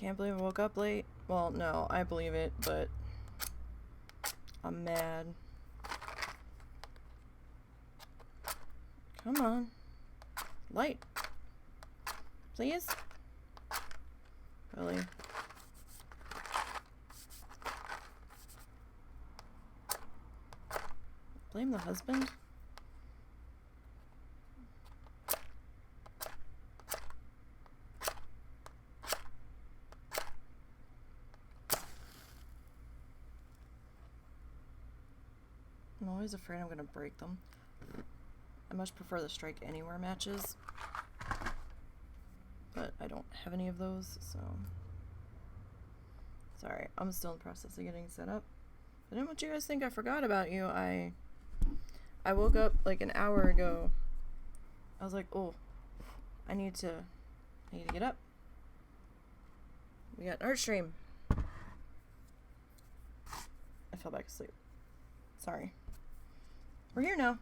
Can't believe I woke up late. Well, no, I believe it, but I'm mad. Come on. Light. Please? Really? Blame the husband? I'm always afraid I'm gonna break them. I much prefer the Strike Anywhere matches, but I don't have any of those, so sorry. I'm still in the process of getting set up. I didn't want you guys to think I forgot about you. I woke up like an hour ago. I was like, oh, I need to get up. We got an art stream. I fell back asleep. Sorry. We're here now.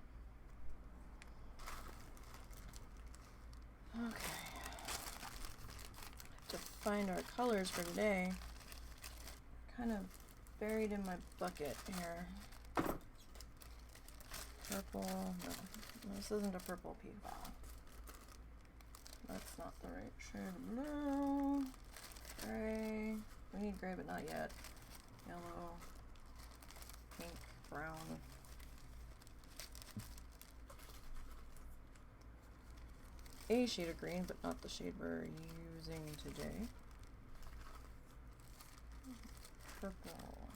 Okay. Have to find our colors for today. Kind of buried in my bucket here. Purple. No, this isn't a purple Peafowl. That's not the right shade of blue. Gray. We need gray, but not yet. Yellow. Pink. Brown. A shade of green, but not the shade we're using today. Purple.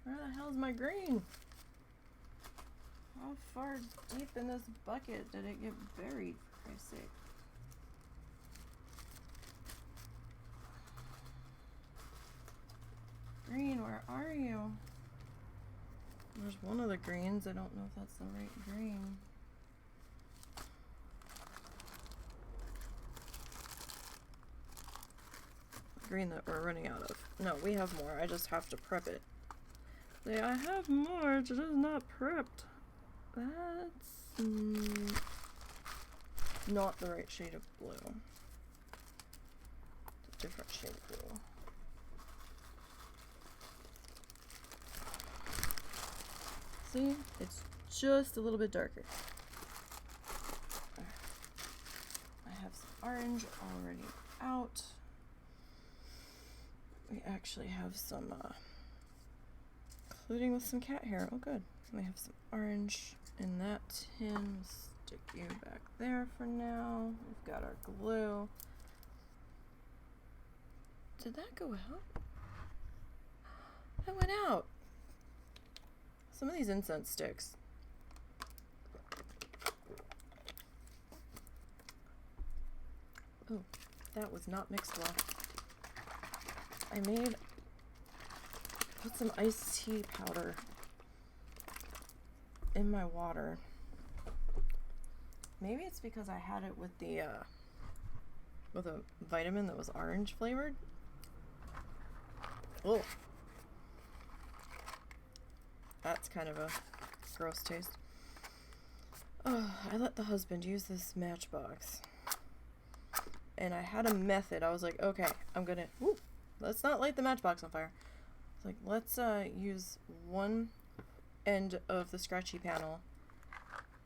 Where the hell's my green? How far deep in this bucket did it get buried, for Christ's sake? Green, where are you? There's one of the greens. I don't know if that's the right green. Green that we're running out of. No, we have more. I just have to prep it. Say, I have more. It is not prepped. That's not the right shade of blue. It's a different shade of blue. See? It's just a little bit darker. I have some orange already out. We actually have some, including with some cat hair. Oh, good. We have some orange in that tin. We'll stick you back there for now. We've got our glue. Did that go out? That went out. Some of these incense sticks. Oh, that was not mixed well. Put some iced tea powder in my water. Maybe it's because I had it with the with a vitamin that was orange flavored. Oh, that's kind of a gross taste. Oh, I let the husband use this matchbox, and I had a method. I was like, okay, I'm gonna. Ooh, let's not light the matchbox on fire. It's like, let's use one end of the scratchy panel,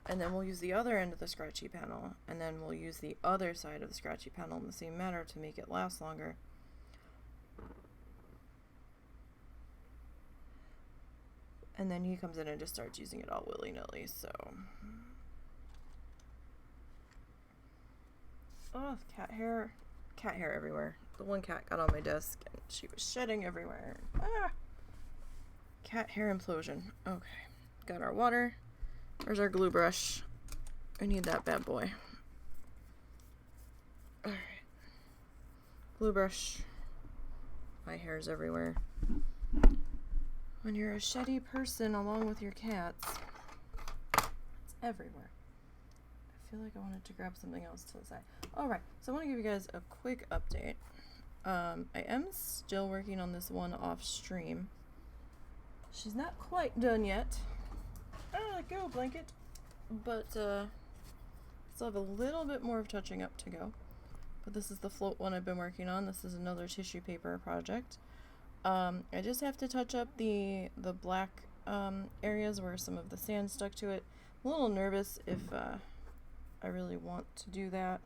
and then we'll use the other end of the scratchy panel, and then we'll use the other side of the scratchy panel in the same manner to make it last longer. And then he comes in and just starts using it all willy-nilly, so. Oh, cat hair everywhere. The one cat got on my desk and she was shedding everywhere. Ah! Cat hair implosion. Okay. Got our water. Where's our glue brush? I need that bad boy. Alright. Glue brush. My hair's everywhere. When you're a sheddy person along with your cats, it's everywhere. I feel like I wanted to grab something else to the side. Alright, so I want to give you guys a quick update. I am still working on this one off stream. She's not quite done yet. Let go, blanket. But still have a little bit more of touching up to go. but this is the float one I've been working on. This is another tissue paper project. I just have to touch up the black areas where some of the sand stuck to it. I'm a little nervous if I really want to do that.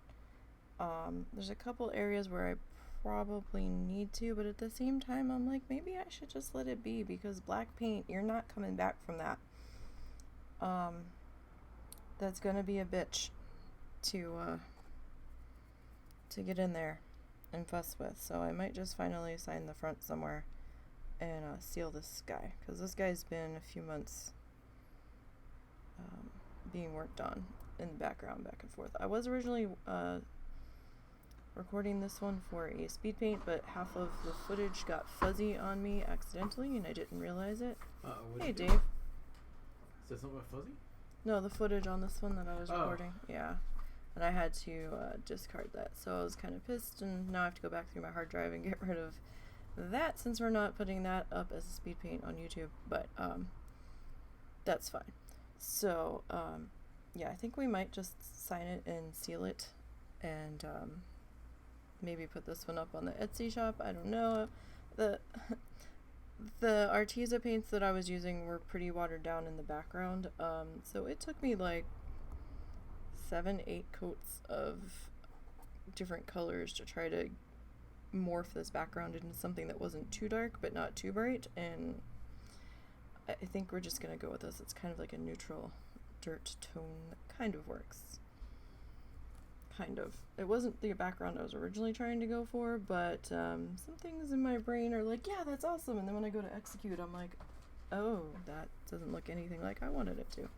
There's a couple areas where I probably need to, but at the same time I'm like, maybe I should just let it be, because black paint, you're not coming back from that. That's gonna be a bitch to get in there and fuss with. So I might just finally sign the front somewhere and seal this guy, because this guy's been a few months being worked on in the background, back and forth. I was originally recording this one for a speed paint, but half of the footage got fuzzy on me accidentally and I didn't realize it. Hey Dave. Is that something about fuzzy? No, the footage on this one that I was recording. Yeah. And I had to discard that, so I was kind of pissed, and now I have to go back through my hard drive and get rid of that, since we're not putting that up as a speed paint on YouTube. But that's fine. So yeah, I think we might just sign it and seal it, and maybe put this one up on the Etsy shop. I don't know. The Arteza paints that I was using were pretty watered down in the background, so it took me like 7-8 coats of different colors to try to morph this background into something that wasn't too dark but not too bright, and I think we're just gonna go with this. It's kind of like a neutral dirt tone that kind of works. Kind of. It wasn't the background I was originally trying to go for, but some things in my brain are like, yeah, that's awesome, and then when I go to execute, I'm like, oh, that doesn't look anything like I wanted it to.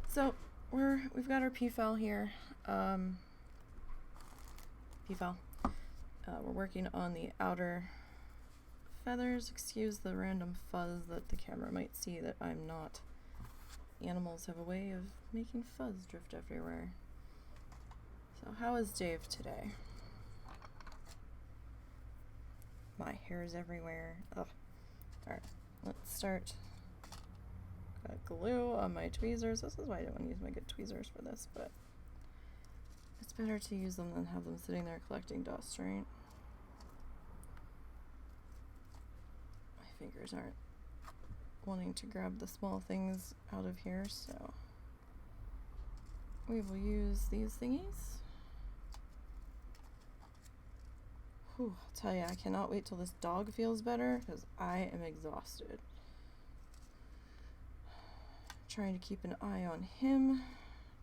So we've got our Peafowl here. Peafowl. We're working on the outer feathers. Excuse the random fuzz that the camera might see that I'm not. Animals have a way of making fuzz drift everywhere. So how is Dave today? My hair's everywhere. Ugh. Alright, let's start. Got glue on my tweezers. This is why I don't want to use my good tweezers for this, but it's better to use them than have them sitting there collecting dust, right? My fingers aren't wanting to grab the small things out of here, so we will use these thingies. Whew, I'll tell you, I cannot wait till this dog feels better, because I am exhausted. Trying to keep an eye on him,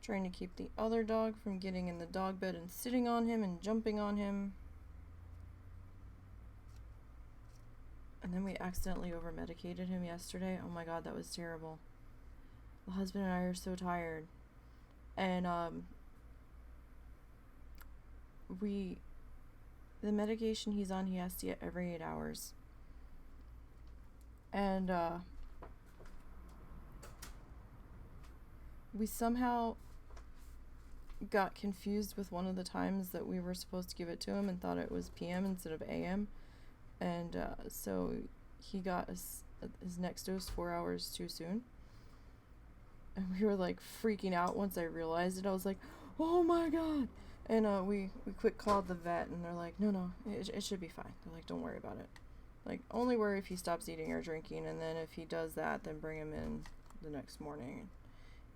trying to keep the other dog from getting in the dog bed and sitting on him and jumping on him. And then we accidentally over-medicated him yesterday. Oh my god, that was terrible. The husband and I are so tired. And the medication he's on, he has to get every 8 hours. And we somehow got confused with one of the times that we were supposed to give it to him and thought it was PM instead of AM. And so he got his next dose 4 hours too soon. And we were like freaking out once I realized it. I was like, oh my god. And we quick called the vet, and they're like, no, it should be fine. They're like, don't worry about it. Like, only worry if he stops eating or drinking, and then if he does that, then bring him in the next morning.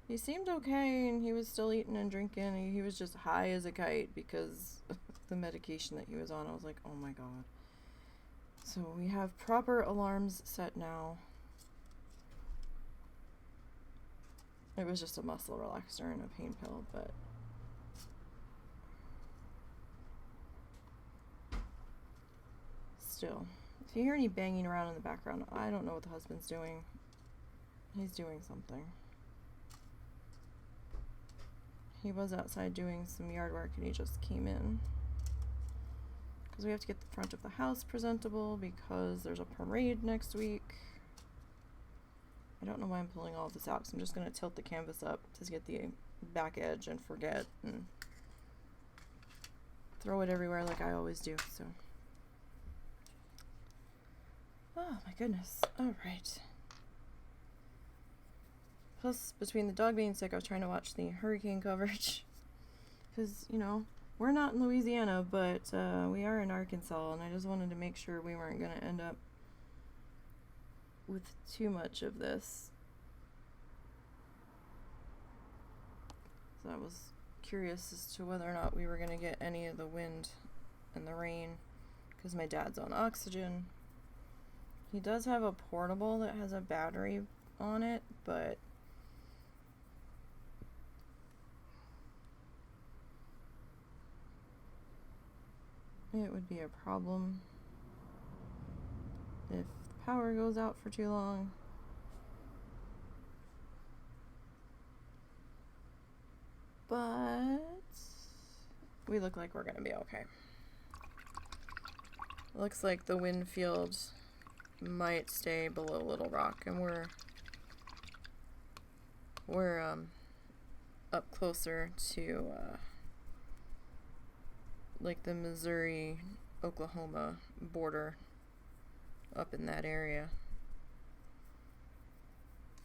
He seemed okay, and he was still eating and drinking. He was just high as a kite because of the medication that he was on. I was like, oh my god. So we have proper alarms set now. It was just a muscle relaxer and a pain pill, but still. If you hear any banging around in the background, I don't know what the husband's doing. He's doing something. He was outside doing some yard work and he just came in. Because we have to get the front of the house presentable because there's a parade next week. I don't know why I'm pulling all of this out, so I'm just going to tilt the canvas up to get the back edge and forget and throw it everywhere like I always do, so. Oh my goodness. Alright. Plus, between the dog being sick, I was trying to watch the hurricane coverage. Because, you know, we're not in Louisiana, but we are in Arkansas, and I just wanted to make sure we weren't going to end up with too much of this. So I was curious as to whether or not we were going to get any of the wind and the rain, because my dad's on oxygen. He does have a portable that has a battery on it, but it would be a problem if the power goes out for too long. But we look like we're gonna be okay. Looks like the wind field might stay below Little Rock, and we're up closer to like the Missouri-Oklahoma border, up in that area.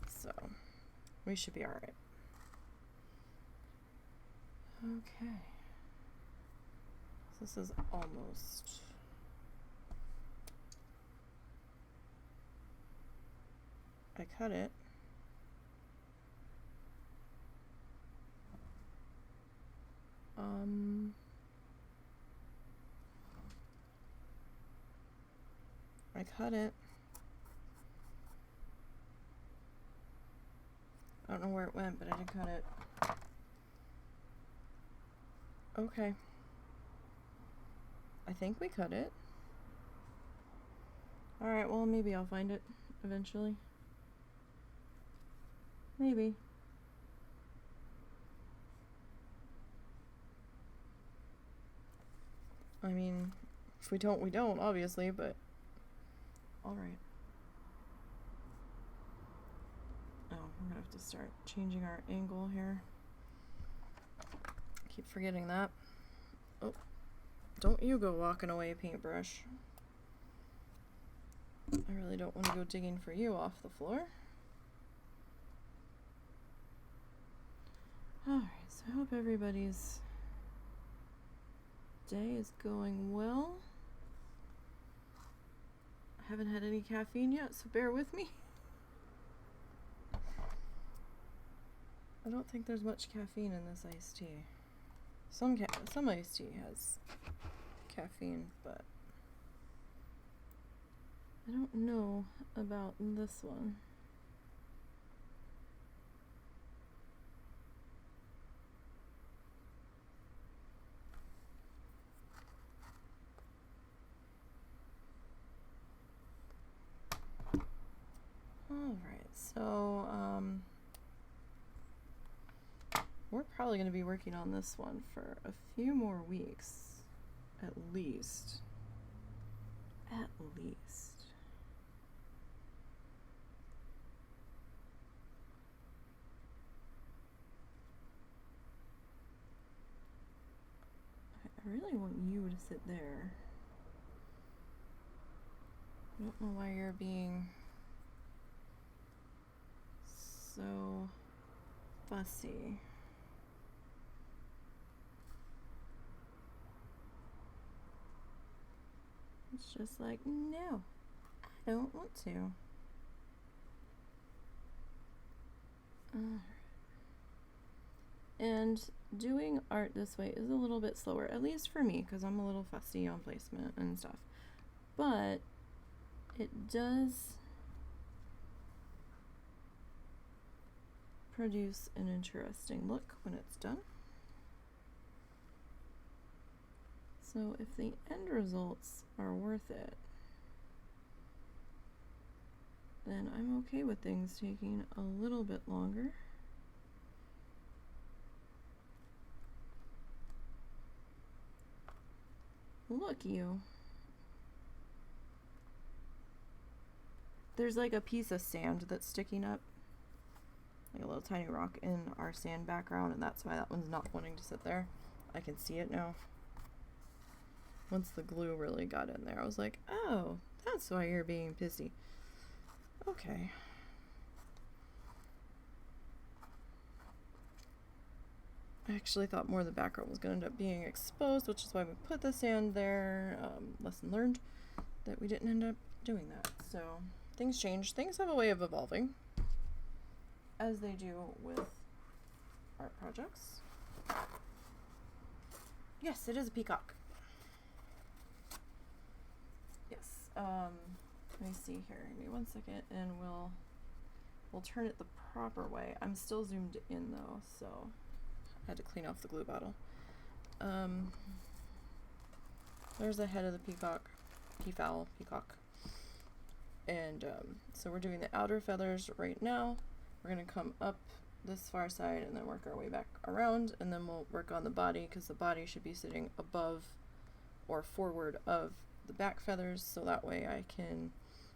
So we should be alright. Okay. So this is almost I cut it. I cut it. I don't know where it went, but I did cut it. Okay. I think we cut it. Alright, well, maybe I'll find it eventually. Maybe. I mean, if we don't, we don't, obviously, but alright. Oh, we're gonna have to start changing our angle here. Keep forgetting that. Oh, don't you go walking away, paintbrush. I really don't want to go digging for you off the floor. Alright, so I hope everybody's day is going well. I haven't had any caffeine yet, so bear with me. I don't think there's much caffeine in this iced tea. Some iced tea has caffeine, but I don't know about this one. Alright, so we're probably going to be working on this one for a few more weeks, at least. At least. I really want you to sit there. I don't know why you're being so fussy. It's just like, no, I don't want to. And doing art this way is a little bit slower, at least for me, because I'm a little fussy on placement and stuff. But it does produce an interesting look when it's done. So if the end results are worth it, then I'm okay with things taking a little bit longer. Look, you. There's like a piece of sand that's sticking up, like a little tiny rock in our sand background, and that's why that one's not wanting to sit there. I can see it now. Once the glue really got in there, I was like, oh, that's why you're being pissy. Okay. I actually thought more of the background was going to end up being exposed, which is why we put the sand there. Lesson learned that we didn't end up doing that. So things change. Things have a way of evolving, as they do with art projects. Yes, it is a peacock. Yes. Let me see here. Give me 1 second, and we'll turn it the proper way. I'm still zoomed in though, so I had to clean off the glue bottle. There's the head of the peacock, peafowl, peacock. And so we're doing the outer feathers right now. We're gonna come up this far side and then work our way back around, and then we'll work on the body, because the body should be sitting above or forward of the back feathers, so that way I can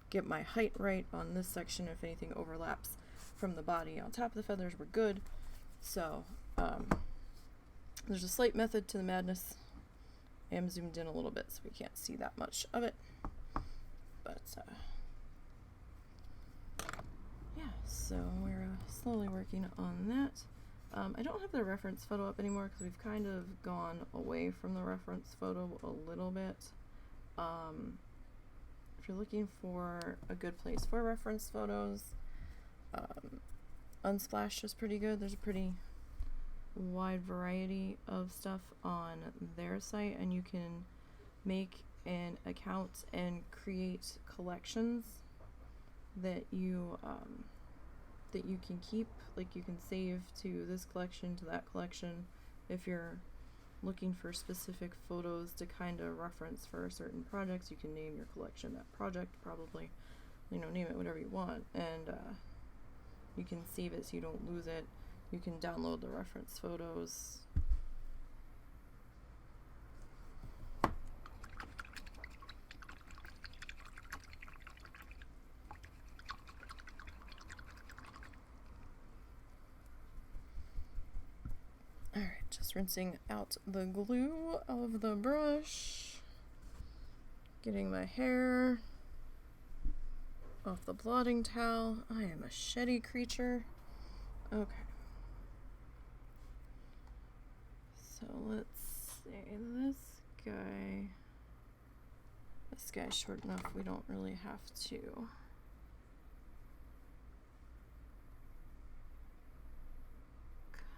get my height right on this section. If anything overlaps from the body on top of the feathers, we're good. So there's a slight method to the madness. I am zoomed in a little bit so we can't see that much of it, but yeah, so we're slowly working on that. I don't have the reference photo up anymore because we've kind of gone away from the reference photo a little bit. If you're looking for a good place for reference photos, Unsplash is pretty good. There's a pretty wide variety of stuff on their site, and you can make an account and create collections that you can keep. Like, you can save to this collection, to that collection. If you're looking for specific photos to kind of reference for certain projects, you can name your collection that project, probably, you know, name it whatever you want, and you can save it so you don't lose it. You can download the reference photos. Alright, just rinsing out the glue of the brush. Getting my hair off the blotting towel. I am a sheddy creature. Okay. So let's see, this guy's short enough we don't really have to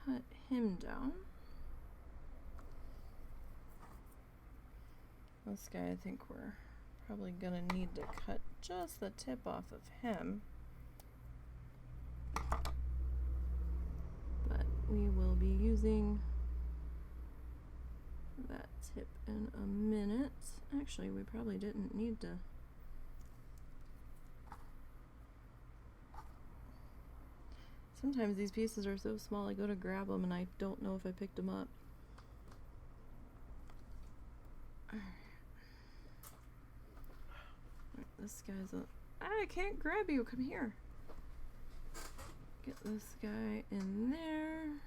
cut him down. This guy, I think we're probably gonna need to cut just the tip off of him, but we will be using that tip in a minute. Actually, we probably didn't need to. Sometimes these pieces are so small I go to grab them and I don't know if I picked them up. Alright, this guy's I can't grab you, come here. Get this guy in there.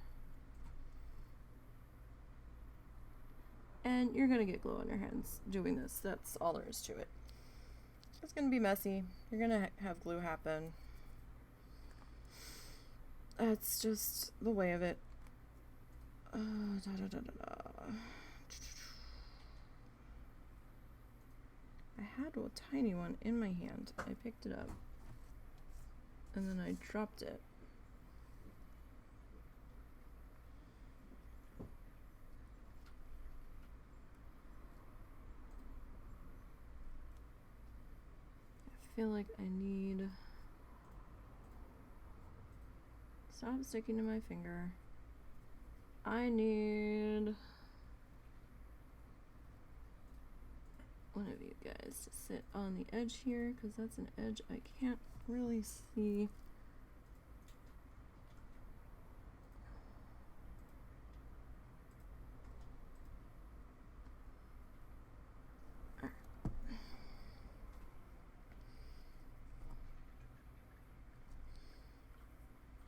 And you're gonna get glue on your hands doing this. That's all there is to it. It's gonna be messy. You're gonna have glue happen. That's just the way of it. I had a tiny one in my hand. I picked it up and then I dropped it. I feel like I need... Stop sticking to my finger. I need one of you guys to sit on the edge here, because that's an edge I can't really see.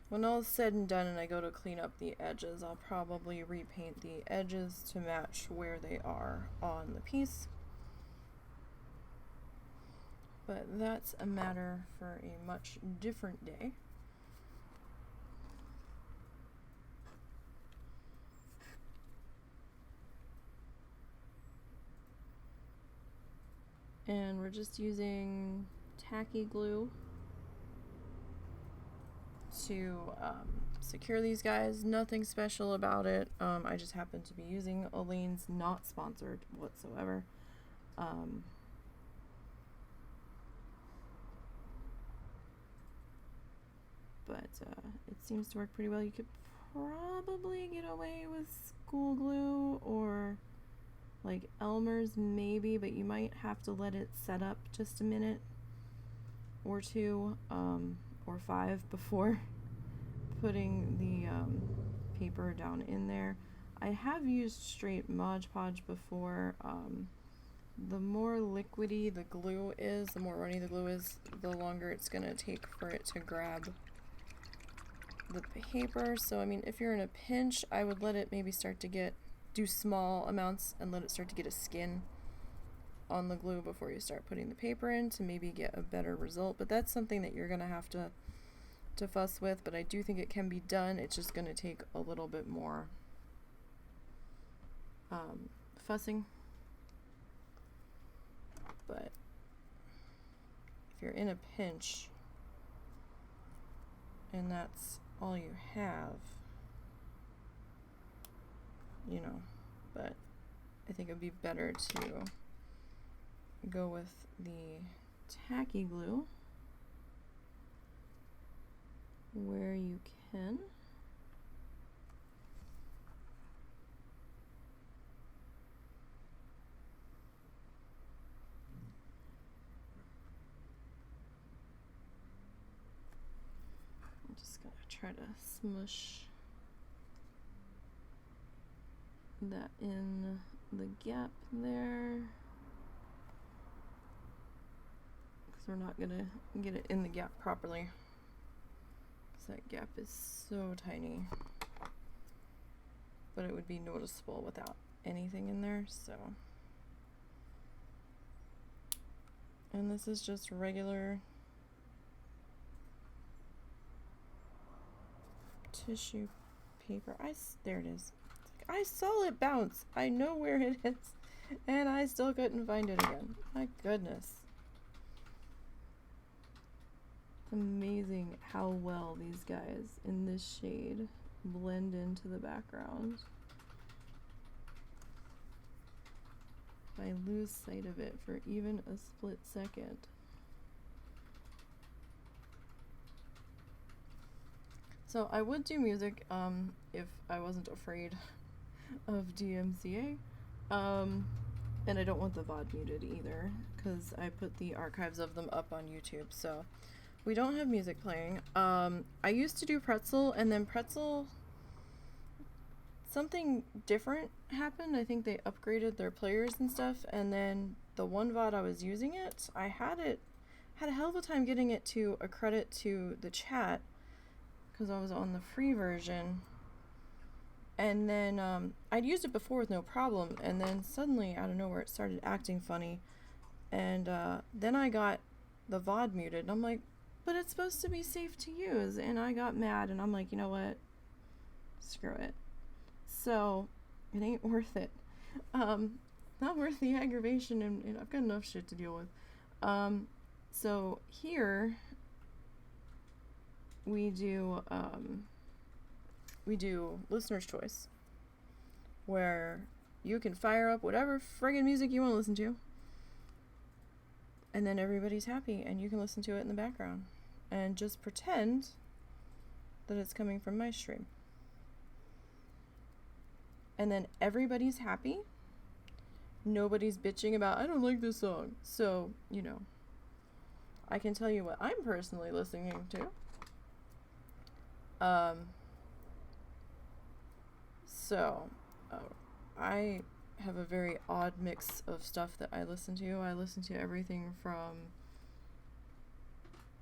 When all is said and done and I go to clean up the edges, I'll probably repaint the edges to match where they are on the piece. But that's a matter for a much different day. And we're just using Tacky Glue to secure these guys. Nothing special about it. I just happen to be using Aleene's, not sponsored whatsoever. But it seems to work pretty well. You could probably get away with school glue or like Elmer's maybe, but you might have to let it set up just a minute or two or 5 before putting the paper down in there. I have used straight Mod Podge before. The more liquidy the glue is, the more runny the glue is, the longer it's gonna take for it to grab the paper. So I mean, if you're in a pinch, I would let it maybe start to do small amounts and let it start to get a skin on the glue before you start putting the paper in to maybe get a better result. But that's something that you're gonna have to fuss with, but I do think it can be done. It's just gonna take a little bit more fussing. But if you're in a pinch and that's all you have, you know, but I think it would be better to go with the Tacky Glue where you can. I'm just gonna try to smush that in the gap there, because we're not gonna get it in the gap properly, because that gap is so tiny, but it would be noticeable without anything in there. So, and this is just regular tissue paper. There it is. I saw it bounce. I know where it is, and I still couldn't find it again. My goodness. Amazing how well these guys in this shade blend into the background. If I lose sight of it for even a split second. So I would do music if I wasn't afraid of DMCA, and I don't want the VOD muted either, because I put the archives of them up on YouTube. So we don't have music playing. I used to do Pretzel, and then Pretzel, something different happened. I think they upgraded their players and stuff, and then the one VOD I was using it, I had a hell of a time getting it to accredit to the chat, because I was on the free version. And then I'd used it before with no problem, and then suddenly out of nowhere it started acting funny, and then I got the VOD muted, and I'm like, but it's supposed to be safe to use, and I got mad, and I'm like, you know what, screw it. So it ain't worth it. Not worth the aggravation, and I've got enough shit to deal with. So here we do listener's choice, where you can fire up whatever friggin' music you want to listen to, and then everybody's happy, and you can listen to it in the background and just pretend that it's coming from my stream, and then everybody's happy. Nobody's bitching about, I don't like this song. So, you know, I can tell you what I'm personally listening to. I have a very odd mix of stuff that I listen to. I listen to everything from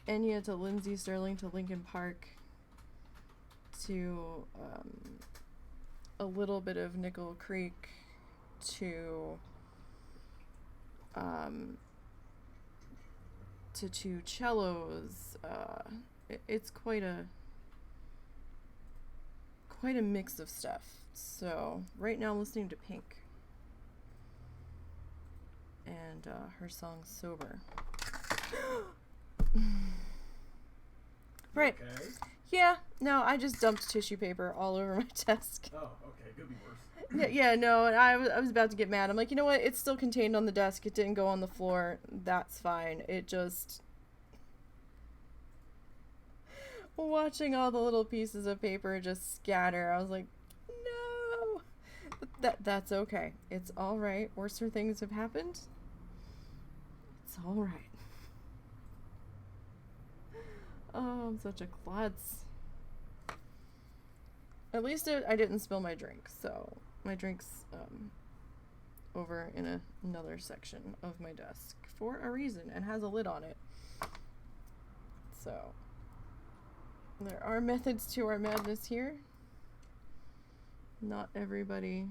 Enya to Lindsey Sterling to Linkin Park to a little bit of Nickel Creek to two cellos. It's quite a mix of stuff. So right now I'm listening to Pink. and her song Sober. Right. Okay. Yeah, no, I just dumped tissue paper all over my desk. Oh, okay. Could be worse. Yeah, no, and I was about to get mad. I'm like, you know what? It's still contained on the desk. It didn't go on the floor. That's fine. It just... Watching all the little pieces of paper just scatter, I was like, no! That's okay. It's alright. Worser things have happened. It's alright. Oh, I'm such a klutz. At least I didn't spill my drink, so my drink's over in another section of my desk for a reason and has a lid on it. So there are methods to our madness here. Not everybody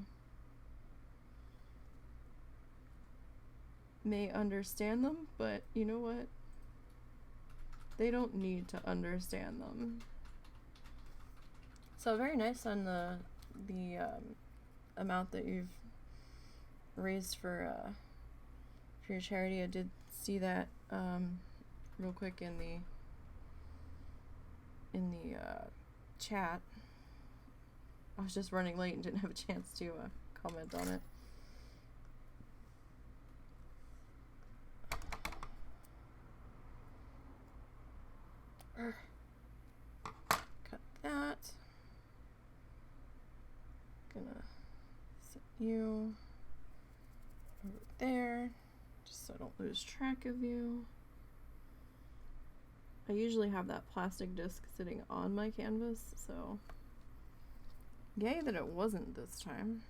may understand them, but you know what? They don't need to understand them. So very nice on the amount that you've raised for your charity. I did see that real quick in the chat. I was just running late and didn't have a chance to comment on it. Cut that. Gonna set you over there, just so I don't lose track of you. I usually have that plastic disc sitting on my canvas, so yay that it wasn't this time.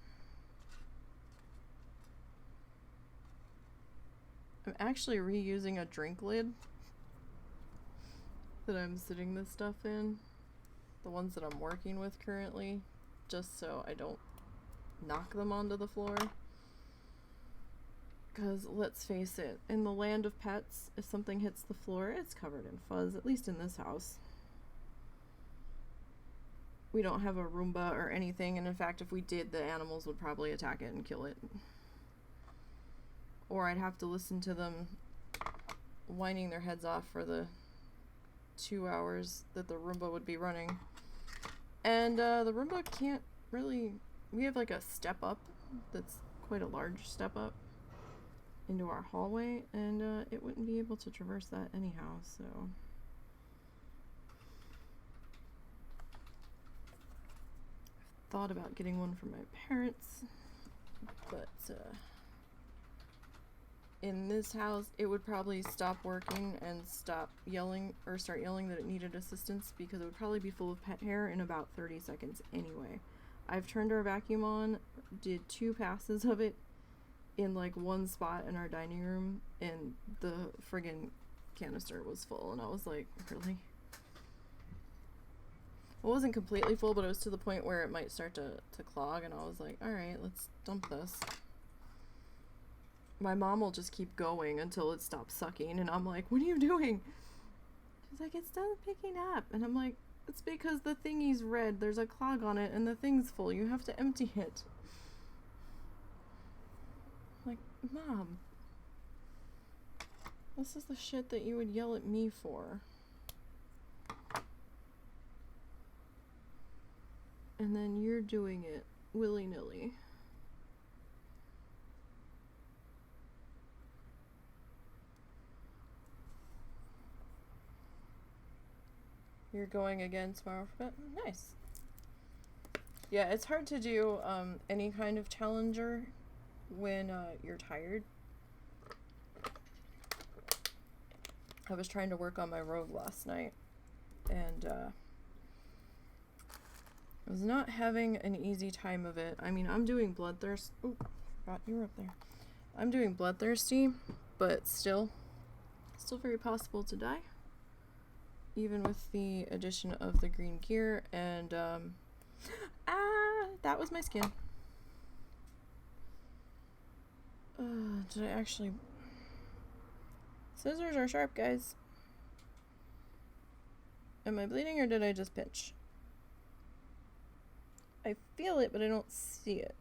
I'm actually reusing a drink lid that I'm sitting this stuff in, the ones that I'm working with currently, just so I don't knock them onto the floor. Because let's face it, in the land of pets, if something hits the floor, it's covered in fuzz, at least in this house. We don't have a Roomba or anything, and in fact, if we did, the animals would probably attack it and kill it. Or I'd have to listen to them whining their heads off for the 2 hours that the Roomba would be running. And the Roomba can't really... We have like a step up that's quite a large step up into our hallway, and it wouldn't be able to traverse that anyhow, so... I've thought about getting one for my parents, but in this house it would probably stop working and stop yelling, or start yelling that it needed assistance, because it would probably be full of pet hair in about 30 seconds anyway. I've turned our vacuum on, did 2 passes of it in like one spot in our dining room, and the friggin' canister was full, and I was like, really? It wasn't completely full, but it was to the point where it might start to clog, and I was like, alright, let's dump this. My mom will just keep going until it stops sucking, and I'm like, what are you doing? She's like, it's done picking up, and I'm like, it's because the thingy's red, there's a clog on it, and the thing's full, you have to empty it. I'm like, Mom, this is the shit that you would yell at me for. And then you're doing it willy-nilly. You're going again tomorrow for bed? Nice. Yeah, it's hard to do any kind of challenger when you're tired. I was trying to work on my rogue last night, and I was not having an easy time of it. I mean, I'm doing Bloodthirst. Oh, forgot you were up there. I'm doing Bloodthirsty, but still very possible to die, even with the addition of the green gear. And that was my skin. Did I actually... Scissors are sharp, guys. Am I bleeding, or did I just pinch? I feel it, but I don't see it.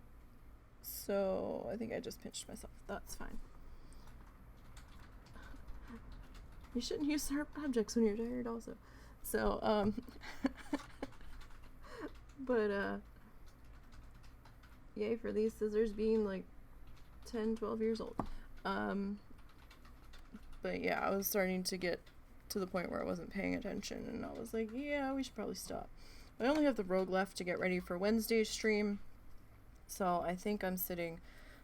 So I think I just pinched myself. That's fine. You shouldn't use sharp objects when you're tired also. So, but, yay for these scissors being like 10, 12 years old. But yeah, I was starting to get to the point where I wasn't paying attention, and I was like, yeah, we should probably stop. I only have the rogue left to get ready for Wednesday's stream, so I think I'm sitting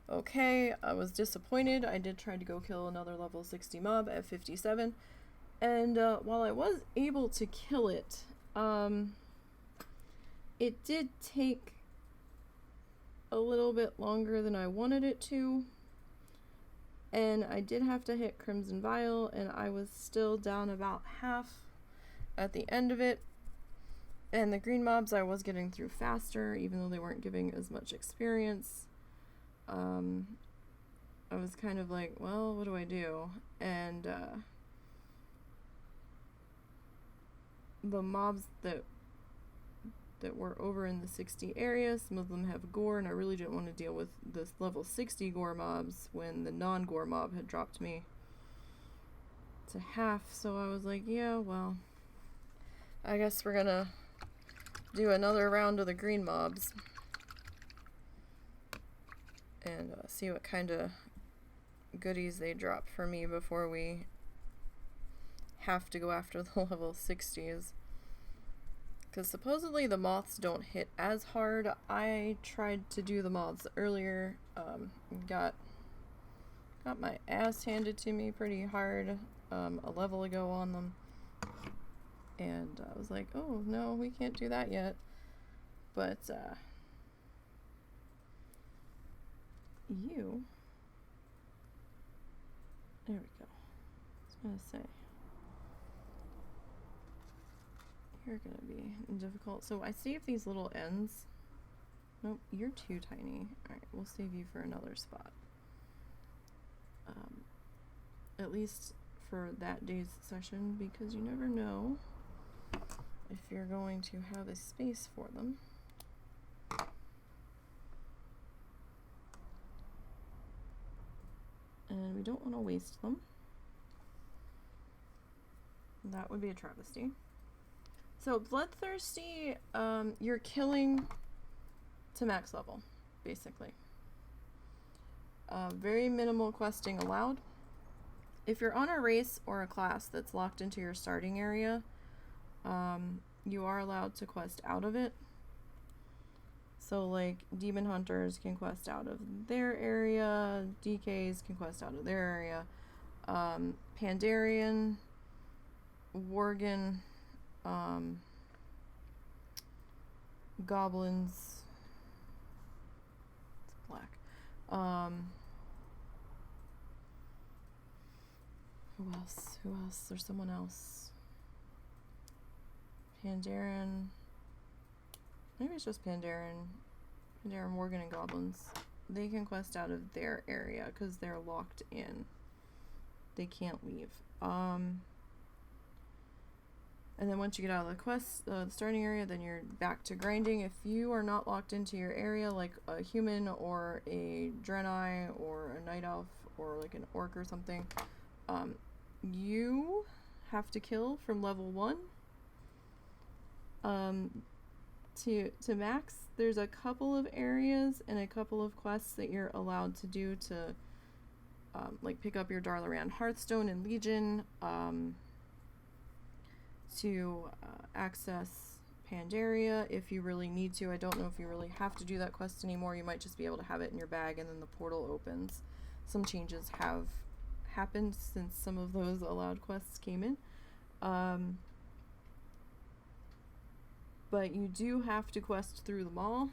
okay. I was disappointed. I did try to go kill another level 60 mob at 57, and while I was able to kill it, it did take a little bit longer than I wanted it to, and I did have to hit Crimson Vial, and I was still down about half at the end of it. And the green mobs I was getting through faster, even though they weren't giving as much experience. I was kind of like, well, what do I do? And the mobs that were over in the 60 area, some of them have gore, and I really didn't want to deal with this level 60 gore mobs when the non-gore mob had dropped me to half. So I was like, yeah, well, I guess we're gonna do another round of the green mobs and see what kind of goodies they drop for me before we have to go after the level 60s. Because supposedly the moths don't hit as hard. I tried to do the moths earlier, got my ass handed to me pretty hard a level ago on them. And I was like, oh no, we can't do that yet. But there we go. I was gonna say, you're gonna be difficult. So I saved these little ends. Nope, you're too tiny. Alright, we'll save you for another spot. At least for that day's session, because you never know if you're going to have a space for them. And we don't want to waste them. That would be a travesty. So bloodthirsty, you're killing to max level, basically. Very minimal questing allowed. If you're on a race or a class that's locked into your starting area, you are allowed to quest out of it. So like demon hunters can quest out of their area, DKs can quest out of their area, Pandarian, Worgen, goblins, it's black, who else, there's someone else, Pandaren, maybe it's just Pandaren, Worgen, and goblins. They can quest out of their area because they're locked in. They can't leave. And then once you get out of the quest, the starting area, then you're back to grinding. If you are not locked into your area, like a human or a Draenei or a night elf or like an orc or something, you have to kill from level 1 to max. There's a couple of areas and a couple of quests that you're allowed to do to like pick up your Darlaran Hearthstone and Legion, to access Pandaria if you really need to. I don't know if you really have to do that quest anymore. You might just be able to have it in your bag and then the portal opens. Some changes have happened since some of those allowed quests came in. But you do have to quest through them all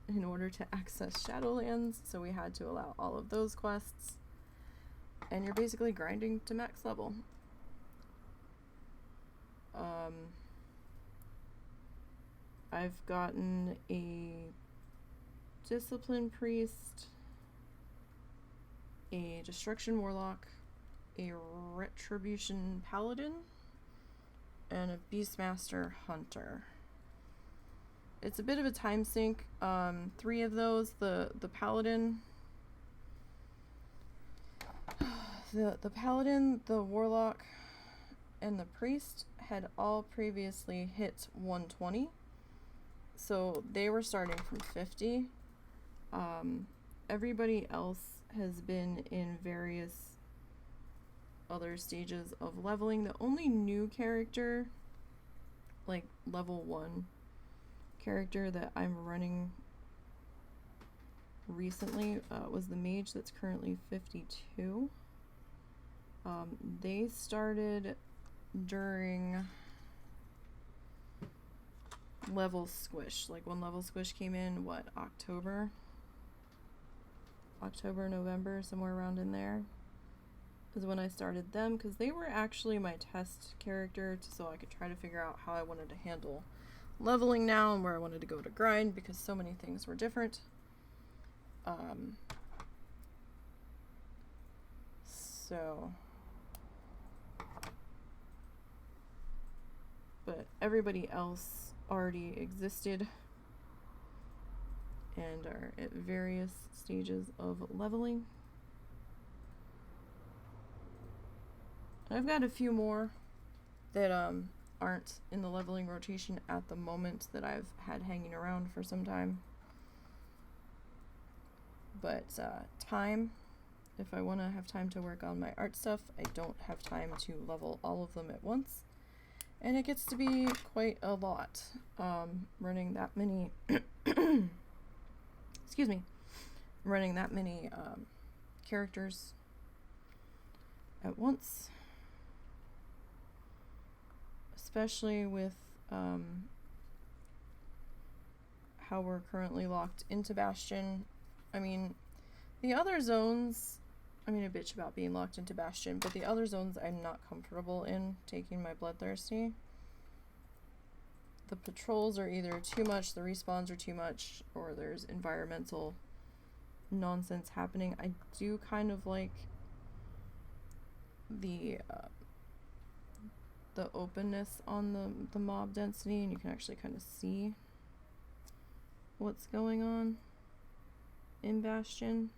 in order to access Shadowlands, so we had to allow all of those quests. And you're basically grinding to max level. I've gotten a Discipline Priest, a Destruction Warlock, a Retribution Paladin, and a Beastmaster Hunter. It's a bit of a time sink. 3 of those, the Paladin, the Paladin, the Warlock, and the priest had all previously hit 120. So they were starting from 50. Everybody else has been in various other stages of leveling. The only new character, like level 1 character that I'm running recently was the mage that's currently 52. They started during level squish, like when level squish came in, what, October, November, somewhere around in there is when I started them, because they were actually my test character, so I could try to figure out how I wanted to handle leveling now and where I wanted to go to grind, because so many things were different. But everybody else already existed and are at various stages of leveling. I've got a few more that aren't in the leveling rotation at the moment that I've had hanging around for some time. But time, if I want to have time to work on my art stuff, I don't have time to level all of them at once. And it gets to be quite a lot, running that many, excuse me, running that many characters at once. Especially with how we're currently locked into Bastion. I mean, the other zones, I mean, a bitch about being locked into Bastion, but the other zones I'm not comfortable in taking my Bloodthirsty. The patrols are either too much, the respawns are too much, or there's environmental nonsense happening. I do kind of like the openness on the mob density, and you can actually kind of see what's going on in Bastion.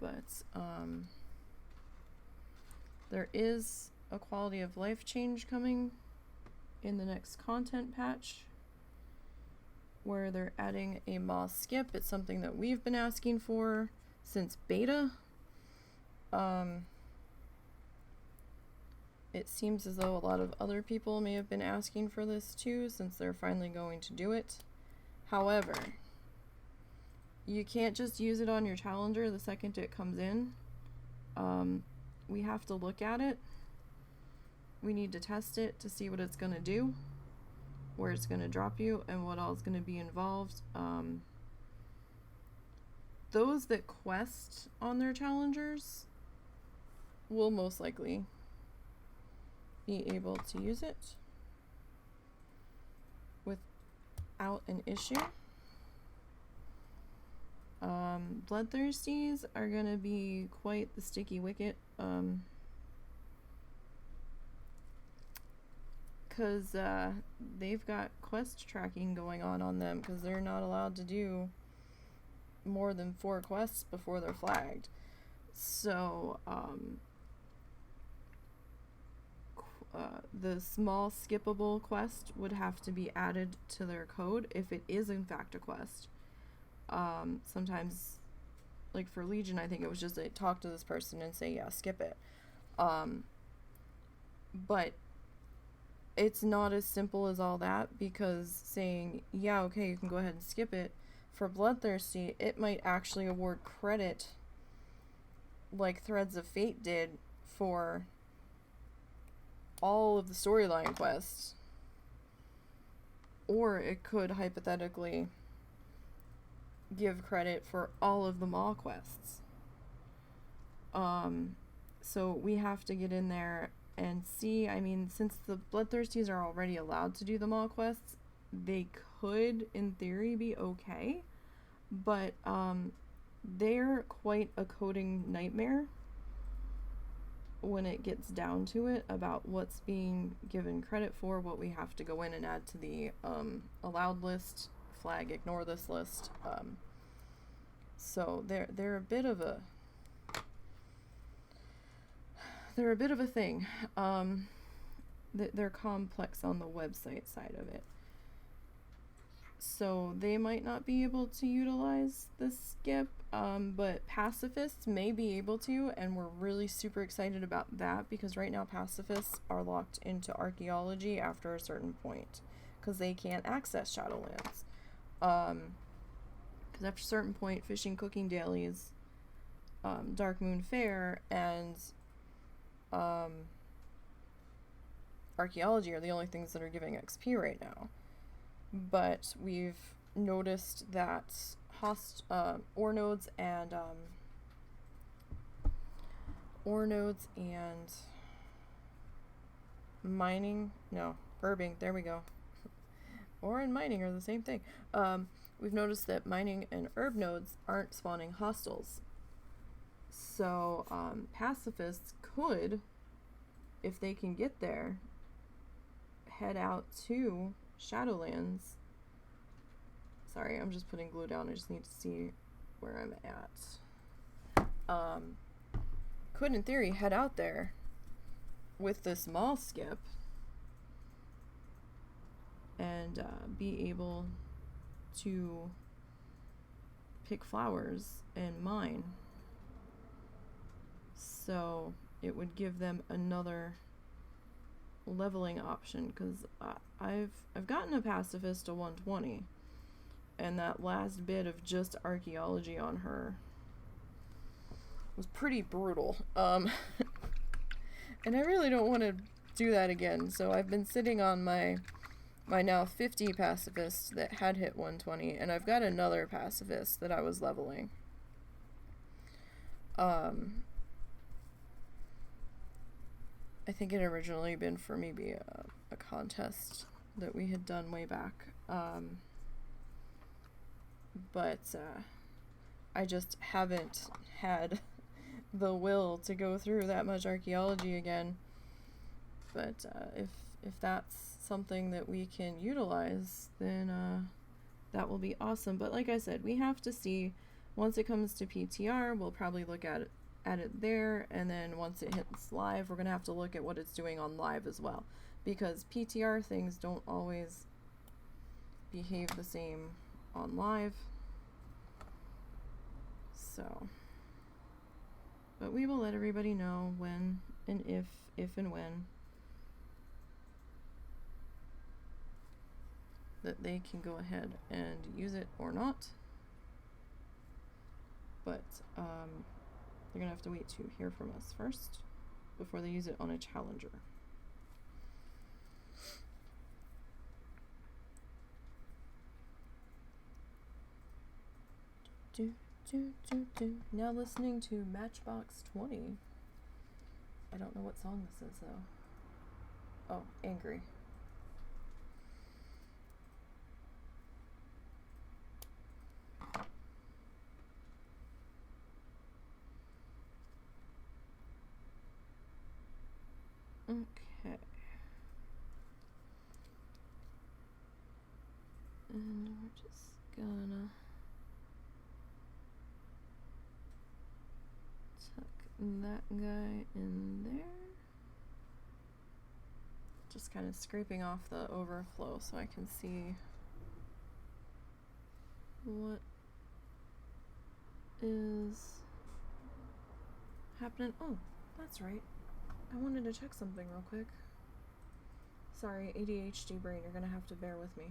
But there is a quality of life change coming in the next content patch where they're adding a moss skip. It's something that we've been asking for since beta. It seems as though a lot of other people may have been asking for this too, since they're finally going to do it. However, you can't just use it on your challenger the second it comes in. We have to look at it. We need to test it to see what it's going to do, where it's going to drop you, and what all is going to be involved. Those that quest on their challengers will most likely be able to use it without an issue. Bloodthirsties are gonna be quite the sticky wicket, because they've got quest tracking going on them, because they're not allowed to do more than 4 quests before they're flagged. So the small skippable quest would have to be added to their code if it is in fact a quest. Sometimes, like for Legion, I think it was just a talk to this person and say, yeah, skip it. But it's not as simple as all that, because saying, yeah, okay, you can go ahead and skip it, for Bloodthirsty, it might actually award credit like Threads of Fate did for all of the storyline quests, or it could hypothetically give credit for all of the Maw quests. So we have to get in there and see. I mean, since the Bloodthirsties are already allowed to do the Maw quests, they could, in theory, be okay, but they're quite a coding nightmare when it gets down to it about what's being given credit for, what we have to go in and add to the allowed list, flag ignore this list. So they're a bit of a they're a bit of a thing. They're complex on the website side of it. So they might not be able to utilize the skip, but pacifists may be able to, and we're really super excited about that because right now pacifists are locked into archaeology after a certain point because they can't access Shadowlands. Because after a certain point, fishing, cooking dailies, Dark Moon Fair, and archaeology are the only things that are giving XP right now. But we've noticed that ore nodes and herbing, there we go. Ore and mining are the same thing. We've noticed that mining and herb nodes aren't spawning hostiles. So pacifists could, if they can get there, head out to Shadowlands. Sorry, I'm just putting glue down. I just need to see where I'm at. Could, in theory, head out there with the small skip and be able to pick flowers and mine. So it would give them another leveling option, because I've gotten a pacifist to 120, and that last bit of just archaeology on her was pretty brutal. And I really don't want to do that again, so I've been sitting on my now 50 pacifists that had hit 120, and I've got another pacifist that I was leveling. I think it had originally been for maybe a contest that we had done way back. But I just haven't had the will to go through that much archaeology again. But if that's something that we can utilize, then that will be awesome. But like I said, we have to see, once it comes to PTR, we'll probably look at it there, and then once it hits live, we're gonna have to look at what it's doing on live as well, because PTR things don't always behave the same on live. So, but we will let everybody know when and if and when that they can go ahead and use it or not. But they're gonna have to wait to hear from us first before they use it on a challenger. Now listening to Matchbox 20. I don't know what song this is though. Oh, Angry. Okay. And we're just gonna tuck that guy in there. Just kind of scraping off the overflow so I can see what is happening. Oh, that's right. I wanted to check something real quick. Sorry, ADHD brain, you're gonna have to bear with me.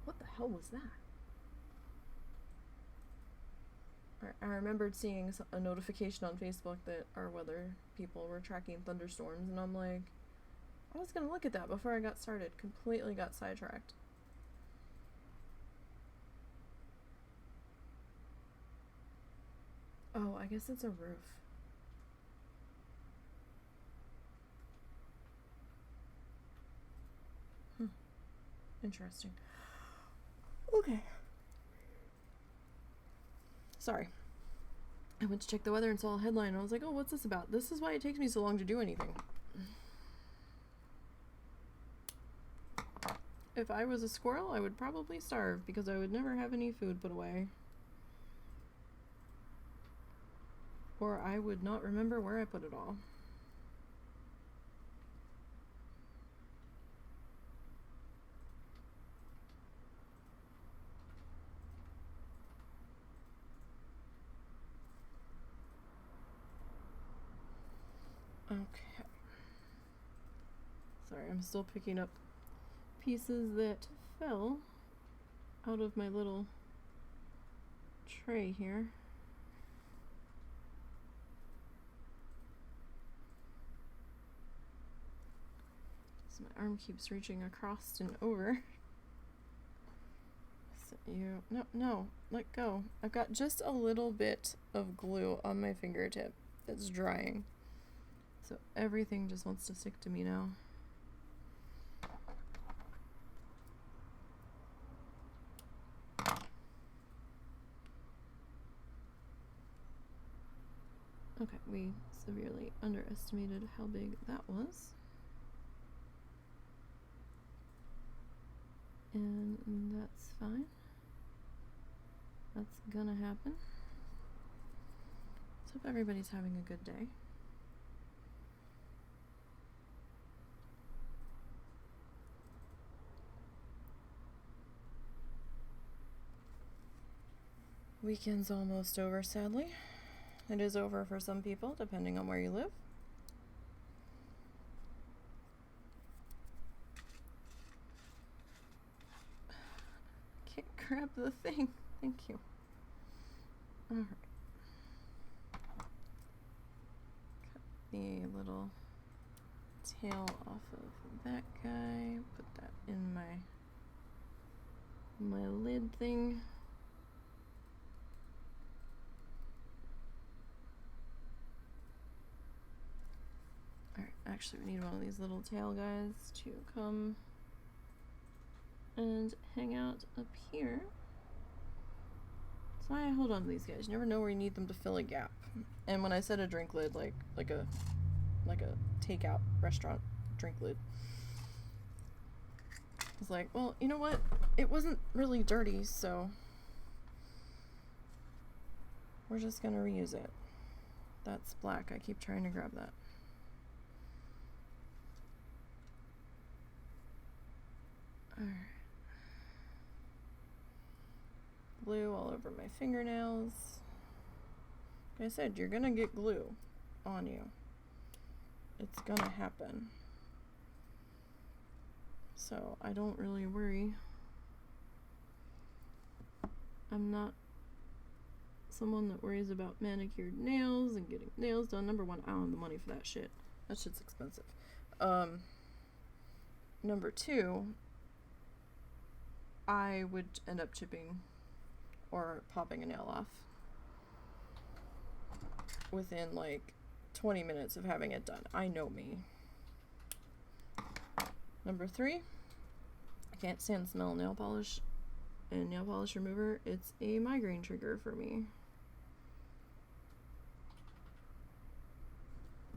What the hell was that? I remembered seeing a notification on Facebook that our weather people were tracking thunderstorms, and I'm like, I was gonna look at that before I got started. Completely got sidetracked. Oh, I guess it's a roof. Interesting. Okay. Sorry. I went to check the weather and saw a headline and I was like, oh, what's this about? This is why it takes me so long to do anything. If I was a squirrel, I would probably starve because I would never have any food put away. or I would not remember where I put it all. Okay. Sorry, I'm still picking up pieces that fell out of my little tray here. So my arm keeps reaching across and over. So no, let go. I've got just a little bit of glue on my fingertip that's drying. So everything just wants to stick to me now. Okay, we severely underestimated how big that was. And that's fine. That's gonna happen. Let's hope everybody's having a good day. Weekend's almost over, sadly. It is over for some people, depending on where you live. Can't grab the thing. Thank you. Alright. Cut the little tail off of that guy. Put that in my lid thing. Alright, actually we need one of these little tail guys to come and hang out up here. So I hold on to these guys. You never know where you need them to fill a gap. And when I said a drink lid, like a takeout restaurant drink lid, it's like, well, you know what? It wasn't really dirty, so we're just gonna reuse it. That's black. I keep trying to grab that. Alright. Glue all over my fingernails. Like I said, you're gonna get glue on you. It's gonna happen. So I don't really worry. I'm not someone that worries about manicured nails and getting nails done. Number one, I don't have the money for that shit. That shit's expensive. Number two, I would end up chipping or popping a nail off within like 20 minutes of having it done. I know me. Number three, I can't stand the smell of nail polish and nail polish remover. It's a migraine trigger for me.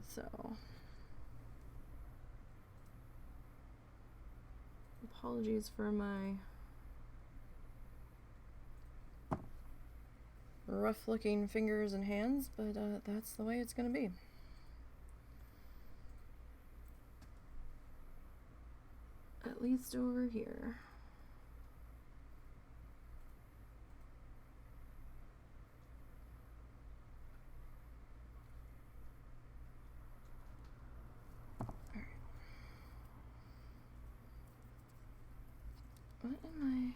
So apologies for my rough looking fingers and hands, but that's the way it's gonna be. At least over here. Alright. What am I?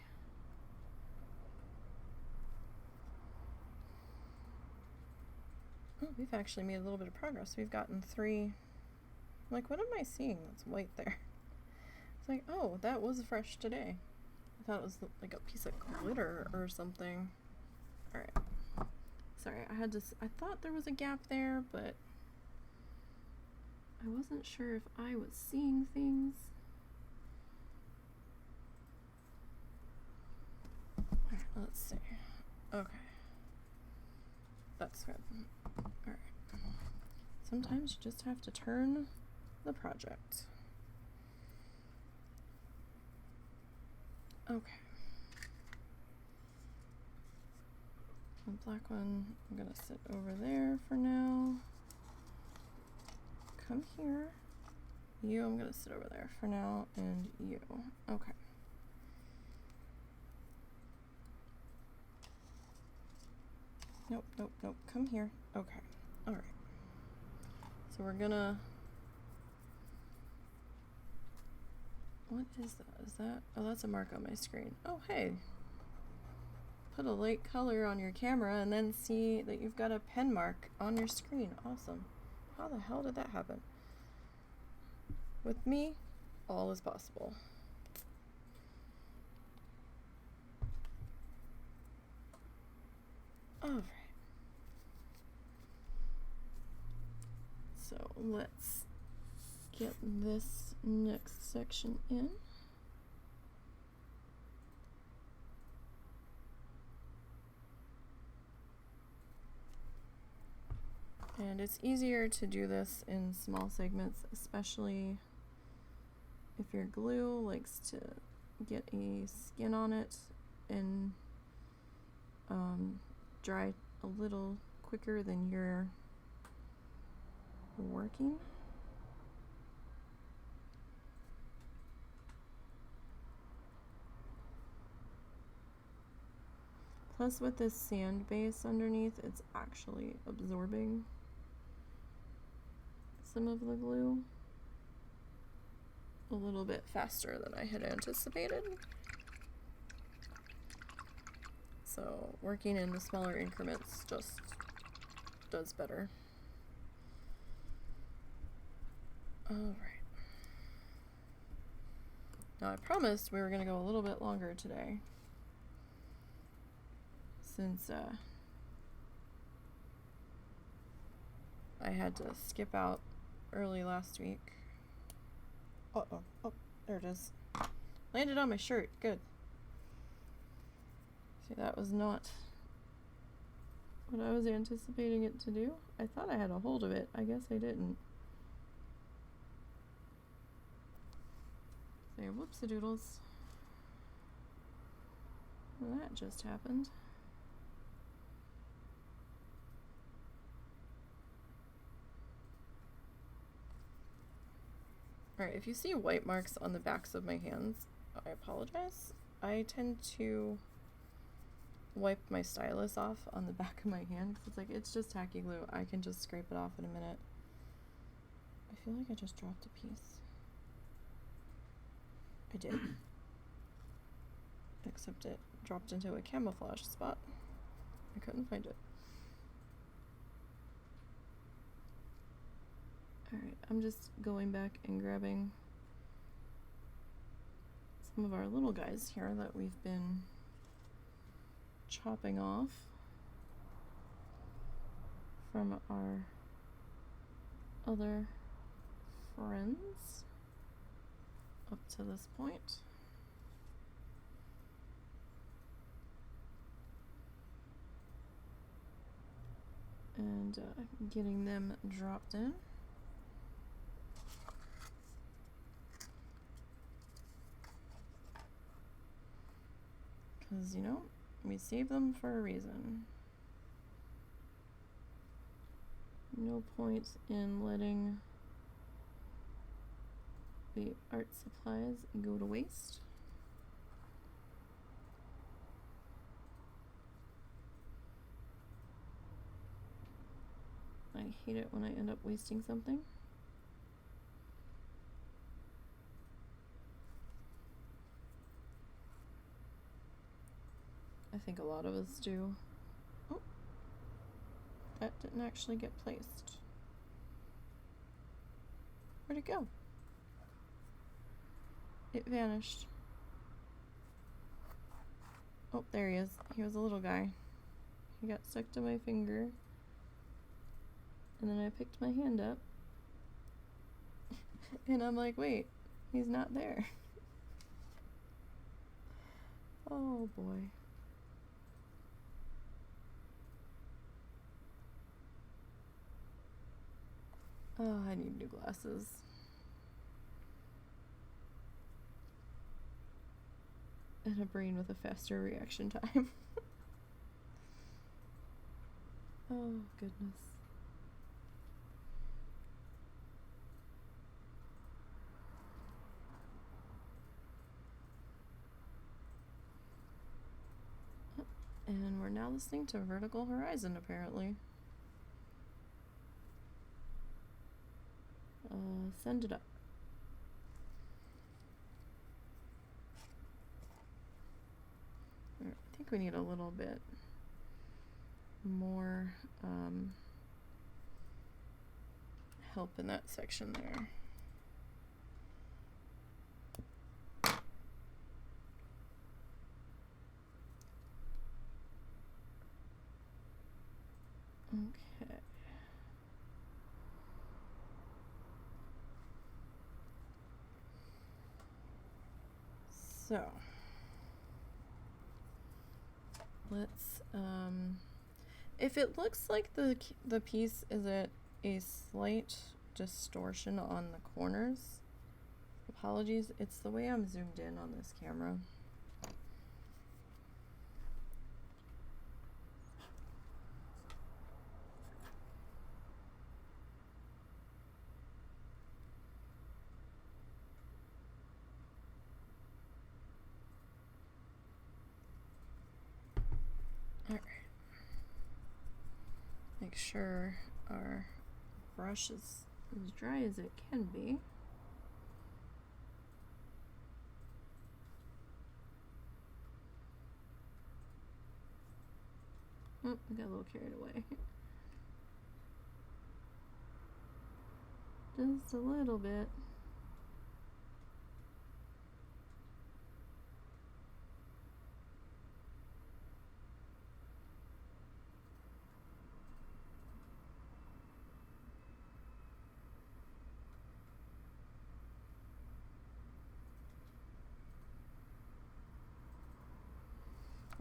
Oh, we've actually made a little bit of progress. We've gotten 3. Like, what am I seeing that's white there? It's like, oh, that was fresh today. I thought it was like a piece of glitter or something. Alright. Sorry, I thought there was a gap there, but I wasn't sure if I was seeing things. Alright, let's see. Okay. That's good. Alright. Sometimes you just have to turn the project. Okay. The black one, I'm gonna sit over there for now. Come here. You, I'm gonna sit over there for now, and you. Okay. Nope, nope, nope. Come here. Okay. Alright. So we're gonna... What is that? Is that... Oh, that's a mark on my screen. Oh, hey. Put a light color on your camera and then see that you've got a pen mark on your screen. Awesome. How the hell did that happen? With me, all is possible. Alright. So let's get this next section in. And it's easier to do this in small segments, especially if your glue likes to get a skin on it and dry a little quicker than you're working. Plus with this sand base underneath, it's actually absorbing some of the glue a little bit faster than I had anticipated. So working in the smaller increments just does better. Alright. Now I promised we were going to go a little bit longer today, since I had to skip out early last week. Uh-oh. Oh, there it is. Landed on my shirt. Good. See, that was not what I was anticipating it to do. I thought I had a hold of it. I guess I didn't. So, whoopsie-doodles. Well, that just happened. Alright, if you see white marks on the backs of my hands, I apologize. I tend to wipe my stylus off on the back of my hand because it's like, it's just tacky glue. I can just scrape it off in a minute. I feel like I just dropped a piece. I did. Except it dropped into a camouflage spot. I couldn't find it. Alright, I'm just going back and grabbing some of our little guys here that we've been chopping off from our other friends up to this point. And getting them dropped in. Because, you know, we save them for a reason. No point in letting the art supplies go to waste. I hate it when I end up wasting something. I think a lot of us do. Oh, that didn't actually get placed. Where'd it go? It vanished. Oh, there he is. He was a little guy. He got stuck to my finger. And then I picked my hand up. And I'm like, wait, he's not there. Oh boy. Oh, I need new glasses. And a brain with a faster reaction time. Oh, goodness. And we're now listening to Vertical Horizon, apparently. Send it up. I think we need a little bit more help in that section there. Okay. So let's if it looks like the piece is at a slight distortion on the corners, apologies, it's the way I'm zoomed in on this camera. Alright. Make sure our brush is as dry as it can be. Oh, I got a little carried away. Just a little bit.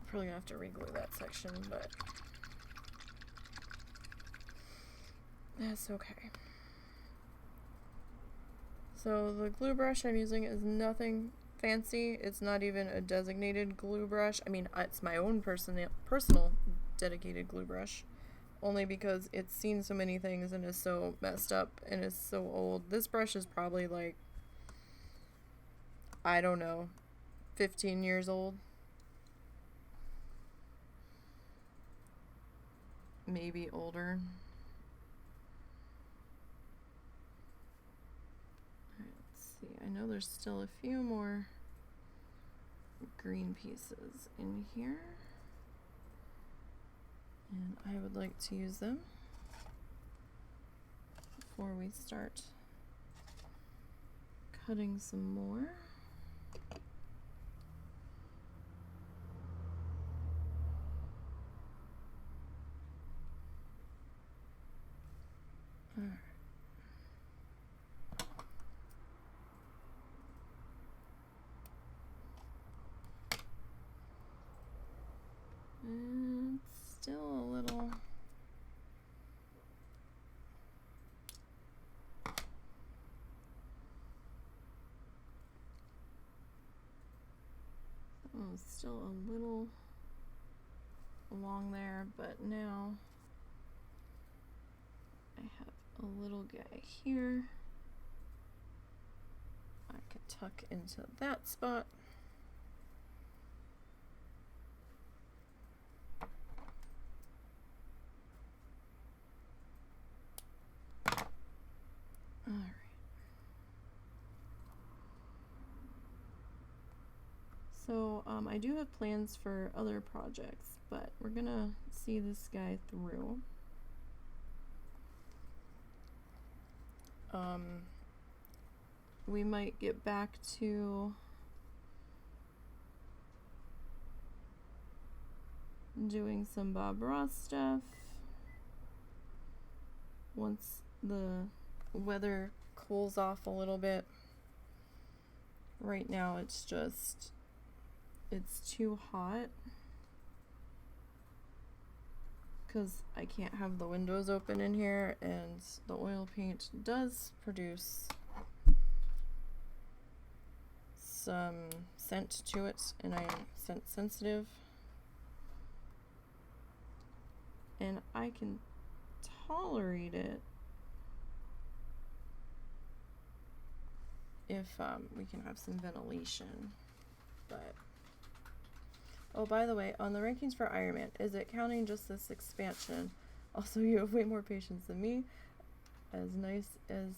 Probably gonna have to re-glue that section, but that's okay. So the glue brush I'm using is nothing fancy. It's not even a designated glue brush. I mean, it's my own personal dedicated glue brush, only because it's seen so many things and is so messed up and is so old. This brush is probably like, I don't know, 15 years old. Maybe older. Alright, let's see. I know there's still a few more green pieces in here, and I would like to use them before we start cutting some more. Alright. And still a little. Oh, still a little along there, but now I have a little guy here. I could tuck into that spot. All right. So I do have plans for other projects, but we're gonna see this guy through. We might get back to doing some Bob Ross stuff once the weather cools off a little bit. Right now it's too hot because I can't have the windows open in here, and the oil paint does produce some scent to it, and I am scent sensitive. and I can tolerate it if we can have some ventilation. But oh, by the way, on the rankings for Iron Man, is it counting just this expansion? Also, you have way more patience than me. As nice as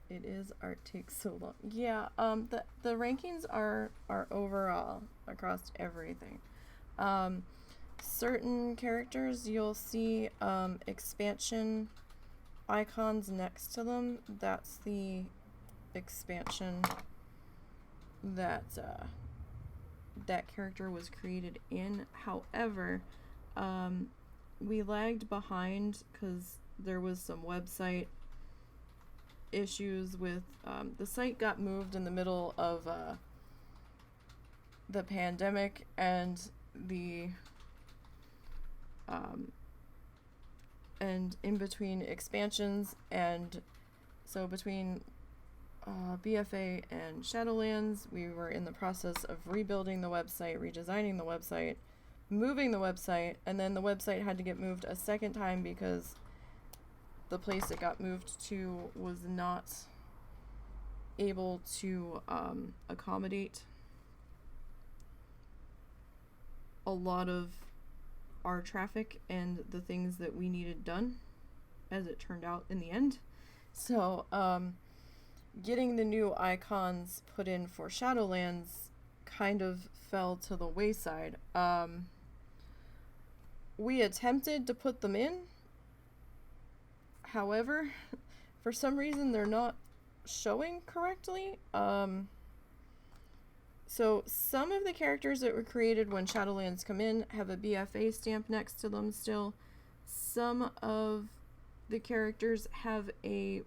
it is, art takes so long. Yeah, the rankings are overall across everything. Certain characters you'll see expansion icons next to them. That's the expansion that that character was created in. However, we lagged behind because there was some website issues with the site got moved in the middle of the pandemic, and and in between expansions, and so between BFA and Shadowlands, we were in the process of rebuilding the website, redesigning the website, moving the website, and then the website had to get moved a second time because the place it got moved to was not able to accommodate a lot of our traffic and the things that we needed done, as it turned out in the end. So getting the new icons put in for Shadowlands kind of fell to the wayside. We attempted to put them in. However, for some reason they're not showing correctly. So some of the characters that were created when Shadowlands come in have a BFA stamp next to them still. Some of the characters have a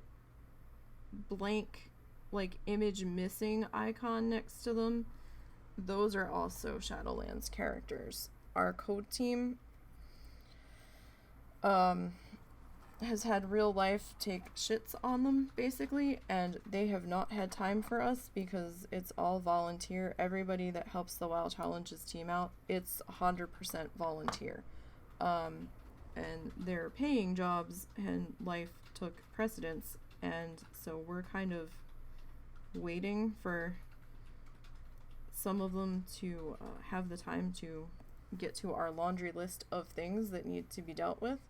blank, like, image missing icon next to them. Those are also Shadowlands characters. Our code team has had real life take shits on them, basically, and they have not had time for us because it's all volunteer. Everybody that helps the WoW Challenges team out, it's 100% volunteer. And they're paying jobs, and life took precedence, and so we're kind of waiting for some of them to have the time to get to our laundry list of things that need to be dealt with.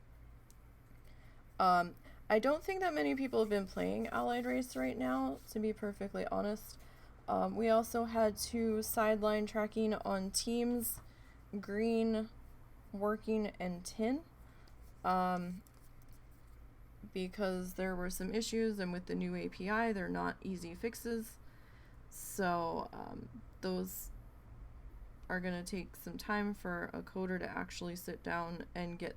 I don't think that many people have been playing Allied Race right now, to be perfectly honest. We also had to sideline tracking on teams, green, working, and tin, because there were some issues, and with the new API, they're not easy fixes. So those are going to take some time for a coder to actually sit down and get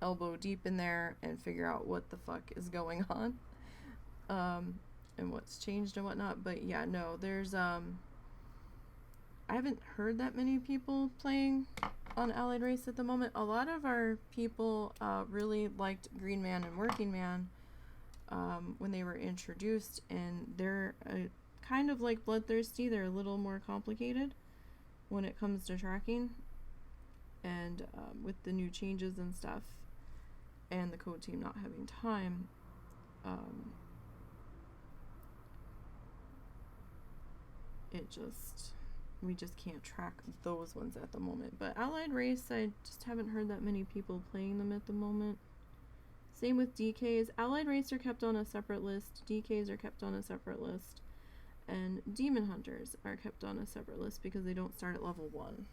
elbow deep in there and figure out what the fuck is going on, and what's changed and whatnot. But yeah, no, there's I haven't heard that many people playing on Allied Race at the moment. A lot of our people really liked Green Man and Working Man when they were introduced, and they're kind of like Bloodthirsty. They're a little more complicated when it comes to tracking, and with the new changes and stuff, and the code team not having time, we just can't track those ones at the moment. But Allied Race, I just haven't heard that many people playing them at the moment. Same with DKs. Allied Race are kept on a separate list, DKs are kept on a separate list, and Demon Hunters are kept on a separate list because they don't start at level 1.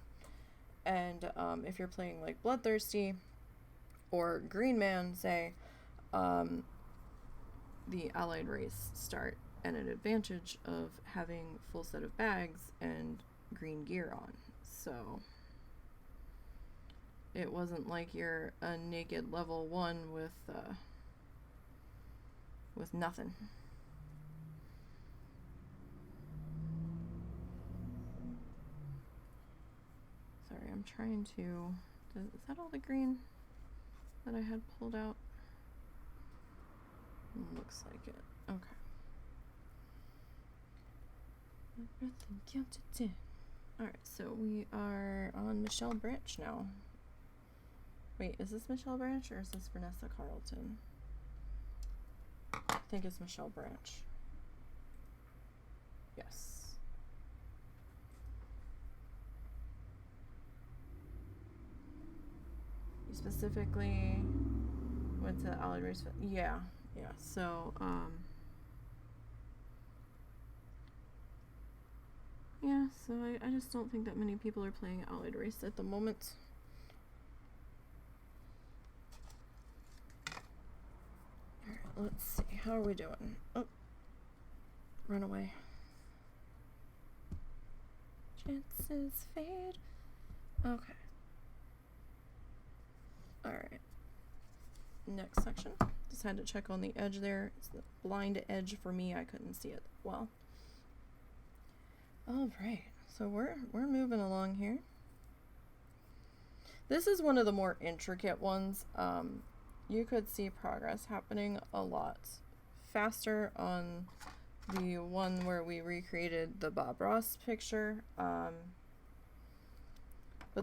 And if you're playing like Bloodthirsty or Green Man, say, the Allied Race start at an advantage of having full set of bags and green gear on. So it wasn't like you're a naked level 1 with nothing. Sorry, I'm trying to... Is that all the green that I had pulled out? Looks like it. Okay. Everything counted 10. Alright, so we are on Michelle Branch now, Wait, is this Michelle Branch or is this Vanessa Carlton? I think it's Michelle Branch. Yes. You specifically went to the Allied Race. Yeah, yeah. So, yeah, so I just don't think that many people are playing Allied Race at the moment. Alright, let's see. How are we doing? Oh, run away. Chances fade. Okay. Alright. Next section. Just had to check on the edge there. It's the blind edge for me. I couldn't see it well. Alright. So we're moving along here. This is one of the more intricate ones. You could see progress happening a lot faster on the one where we recreated the Bob Ross picture. But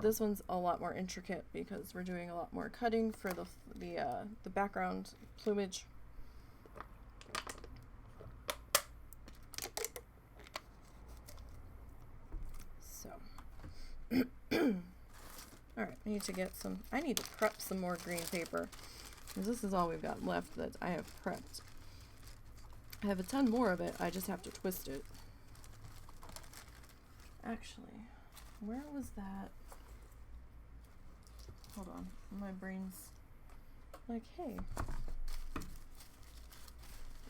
this one's a lot more intricate because we're doing a lot more cutting for the background plumage. So, alright, I need to prep some more green paper. Because this is all we've got left that I have prepped. I have a ton more of it, I just have to twist it. Actually, where was that? Hold on, my brain's like, hey.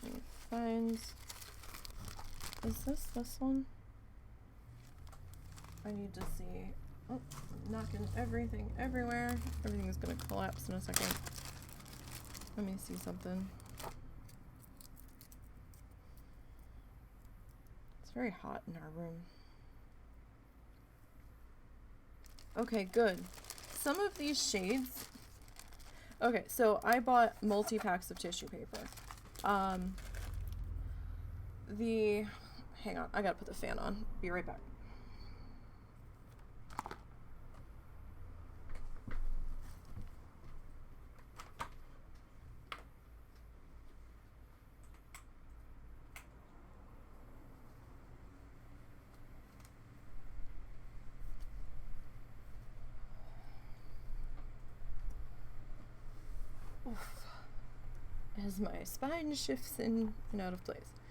Let me find, is this one? I need to see, oh, knocking everything everywhere. Everything is gonna collapse in a second. Let me see something. It's very hot in our room. Okay, good. Some of these shades. Okay, so I bought multi-packs of tissue paper. Hang on, I gotta put the fan on. Be right back. As my spine shifts in and out of place.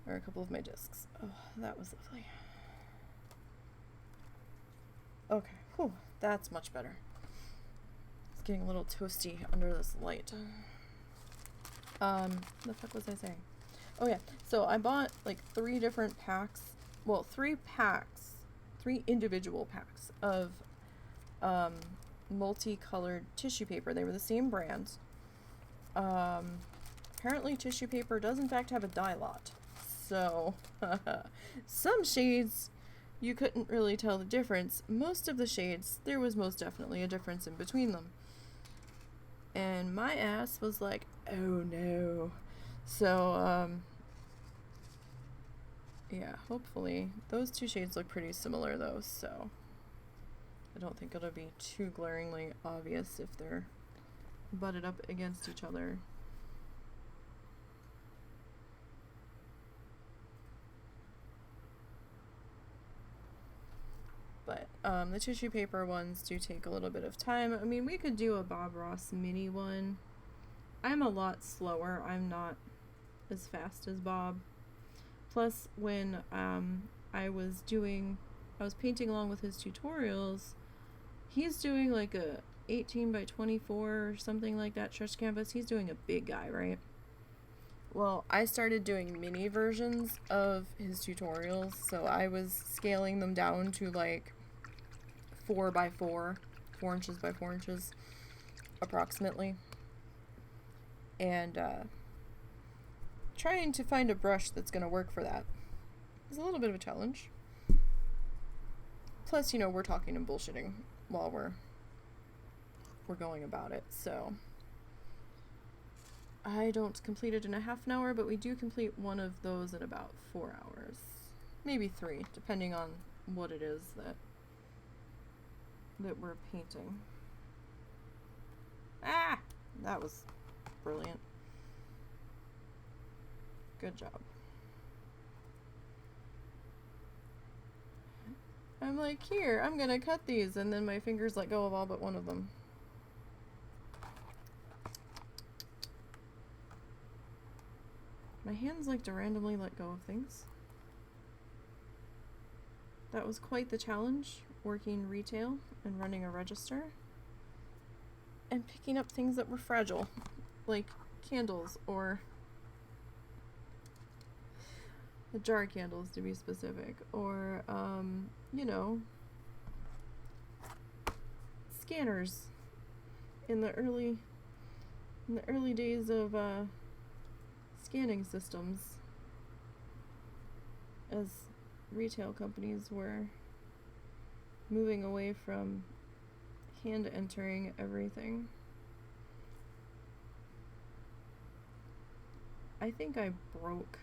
Or a couple of my discs. Oh, that was lovely. Okay, whew, that's much better. It's getting a little toasty under this light. The fuck was I saying? Oh yeah, so I bought like 3 different packs. Well, 3 individual packs of multicolored tissue paper. They were the same brand. Apparently tissue paper does in fact have a dye lot. So, some shades you couldn't really tell the difference. Most of the shades, there was most definitely a difference in between them. And my ass was like, oh no. So, yeah, hopefully. Those 2 shades look pretty similar though, so I don't think it'll be too glaringly obvious if they're butted up against each other. But the tissue paper ones do take a little bit of time. I mean, we could do a Bob Ross mini one. I'm a lot slower. I'm not as fast as Bob. Plus, when I was painting along with his tutorials, he's doing like a 18 by 24 or something like that stretch canvas. He's doing a big guy, right? Well, I started doing mini versions of his tutorials, so I was scaling them down to like 4 by 4, 4 inches by 4 inches, approximately. And trying to find a brush that's going to work for that is a little bit of a challenge. Plus, you know, we're talking and bullshitting while we're going about it, so I don't complete it in a half an hour, but we do complete one of those in about 4 hours, maybe 3, depending on what it is that we're painting. That was brilliant. Good job. I'm like, here, I'm gonna cut these, and then my fingers let go of all but one of them. My hands like to randomly let go of things. That was quite the challenge, working retail and running a register. And picking up things that were fragile, like candles, or the jar candles to be specific, or, you know, scanners in the early days of, scanning systems, as retail companies were moving away from hand entering everything. I think I broke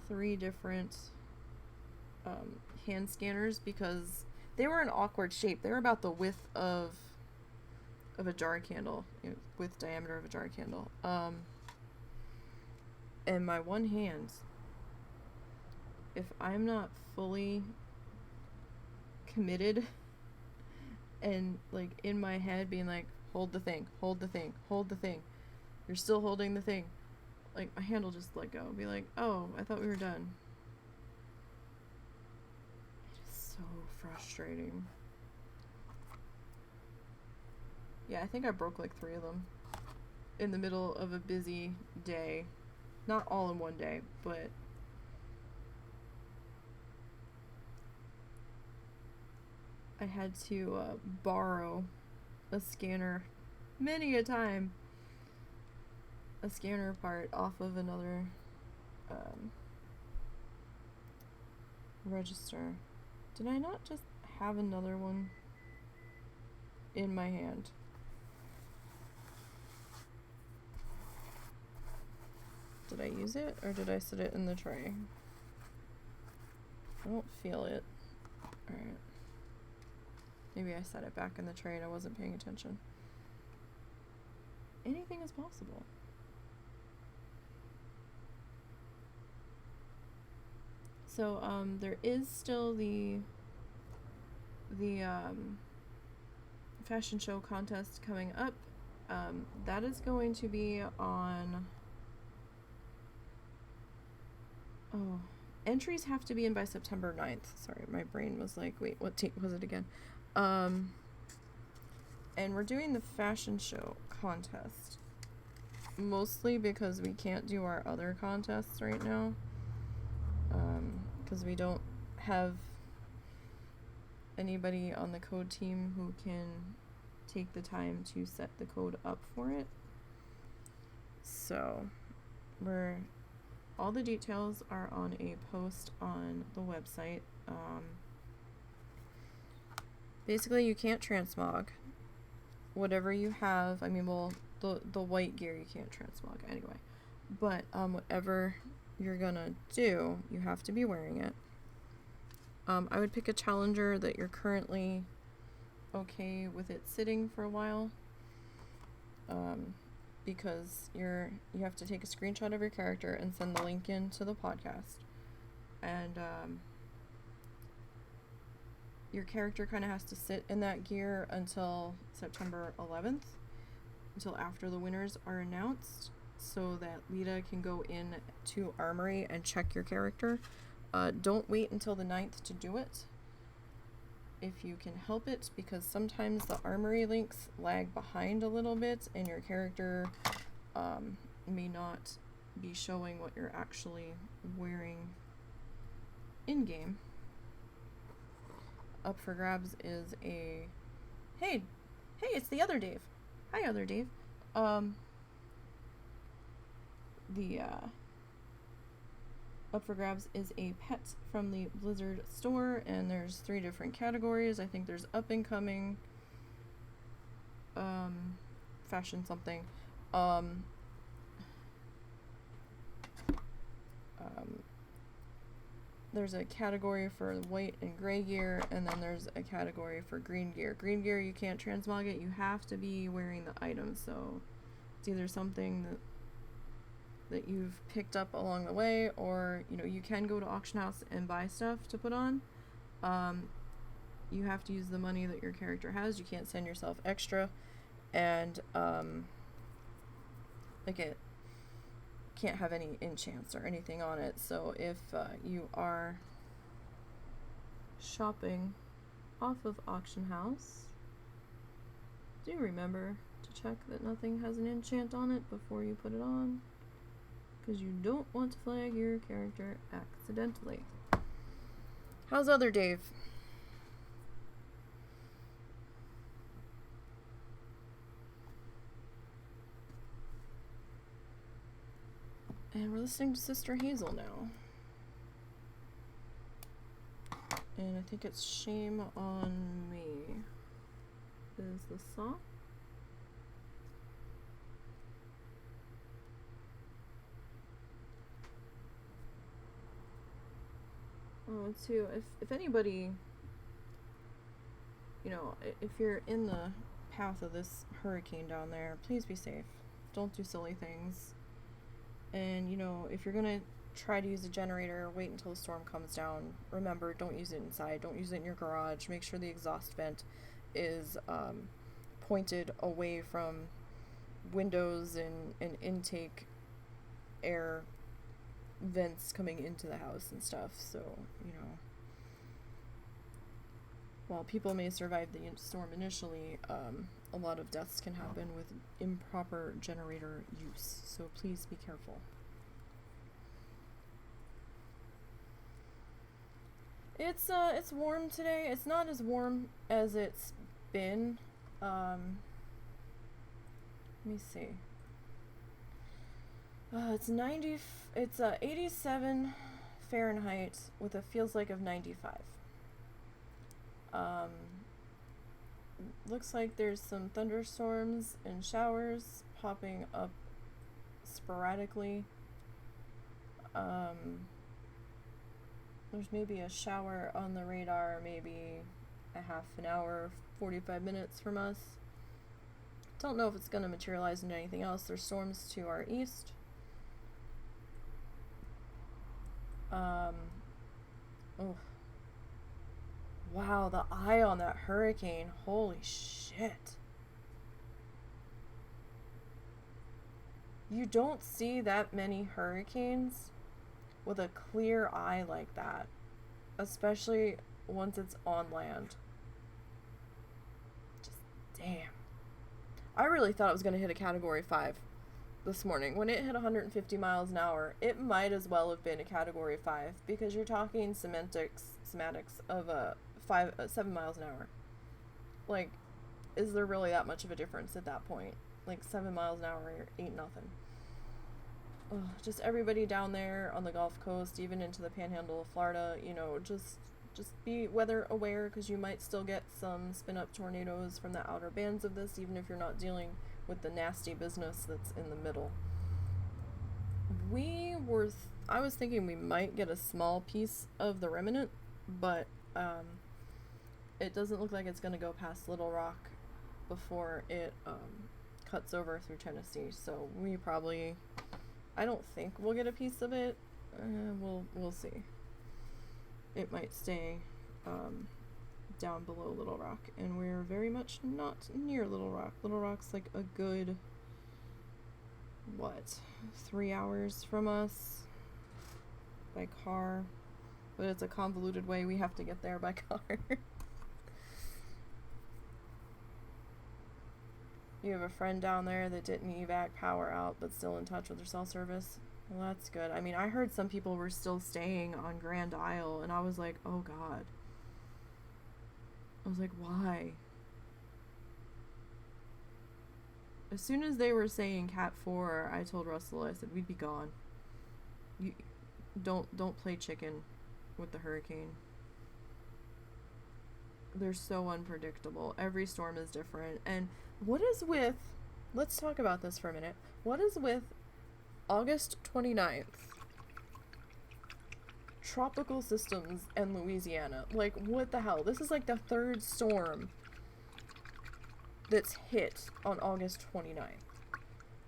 3 different hand scanners because they were an awkward shape. They were about the width of a jar candle, you know, width diameter of a jar candle. And my one hand, if I'm not fully committed and like in my head being like, hold the thing, hold the thing, hold the thing, you're still holding the thing, like my hand will just let go, be like, oh, I thought we were done. It is so frustrating. Yeah, I think I broke like 3 of them in the middle of a busy day. Not all in one day, but I had to borrow a scanner many a time. A scanner part off of another register. Did I not just have another one in my hand? Did I use it, or did I set it in the tray? I don't feel it. Alright. Maybe I set it back in the tray and I wasn't paying attention. Anything is possible. So, there is still the fashion show contest coming up. That is going to be on... Oh, entries have to be in by September 9th. Sorry, my brain was like, wait, what date was it again? And we're doing the fashion show contest. Mostly because we can't do our other contests right now. Because we don't have anybody on the code team who can take the time to set the code up for it. So, all the details are on a post on the website. Basically, you can't transmog. Whatever you have, I mean, well, the white gear you can't transmog anyway. But whatever you're gonna do, you have to be wearing it. I would pick a challenger that you're currently okay with it sitting for a while. Because you have to take a screenshot of your character and send the link in to the podcast. And your character kind of has to sit in that gear until September 11th, until after the winners are announced, so that Lita can go in to Armory and check your character. Don't wait until the 9th to do it, if you can help it, because sometimes the Armory links lag behind a little bit and your character may not be showing what you're actually wearing in-game. Up for grabs is a... Hey, it's the other Dave. Hi, other Dave. Up for grabs is a pet from the Blizzard store, and there's 3 different categories. I think there's up and coming, fashion something, there's a category for white and gray gear, and then there's a category for green gear. Green gear, you can't transmog it. You have to be wearing the item, so it's either something that you've picked up along the way, or, you know, you can go to auction house and buy stuff to put on. You have to use the money that your character has. You can't send yourself extra, and like, it can't have any enchants or anything on it. So if you are shopping off of auction house, do remember to check that nothing has an enchant on it before you put it on, because you don't want to flag your character accidentally. How's other Dave? And we're listening to Sister Hazel now. And I think it's Shame on Me is the song. Oh, too, if anybody, you know, if you're in the path of this hurricane down there, please be safe. Don't do silly things. And, you know, if you're gonna try to use a generator, wait until the storm comes down. Remember, don't use it inside. Don't use it in your garage. Make sure the exhaust vent is pointed away from windows and intake air vents coming into the house and stuff. So, you know, while people may survive the storm initially, a lot of deaths can happen with improper generator use. So please be careful. It's warm today. It's not as warm as it's been. Let me see. It's 87 Fahrenheit with a feels like of 95. Looks like there's some thunderstorms and showers popping up sporadically. There's maybe a shower on the radar, maybe a half an hour, 45 minutes from us. Don't know if it's going to materialize into anything else. There's storms to our east. Oh. Wow, the eye on that hurricane. Holy shit. You don't see that many hurricanes with a clear eye like that, especially once it's on land. Just damn. I really thought it was going to hit a category 5 this morning. When it hit 150 miles an hour, it might as well have been a category 5, because you're talking semantics of 7 miles an hour. Like, is there really that much of a difference at that point? Like, 7 miles an hour ain't nothing. Ugh, just everybody down there on the Gulf Coast, even into the Panhandle of Florida, you know, just be weather aware, because you might still get some spin-up tornadoes from the outer bands of this, even if you're not dealing with the nasty business that's in the middle. I was thinking we might get a small piece of the remnant, but it doesn't look like it's going to go past Little Rock before it cuts over through Tennessee. So I don't think we'll get a piece of it. We'll see. It might stay down below Little Rock, and we're very much not near Little Rock. Little Rock's like a good 3 hours from us by car, but it's a convoluted way. We have to get there by car. You have a friend down there that didn't evac power out but still in touch with their cell service? Well, that's good. I mean, I heard some people were still staying on Grand Isle, and I was like, oh god. I was like, why? As soon as they were saying Cat 4, I told Russell, I said, we'd be gone. You don't play chicken with the hurricane. They're so unpredictable. Every storm is different. And what is with, let's talk about this for a minute. What is with August 29th tropical systems in Louisiana. Like, what the hell? This is like the third storm that's hit on August 29th.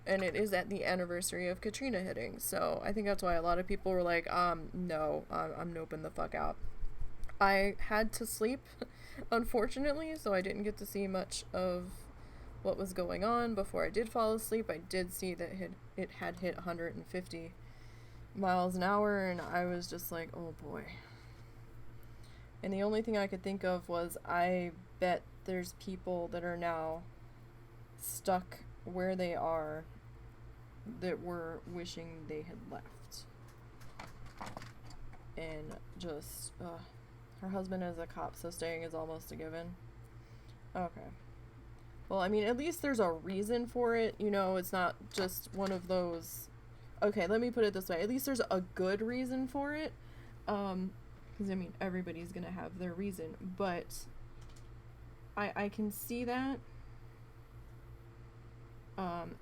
And it is at the anniversary of Katrina hitting. So I think that's why a lot of people were like, no, I'm noping the fuck out. I had to sleep, unfortunately, so I didn't get to see much of what was going on before I did fall asleep. I did see that it had hit 150 miles an hour, and I was just like, oh boy. And the only thing I could think of was, I bet there's people that are now stuck where they are that were wishing they had left. And just, her husband is a cop, so staying is almost a given. Okay. Well, I mean, at least there's a reason for it. You know, it's not just one of those... Okay, let me put it this way. At least there's a good reason for it. Because, I mean, everybody's gonna have their reason. But I can see that.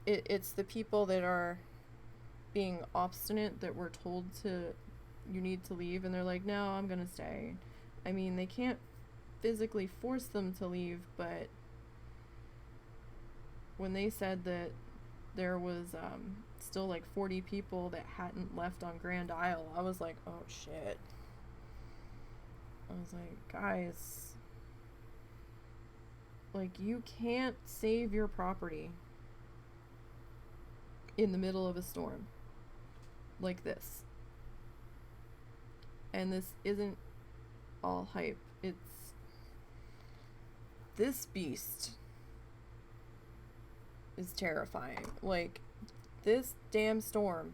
It's the people that are being obstinate that were told to... You need to leave, and they're like, no, I'm gonna stay. I mean, they can't physically force them to leave, but when they said that there was still like 40 people that hadn't left on Grand Isle, I was like, oh shit. I was like, guys, like, you can't save your property in the middle of a storm like this. And this isn't all hype. It's this beast is terrifying. Like, this damn storm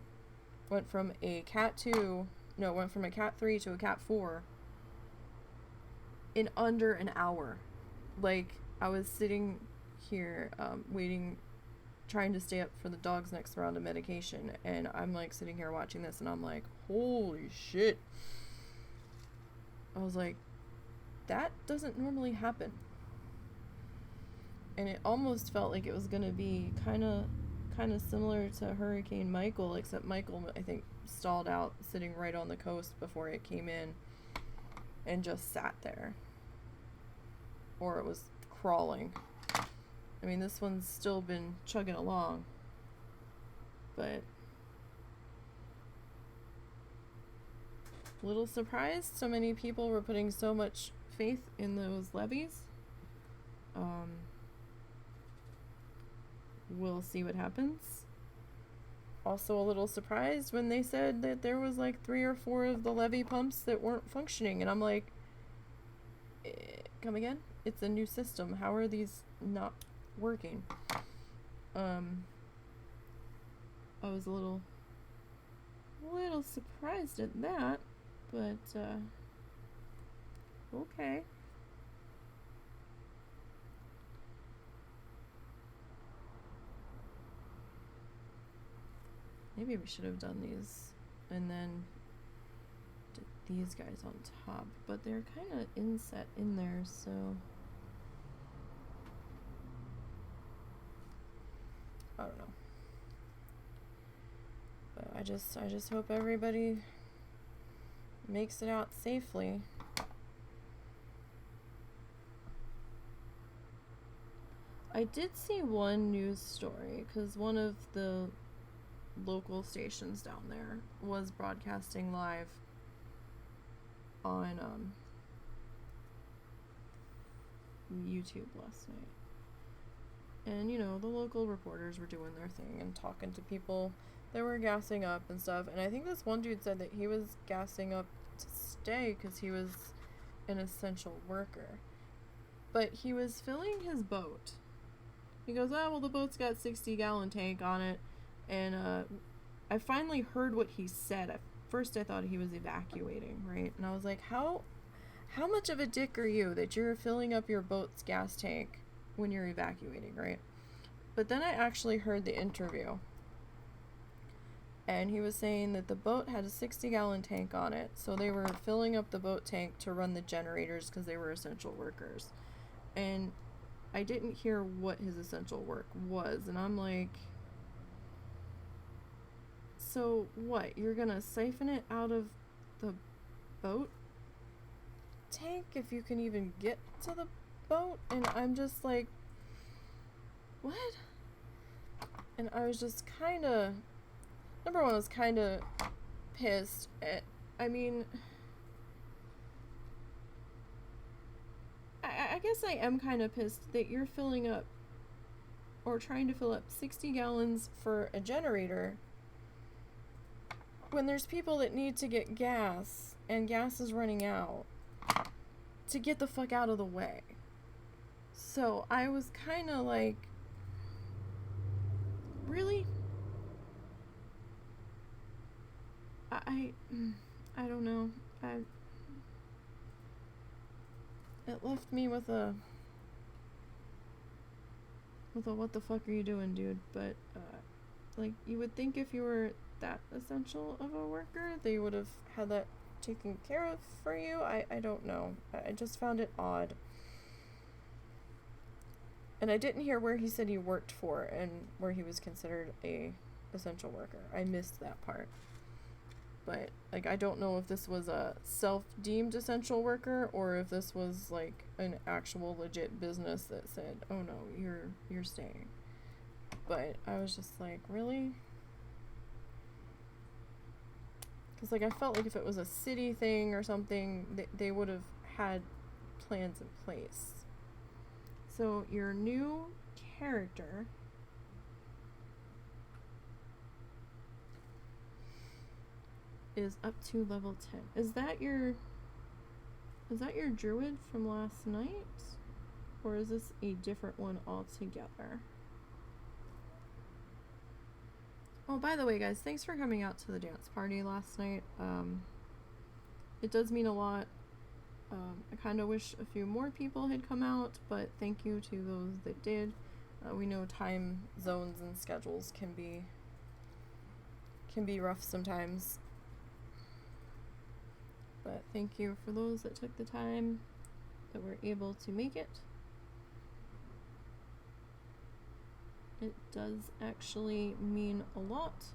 went from a Cat 3 to a Cat 4 in under an hour. Like, I was sitting here waiting, trying to stay up for the dog's next round of medication, and I'm like sitting here watching this, and I'm like, holy shit. I was like, that doesn't normally happen. And it almost felt like it was gonna be kind of similar to Hurricane Michael, except Michael, I think, stalled out sitting right on the coast before it came in and just sat there. Or it was crawling. I mean, this one's still been chugging along, but little surprised so many people were putting so much faith in those levees. We'll see what happens. Also a little surprised when they said that there was like 3 or 4 of the levee pumps that weren't functioning, and I'm like, come again? It's a new system. How are these not working? I was a little surprised at that, but okay. Maybe we should have done these and then did these guys on top, but they're kind of inset in there, so I don't know. But I just hope everybody makes it out safely. I did see one news story, because one of the local stations down there was broadcasting live on YouTube last night. And, you know, the local reporters were doing their thing and talking to people that were gassing up and stuff. And I think this one dude said that he was gassing up to stay because he was an essential worker. But he was filling his boat. He goes, oh, well, the boat's got 60-gallon tank on it. And I finally heard what he said. At first I thought he was evacuating, right? And I was like, how much of a dick are you that you're filling up your boat's gas tank when you're evacuating, right? But then I actually heard the interview. And he was saying that the boat had a 60-gallon tank on it. So they were filling up the boat tank to run the generators because they were essential workers. And I didn't hear what his essential work was. And I'm like, so what? You're gonna siphon it out of the boat tank if you can even get to the boat. And I'm just like, what? And I was just kind of, number one, I was kind of pissed at, I mean, I guess I am kind of pissed that you're filling up, or trying to fill up 60 gallons for a generator when there's people that need to get gas and gas is running out, to get the fuck out of the way. So I was kind of like, really? I don't know. It left me with a what the fuck are you doing, dude? But like, you would think if you were that essential of a worker, they would have had that taken care of for you. I don't know. I just found it odd. And I didn't hear where he said he worked for and where he was considered a essential worker. I missed that part. But, like, I don't know if this was a self-deemed essential worker or if this was, like, an actual legit business that said, oh no, you're staying. But I was just like, really? Because, like, I felt like if it was a city thing or something, they would have had plans in place. So, your new character is up to level 10. Is that your druid from last night? Or is this a different one altogether? Oh, by the way, guys, thanks for coming out to the dance party last night. It does mean a lot. I kind of wish a few more people had come out, but thank you to those that did. We know time zones and schedules can be rough sometimes. But thank you for those that took the time, that were able to make it. It does actually mean a lot.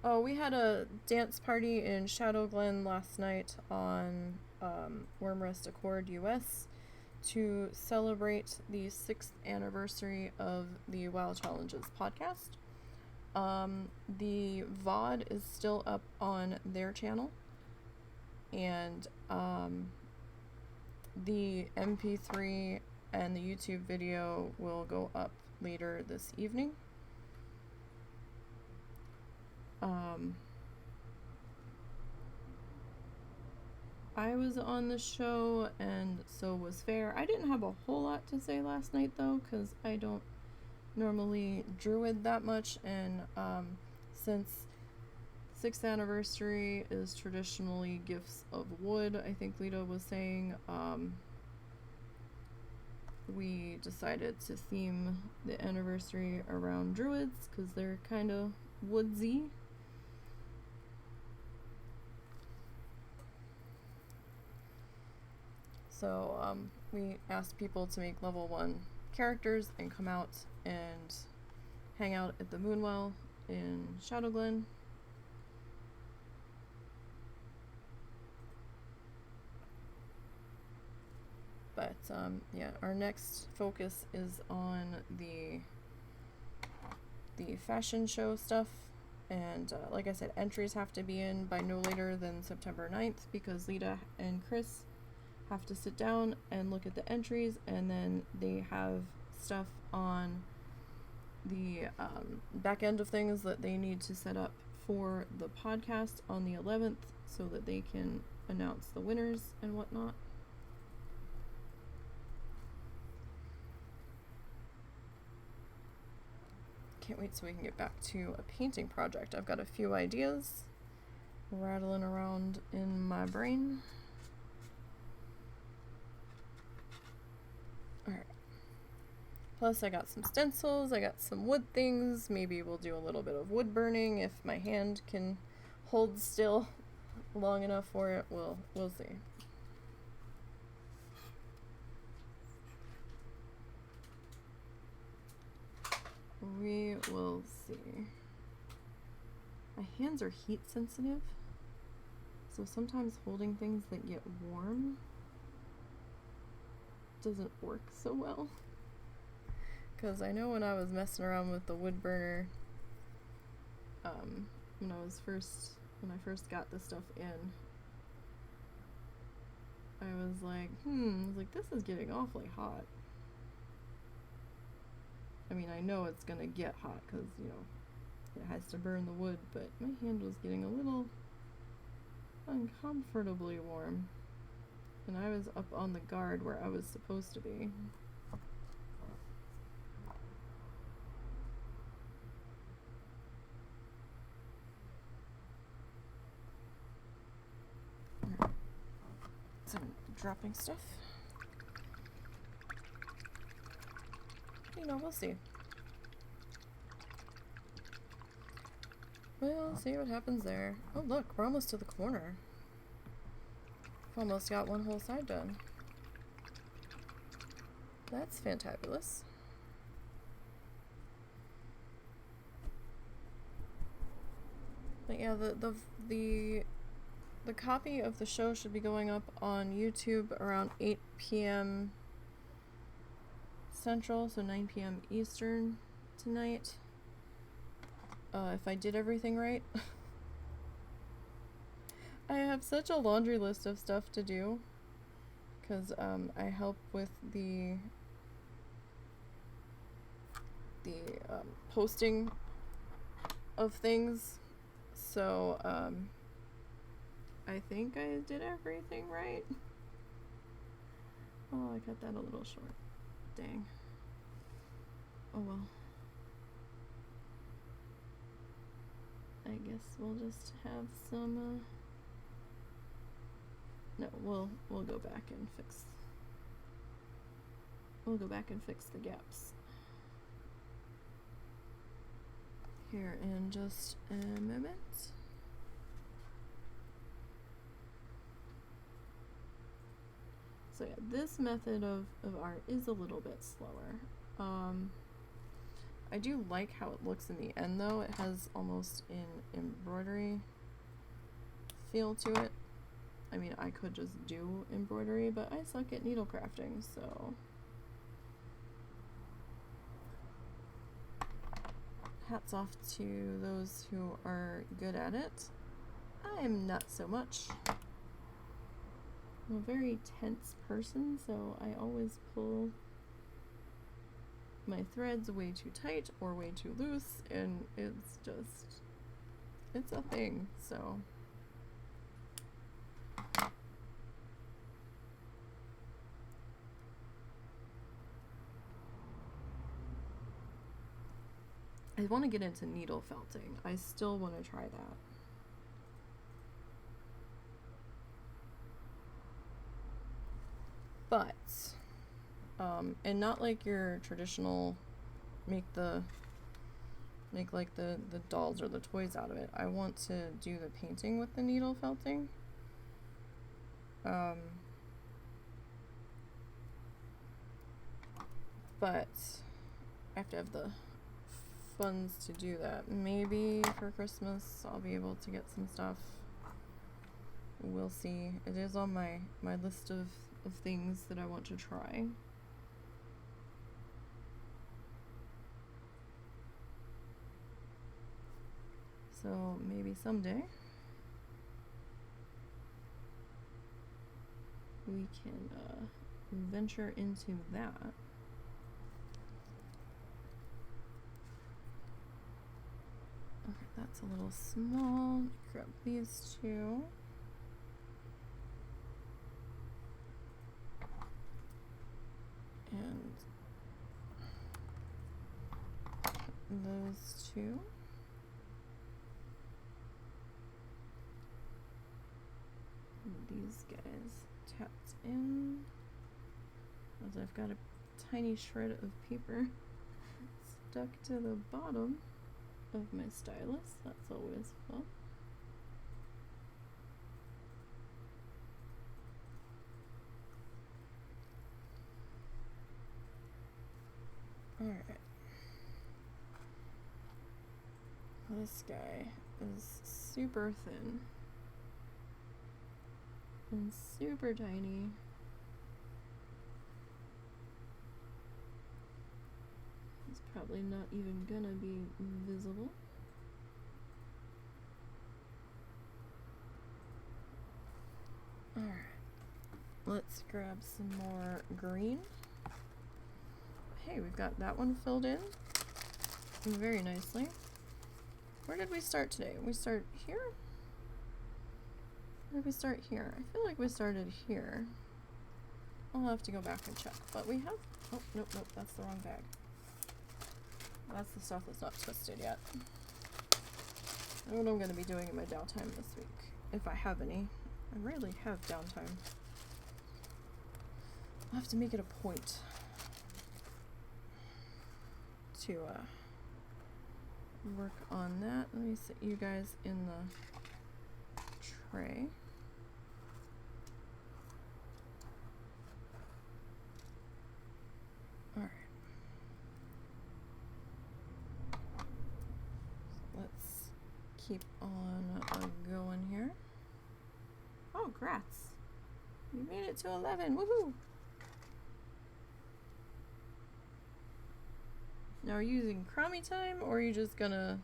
Oh, we had a dance party in Shadow Glen last night on Wormrest Accord US to celebrate the 6th anniversary of the WoW Challenges podcast. The VOD is still up on their channel, and the MP3 and the YouTube video will go up later this evening. I was on the show, and so was Fair. I didn't have a whole lot to say last night, though, because I don't normally druid that much, and since 6th anniversary is traditionally gifts of wood, I think Lita was saying, we decided to theme the anniversary around druids, because they're kind of woodsy. So we asked people to make level 1 characters and come out and hang out at the Moonwell in Shadow Glen. But yeah, our next focus is on the fashion show stuff, and like I said, entries have to be in by no later than September 9th, because Lita and Chris have to sit down and look at the entries, and then they have stuff on the back end of things that they need to set up for the podcast on the 11th so that they can announce the winners and whatnot. Can't wait so we can get back to a painting project. I've got a few ideas rattling around in my brain. Alright. Plus I got some stencils, I got some wood things. Maybe we'll do a little bit of wood burning if my hand can hold still long enough for it. We'll see. We will see. My hands are heat sensitive, so sometimes holding things that get warm doesn't work so well. Because I know when I was messing around with the wood burner, when I first got the stuff in, I was like, this is getting awfully hot. I mean, I know it's gonna get hot because, you know, it has to burn the wood, but my hand was getting a little uncomfortably warm. And I was up on the guard where I was supposed to be. So I'm dropping stuff. You know, we'll see. We'll see what happens there. Oh look, we're almost to the corner. We've almost got one whole side done. That's fantabulous. But yeah, the copy of the show should be going up on YouTube around 8 p.m. Central, so 9 p.m. Eastern tonight. If I did everything right. I have such a laundry list of stuff to do, because I help with the posting of things, so I think I did everything right. Oh, I cut that a little short. Dang. Oh well. I guess we'll just have some no, we'll go back and fix the gaps here in just a moment. So yeah, this method of art is a little bit slower. I do like how it looks in the end though. It has almost an embroidery feel to it. I mean, I could just do embroidery, but I suck at needle crafting, so hats off to those who are good at it. I'm not so much. I'm a very tense person, so I always pull my threads way too tight or way too loose, and it's a thing, so. I want to get into needle felting. I still want to try that. But, and not like your traditional make like the dolls or the toys out of it. I want to do the painting with the needle felting. But I have to have the funds to do that. Maybe for Christmas I'll be able to get some stuff. We'll see. It is on my list of things that I want to try. So maybe someday we can venture into that. Okay, that's a little small. Grab these two. And those two. And these guys tapped in. As I've got a tiny shred of paper stuck to the bottom of my stylus. That's always fun. Alright. This guy is super thin and super tiny. It's probably not even gonna be visible. Alright, let's grab some more green. Hey, we've got that one filled in very nicely. Where did we start today? We start here? Or did we start here? I feel like we started here. I'll have to go back and check. But we have... Oh, nope, that's the wrong bag. That's the stuff that's not twisted yet. What I'm going to be doing in my downtime this week, if I have any. I rarely have downtime. I'll have to make it a point to work on that. Let me sit you guys in the tray. Alright. So let's keep on going here. Oh, grats. You made it to 11. Woohoo! Now, are you using crummy time, or are you just gonna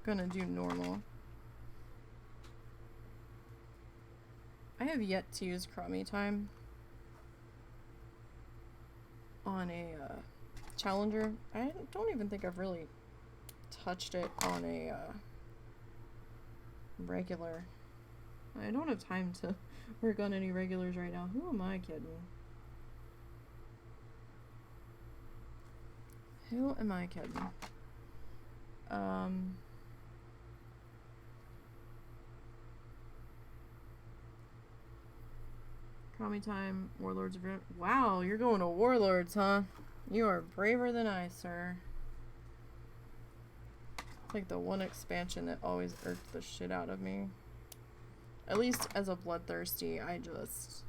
do normal? I have yet to use crummy time on a challenger. I don't even think I've really touched it on a regular. I don't have time to work on any regulars right now. Who am I kidding? Who am I kidding? Crummy time, Warlords of... Wow, you're going to Warlords, huh? You are braver than I, sir. Like the one expansion that always irked the shit out of me. At least as a bloodthirsty, I just...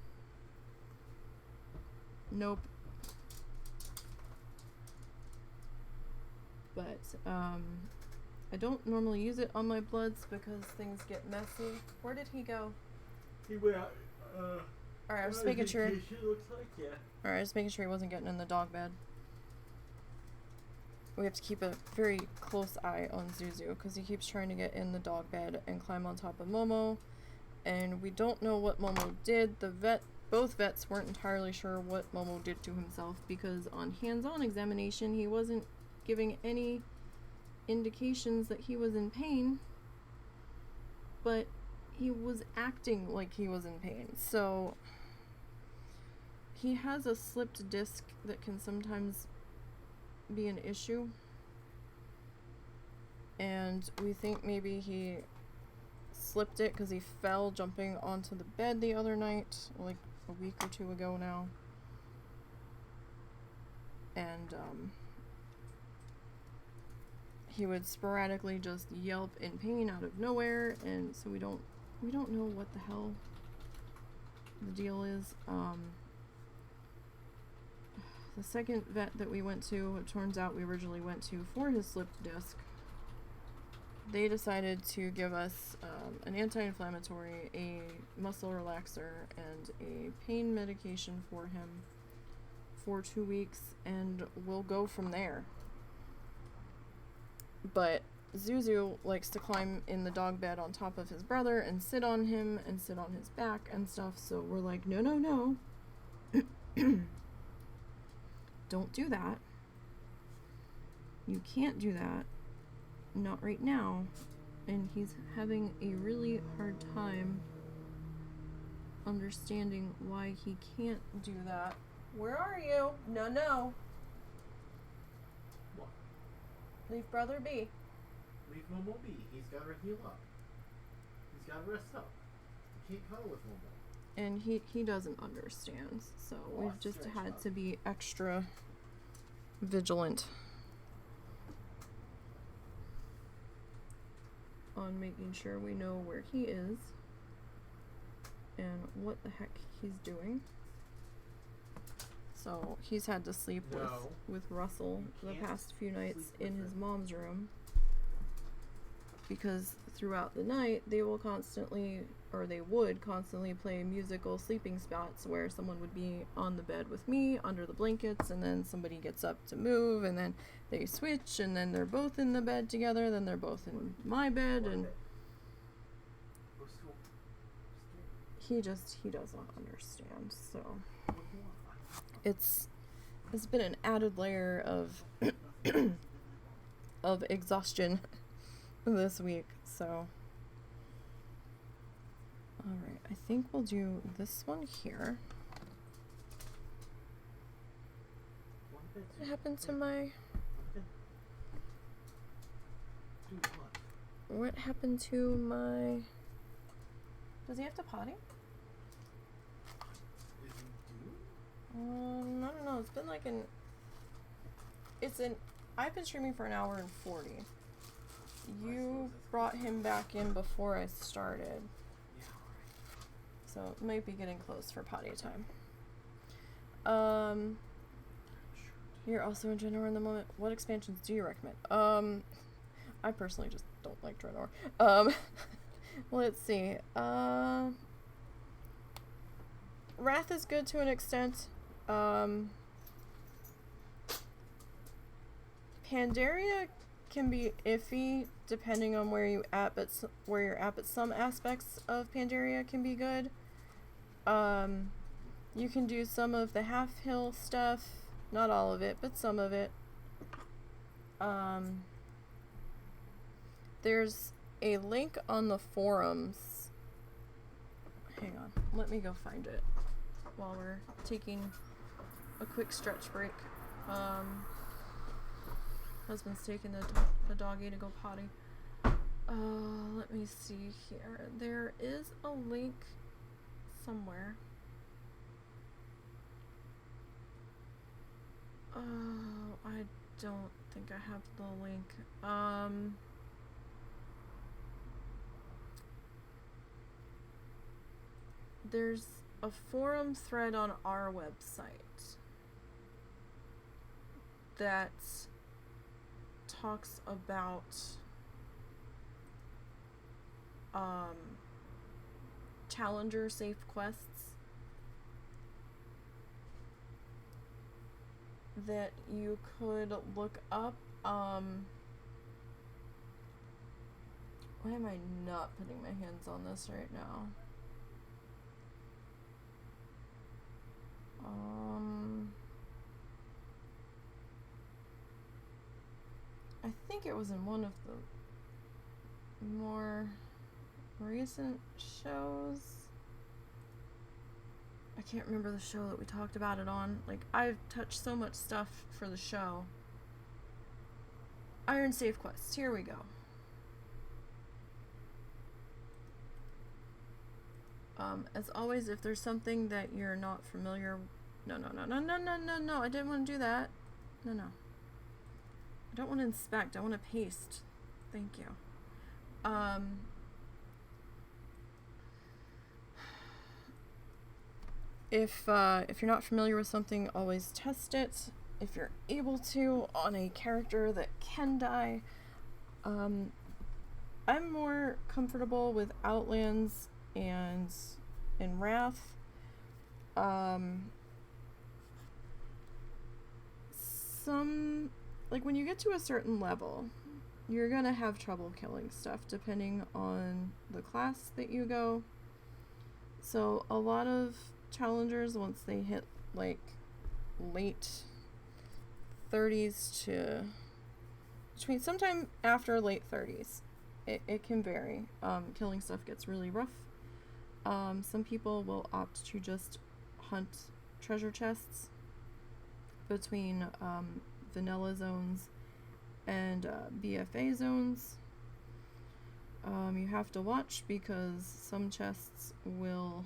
Nope. But, I don't normally use it on my bloods because things get messy. Where did he go? He went out, Alright, I was just making sure. Looks like, yeah. Alright, I was making sure he wasn't getting in the dog bed. We have to keep a very close eye on Zuzu because he keeps trying to get in the dog bed and climb on top of Momo. And we don't know what Momo did. Both vets weren't entirely sure what Momo did to himself because on hands-on examination he wasn't giving any indications that he was in pain, but he was acting like he was in pain. So he has a slipped disc that can sometimes be an issue, and we think maybe he slipped it because he fell jumping onto the bed the other night, like a week or two ago now, and he would sporadically just yelp in pain out of nowhere, and so we don't know what the hell the deal is. The second vet that we went to, it turns out we originally went to for his slipped disc, they decided to give us an anti-inflammatory, a muscle relaxer, and a pain medication for him for 2 weeks, and we'll go from there. But Zuzu likes to climb in the dog bed on top of his brother and sit on him and sit on his back and stuff, so we're like, no. Don't do that. You can't do that. Not right now. And he's having a really hard time understanding why he can't do that. Where are you? No. What? Leave brother be. Leave Momo be. He's got to heal up. He's got to rest up. You can't cuddle with Momo. And he doesn't understand, so we've just had to be extra vigilant on making sure we know where he is and what the heck he's doing. So he's had to sleep with Russell the past few nights in his mom's room because throughout the night they will constantly, or they would constantly play musical sleeping spots where someone would be on the bed with me under the blankets, and then somebody gets up to move, and then they switch, and then they're both in the bed together, then they're both in my bed, and he doesn't understand. So it's been an added layer of of exhaustion this week. So alright, I think we'll do this one here. What happened to my... What happened to my... Does he have to potty? I don't know. It's been like I've been streaming for an hour and 40. You brought him back in before I started. So it might be getting close for potty time. You're also in Draenor in the moment. What expansions do you recommend? I personally just don't like Draenor. Let's see. Wrath is good to an extent. Pandaria can be iffy depending on where you're at, but some aspects of Pandaria can be good. You can do some of the half hill stuff, not all of it, but some of it. There's a link on the forums. Hang on, let me go find it while we're taking a quick stretch break. Husband's taking the doggy to go potty. Let me see here. There is a link somewhere. Oh, I don't think I have the link. There's a forum thread on our website that talks about challenger safe quests that you could look up. Why am I not putting my hands on this right now? I think it was in one of the more recent shows. I can't remember the show that we talked about it on. Like, I've touched so much stuff for the show. Iron Safe Quests. Here we go. As always, if there's something that you're not familiar... No, I didn't want to do that. No. I don't want to inspect. I want to paste. Thank you. If you're not familiar with something, always test it. If you're able to, on a character that can die. I'm more comfortable with Outlands and in Wrath. Like, when you get to a certain level, you're gonna have trouble killing stuff depending on the class that you go. So a lot of challengers, once they hit like late 30s to between sometime after late 30s, it can vary. Killing stuff gets really rough. Some people will opt to just hunt treasure chests between vanilla zones and BFA zones. You have to watch because some chests will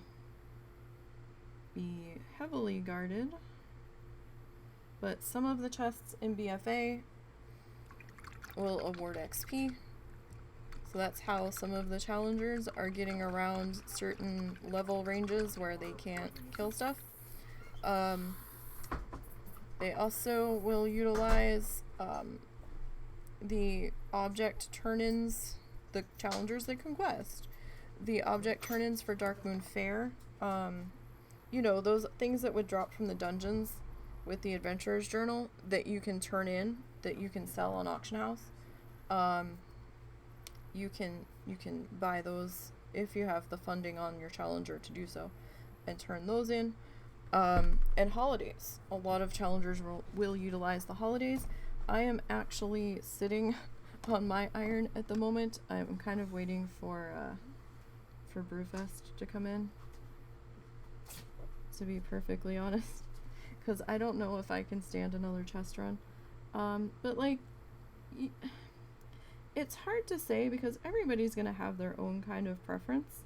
be heavily guarded, but some of the chests in BFA will award XP. So that's how some of the challengers are getting around certain level ranges where they can't kill stuff. They also will utilize the object turn-ins the challengers that conquest. The object turn-ins for Dark Moon Fair. You know, those things that would drop from the dungeons with the Adventurer's Journal that you can turn in, that you can sell on Auction House. You can buy those if you have the funding on your challenger to do so, and turn those in. And holidays. A lot of challengers will utilize the holidays. I am actually sitting on my iron at the moment. I'm kind of waiting for Brewfest to come in, to be perfectly honest, because I don't know if I can stand another chest run. But like, it's hard to say because everybody's gonna have their own kind of preference.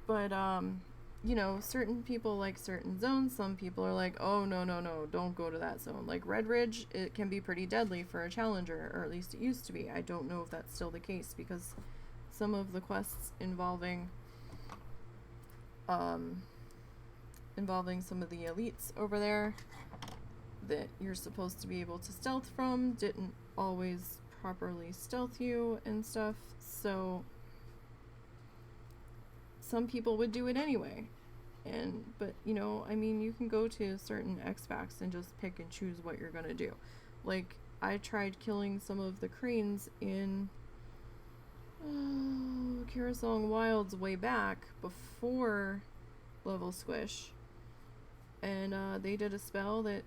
But you know, certain people like certain zones. Some people are like, oh, no, don't go to that zone. Like Red Ridge, it can be pretty deadly for a challenger, or at least it used to be. I don't know if that's still the case, because some of the quests involving some of the elites over there that you're supposed to be able to stealth from didn't always properly stealth you and stuff, so some people would do it anyway. But you know, I mean, you can go to certain X-Packs and just pick and choose what you're gonna do. Like, I tried killing some of the cranes in Karasong Wilds way back before level squish, and they did a spell that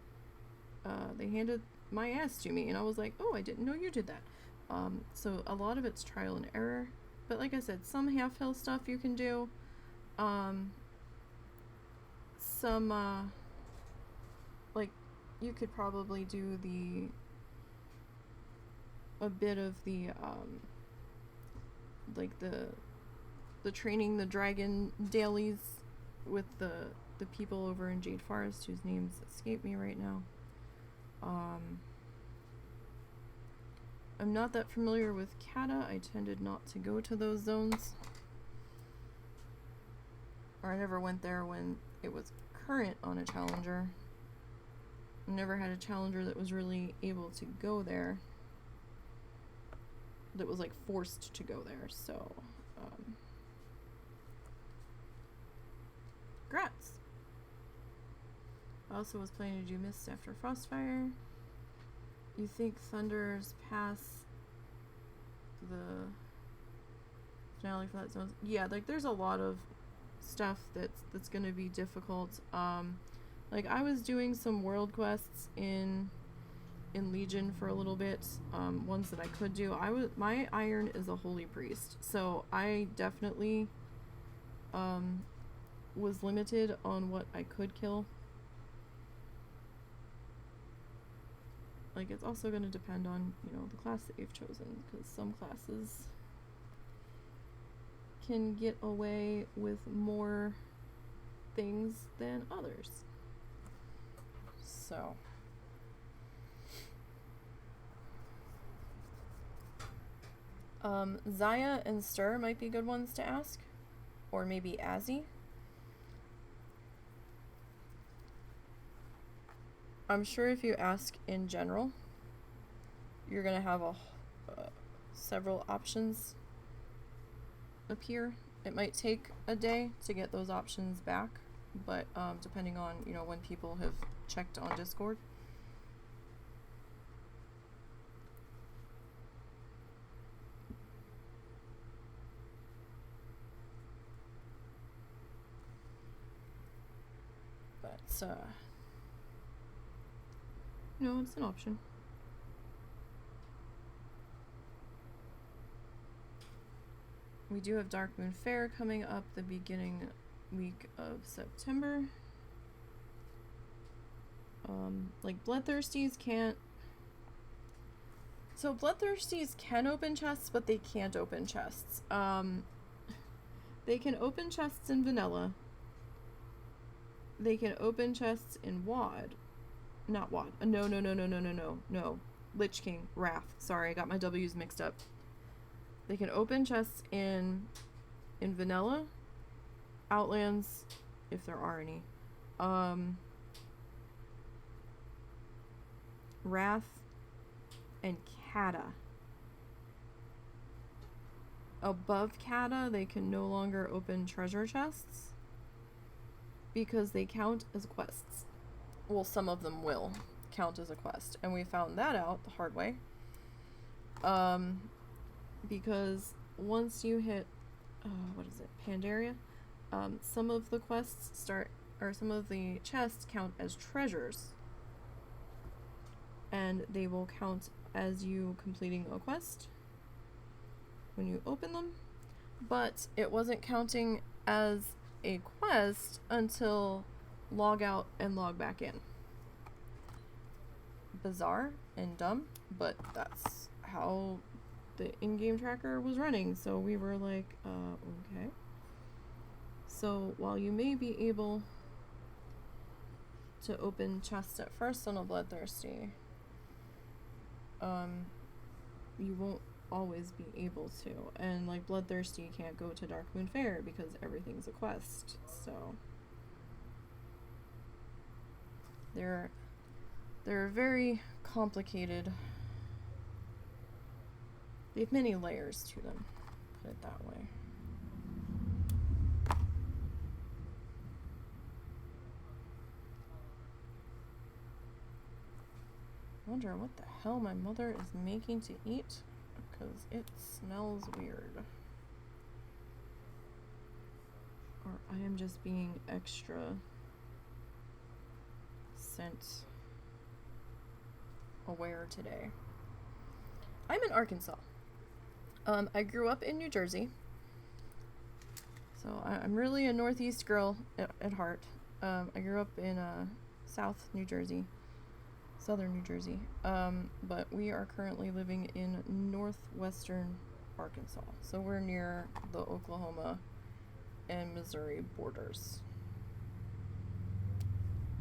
they handed my ass to me, and I was like, oh, I didn't know you did that. So a lot of it's trial and error. But like I said, some half hill stuff you can do. Like, you could probably do a bit of the, like the training the dragon dailies with the people over in Jade Forest, whose names escape me right now. I'm not that familiar with Kata. I tended not to go to those zones. Or I never went there when it was current on a challenger. I never had a challenger that was really able to go there. That was like forced to go there, so grats. I also was planning to do Mist after Frostfire. You think Thunder's pass the finale for that zone? Yeah, like there's a lot of stuff that's gonna be difficult. Like I was doing some world quests in Legion for a little bit, ones that I could do. My iron is a holy priest, so I definitely was limited on what I could kill. Like, it's also going to depend on, you know, the class that you've chosen, because some classes can get away with more things than others. So Zaya and Stir might be good ones to ask, or maybe Azzy. I'm sure if you ask in general, you're gonna have several options appear. It might take a day to get those options back, but depending on, you know, when people have checked on Discord. But no, it's an option. We do have Dark Moon Fair coming up the beginning week of September. Like Bloodthirsties can't. So Bloodthirsties can open chests, but they can't open chests. They can open chests in vanilla. They can open chests in WoD. Not WoD. No. Lich King. Wrath. Sorry, I got my W's mixed up. They can open chests in vanilla, Outlands, if there are any, Wrath, and Kata. Above Kata, they can no longer open treasure chests because they count as quests. Well, some of them will count as a quest, and we found that out the hard way. Because once you hit, what is it, Pandaria, some of the quests start, or some of the chests count as treasures, and they will count as you completing a quest when you open them, but it wasn't counting as a quest until log out and log back in. Bizarre and dumb, but that's how the in-game tracker was running, so we were like, okay. So while you may be able to open chests at first on a Bloodthirsty, you won't always be able to, and like Bloodthirsty can't go to Darkmoon Fair because everything's a quest, so they're very complicated. They have many layers to them, put it that way. I wonder what the hell my mother is making to eat, because it smells weird. Or I am just being extra scent aware today. I'm in Arkansas. I grew up in New Jersey, so I'm really a Northeast girl at heart. I grew up in South New Jersey, Southern New Jersey, but we are currently living in northwestern Arkansas, so we're near the Oklahoma and Missouri borders.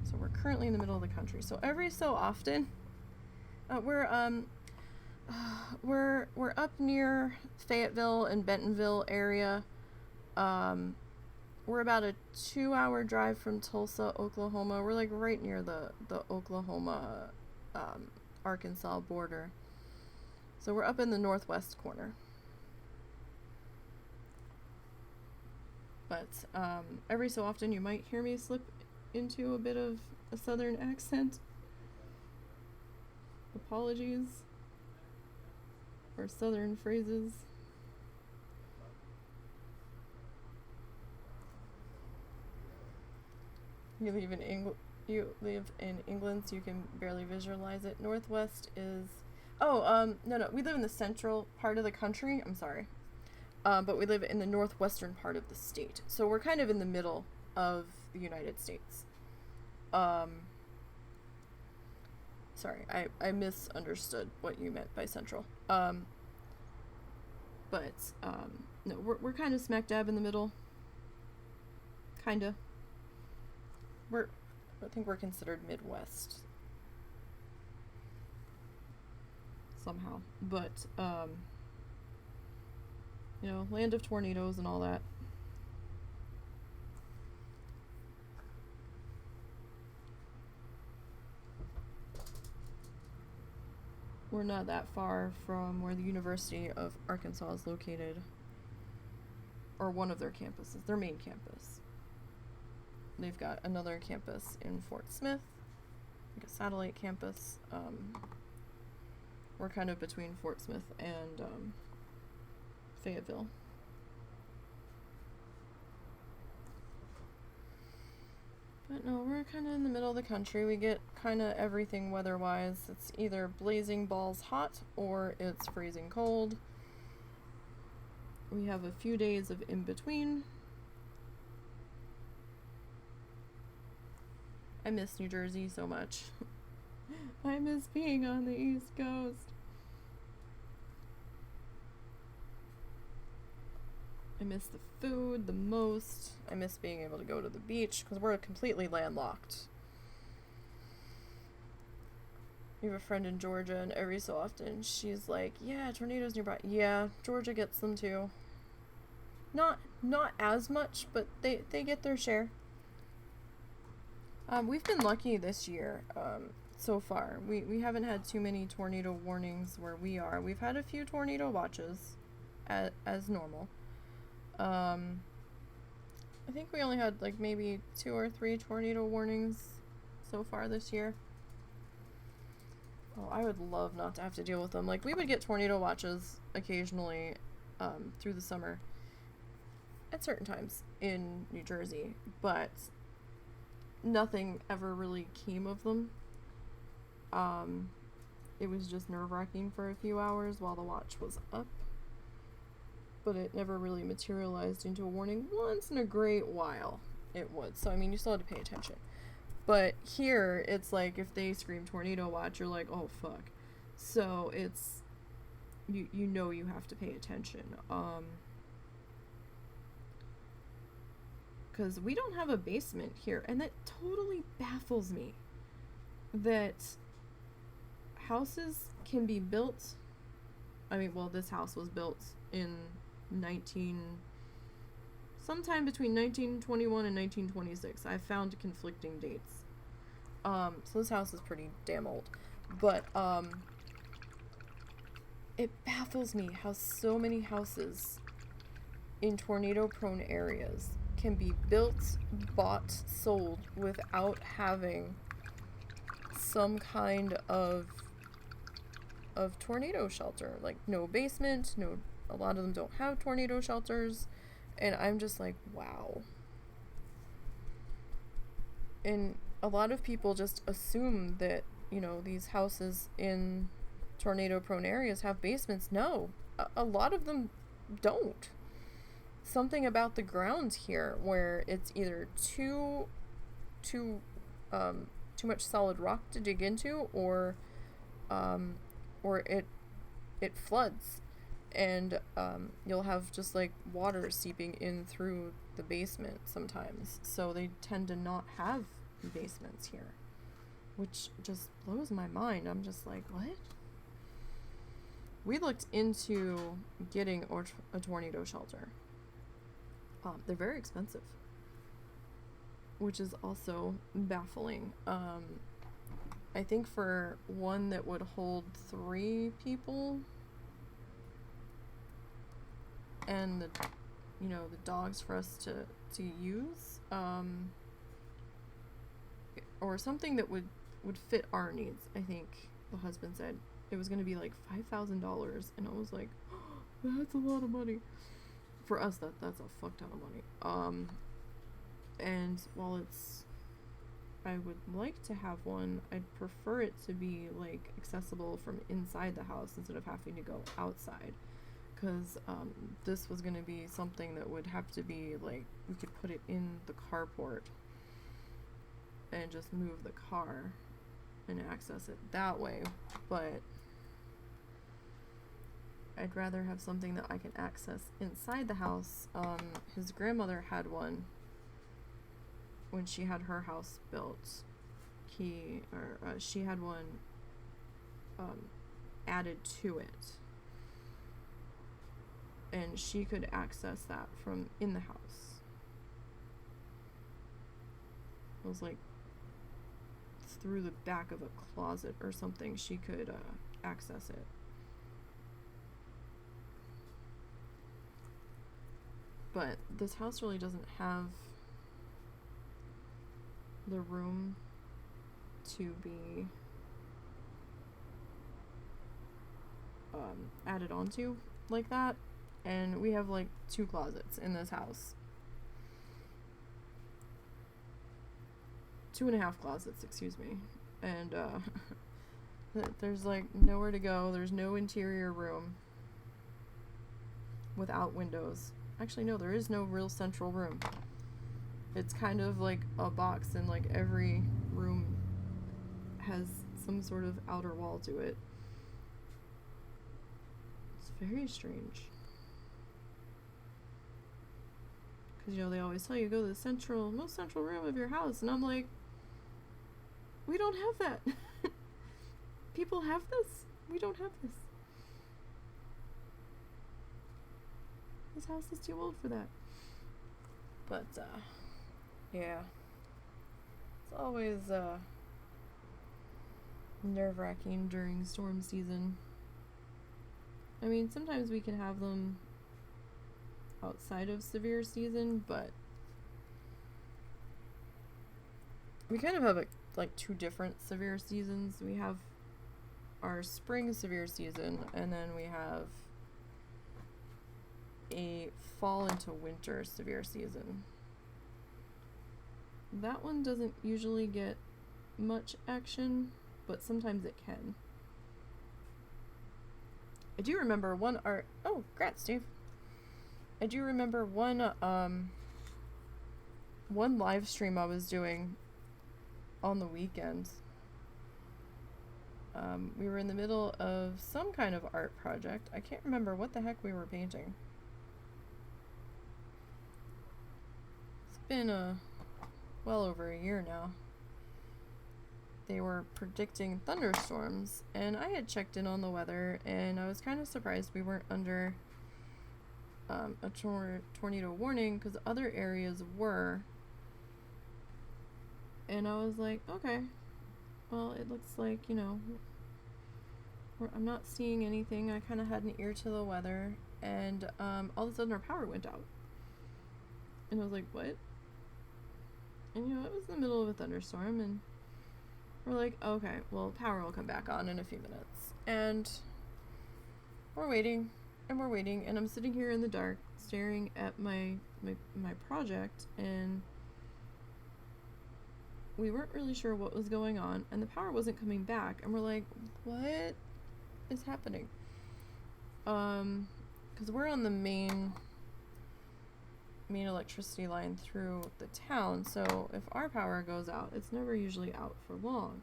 So we're currently in the middle of the country. So every so often, we're up near Fayetteville and Bentonville area. We're about a 2-hour drive from Tulsa, Oklahoma. We're like right near the Oklahoma, Arkansas border. So we're up in the northwest corner. But every so often you might hear me slip into a bit of a southern accent. Apologies. Or southern phrases. You live in England, so you can barely visualize it. Northwest is... no, we live in the central part of the country. I'm sorry. But we live in the northwestern part of the state. So we're kind of in the middle of the United States. Sorry, I misunderstood what you meant by central. No, we're kind of smack dab in the middle. Kinda. I think we're considered Midwest. Somehow. But, you know, land of tornadoes and all that. We're not that far from where the University of Arkansas is located. Or one of their campuses, their main campus. They've got another campus in Fort Smith, like a satellite campus. We're kind of between Fort Smith and Fayetteville. But no, we're kind of in the middle of the country. We get kind of everything weather-wise. It's either blazing balls hot or it's freezing cold. We have a few days of in-between. I miss New Jersey so much. I miss being on the East Coast. I miss the food the most. I miss being able to go to the beach because we're completely landlocked. We have a friend in Georgia, and every so often she's like, yeah, tornadoes nearby. Yeah, Georgia gets them too. Not as much, but they get their share. We've been lucky this year. so far. We haven't had too many tornado warnings where we are. We've had a few tornado watches as normal. I think we only had like maybe 2 or 3 tornado warnings so far this year. Oh, I would love not to have to deal with them. Like, we would get tornado watches occasionally through the summer at certain times in New Jersey, but nothing ever really came of them. It was just nerve-wracking for a few hours while the watch was up, but it never really materialized into a warning. Once in a great while it would, so I mean, you still had to pay attention. But here, it's like, if they scream tornado watch, you're like, oh fuck. So it's, you know you have to pay attention. Because we don't have a basement here, and that totally baffles me. That houses can be built, I mean, well, this house was built in sometime between 1921 and 1926. I found conflicting dates. So this house is pretty damn old. But, it baffles me how so many houses in tornado-prone areas can be built, bought, sold without having some kind of tornado shelter. Like, no basement, a lot of them don't have tornado shelters. And I'm just like, wow. And a lot of people just assume that, these houses in tornado-prone areas have basements. No, a lot of them don't. Something about the ground here where it's either too much solid rock to dig into, or it floods. And you'll have just like water seeping in through the basement sometimes. So they tend to not have basements here, which just blows my mind. I'm just like, what? We looked into getting a tornado shelter. They're very expensive, which is also baffling. I think for one that would hold 3 people, and the dogs for us to use, or something that would fit our needs. I think the husband said it was going to be like $5,000, and I was like, oh, that's a lot of money. For us, that's a fuck ton of money. And while I would like to have one, I'd prefer it to be like accessible from inside the house instead of having to go outside. Because this was going to be something that would have to be like, we could put it in the carport and just move the car and access it that way. But I'd rather have something that I can access inside the house. His grandmother had one when she had her house built. She had one added to it, and she could access that from in the house. It was like through the back of a closet or something. She could access it. But this house really doesn't have the room to be added onto like that. And we have like 2 closets in this house. 2.5 closets, excuse me. And there's like nowhere to go. There's no interior room without windows. Actually, no, there is no real central room. It's kind of like a box, and like every room has some sort of outer wall to it. It's very strange. Because, they always tell you, go to the most central room of your house. And I'm like, we don't have that. People have this. We don't have this. This house is too old for that. But, yeah. It's always, nerve-wracking during storm season. I mean, sometimes we can have them outside of severe season, but we kind of have like two different severe seasons. We have our spring severe season, and then we have a fall into winter severe season. That one doesn't usually get much action, but sometimes it can. I do remember one art. Oh, congrats, Steve. I do remember one live stream I was doing on the weekends. We were in the middle of some kind of art project. I can't remember what the heck we were painting. It's been well over a year now. They were predicting thunderstorms, and I had checked in on the weather, and I was kind of surprised we weren't under a tornado warning, because other areas were. And I was like, okay, well, it looks like, you know, I'm not seeing anything. I kind of had an ear to the weather, and all of a sudden our power went out. And I was like, what? And, you know, it was in the middle of a thunderstorm, and we're like, okay, well, power will come back on in a few minutes. And we're waiting, and we're waiting, and I'm sitting here in the dark, staring at my project, and we weren't really sure what was going on, and the power wasn't coming back, and we're like, what is happening? Because we're on the main electricity line through the town, so if our power goes out, it's never usually out for long.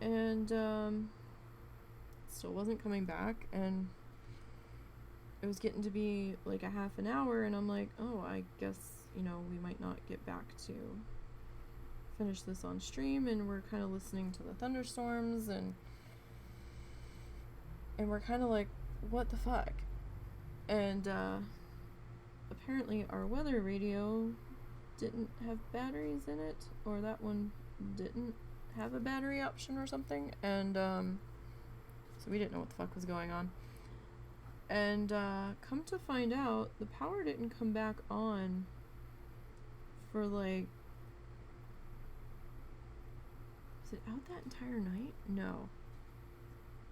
And still wasn't coming back, and it was getting to be like a half an hour, and I'm like, oh, I guess, you know, we might not get back to finish this on stream. And we're kind of listening to the thunderstorms, and we're kind of like, what the fuck? And apparently our weather radio didn't have batteries in it, or that one didn't have a battery option or something, and so we didn't know what the fuck was going on. And come to find out, the power didn't come back on for like, was it out that entire night? No,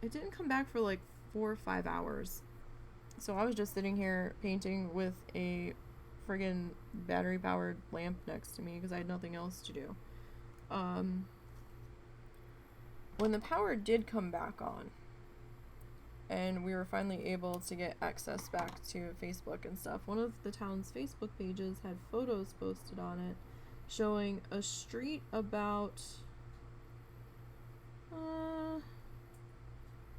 it didn't come back for like 4 or 5 hours. So I was just sitting here painting with a friggin' battery powered lamp next to me because I had nothing else to do. When the power did come back on, and we were finally able to get access back to Facebook and stuff, one of the town's Facebook pages had photos posted on it showing a street about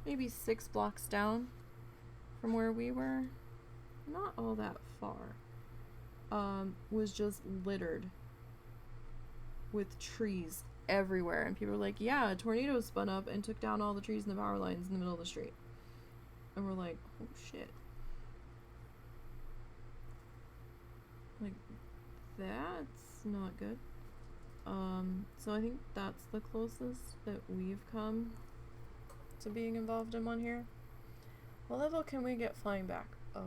maybe 6 blocks down from where we were, not all that far, was just littered with trees everywhere, and people were like, yeah, a tornado spun up and took down all the trees and the power lines in the middle of the street. And we're like, oh shit, like, that's not good. So I think that's the closest that we've come to being involved in one here. What level can we get flying back? I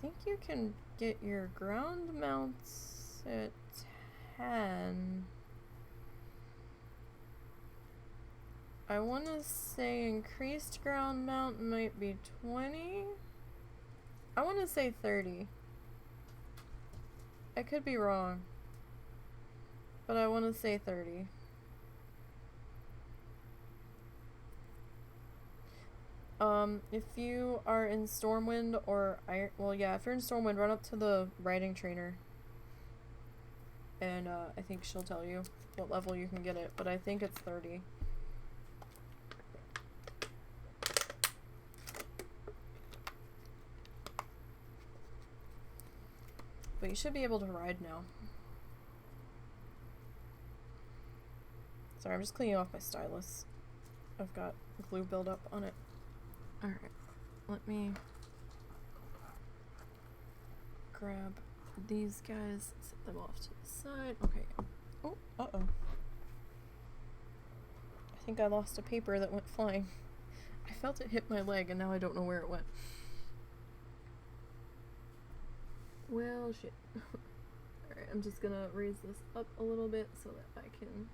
think you can get your ground mounts at 10. I want to say increased ground mount might be 20. I want to say 30. I could be wrong, but I want to say 30. If you are in Stormwind or well, yeah, if you're in Stormwind, run up to the riding trainer, and I think she'll tell you what level you can get it, but I think it's 30. But you should be able to ride now. Sorry, I'm just cleaning off my stylus. I've got glue buildup on it. Alright, let me grab these guys, set them off to the side. Okay. Oh, uh-oh. I think I lost a paper that went flying. I felt it hit my leg and now I don't know where it went. Well, shit. Alright, I'm just gonna raise this up a little bit so that I can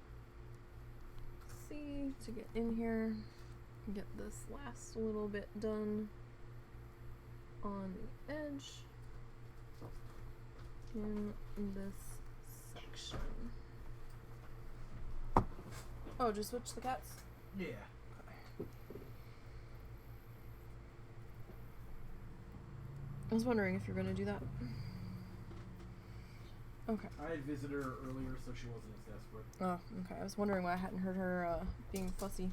see to get in here and get this last little bit done on the edge in this section. Oh, just switch the cats? Yeah. I was wondering if you're gonna do that. Okay. I had visited her earlier, so she wasn't as desperate. Oh, okay. I was wondering why I hadn't heard her being fussy.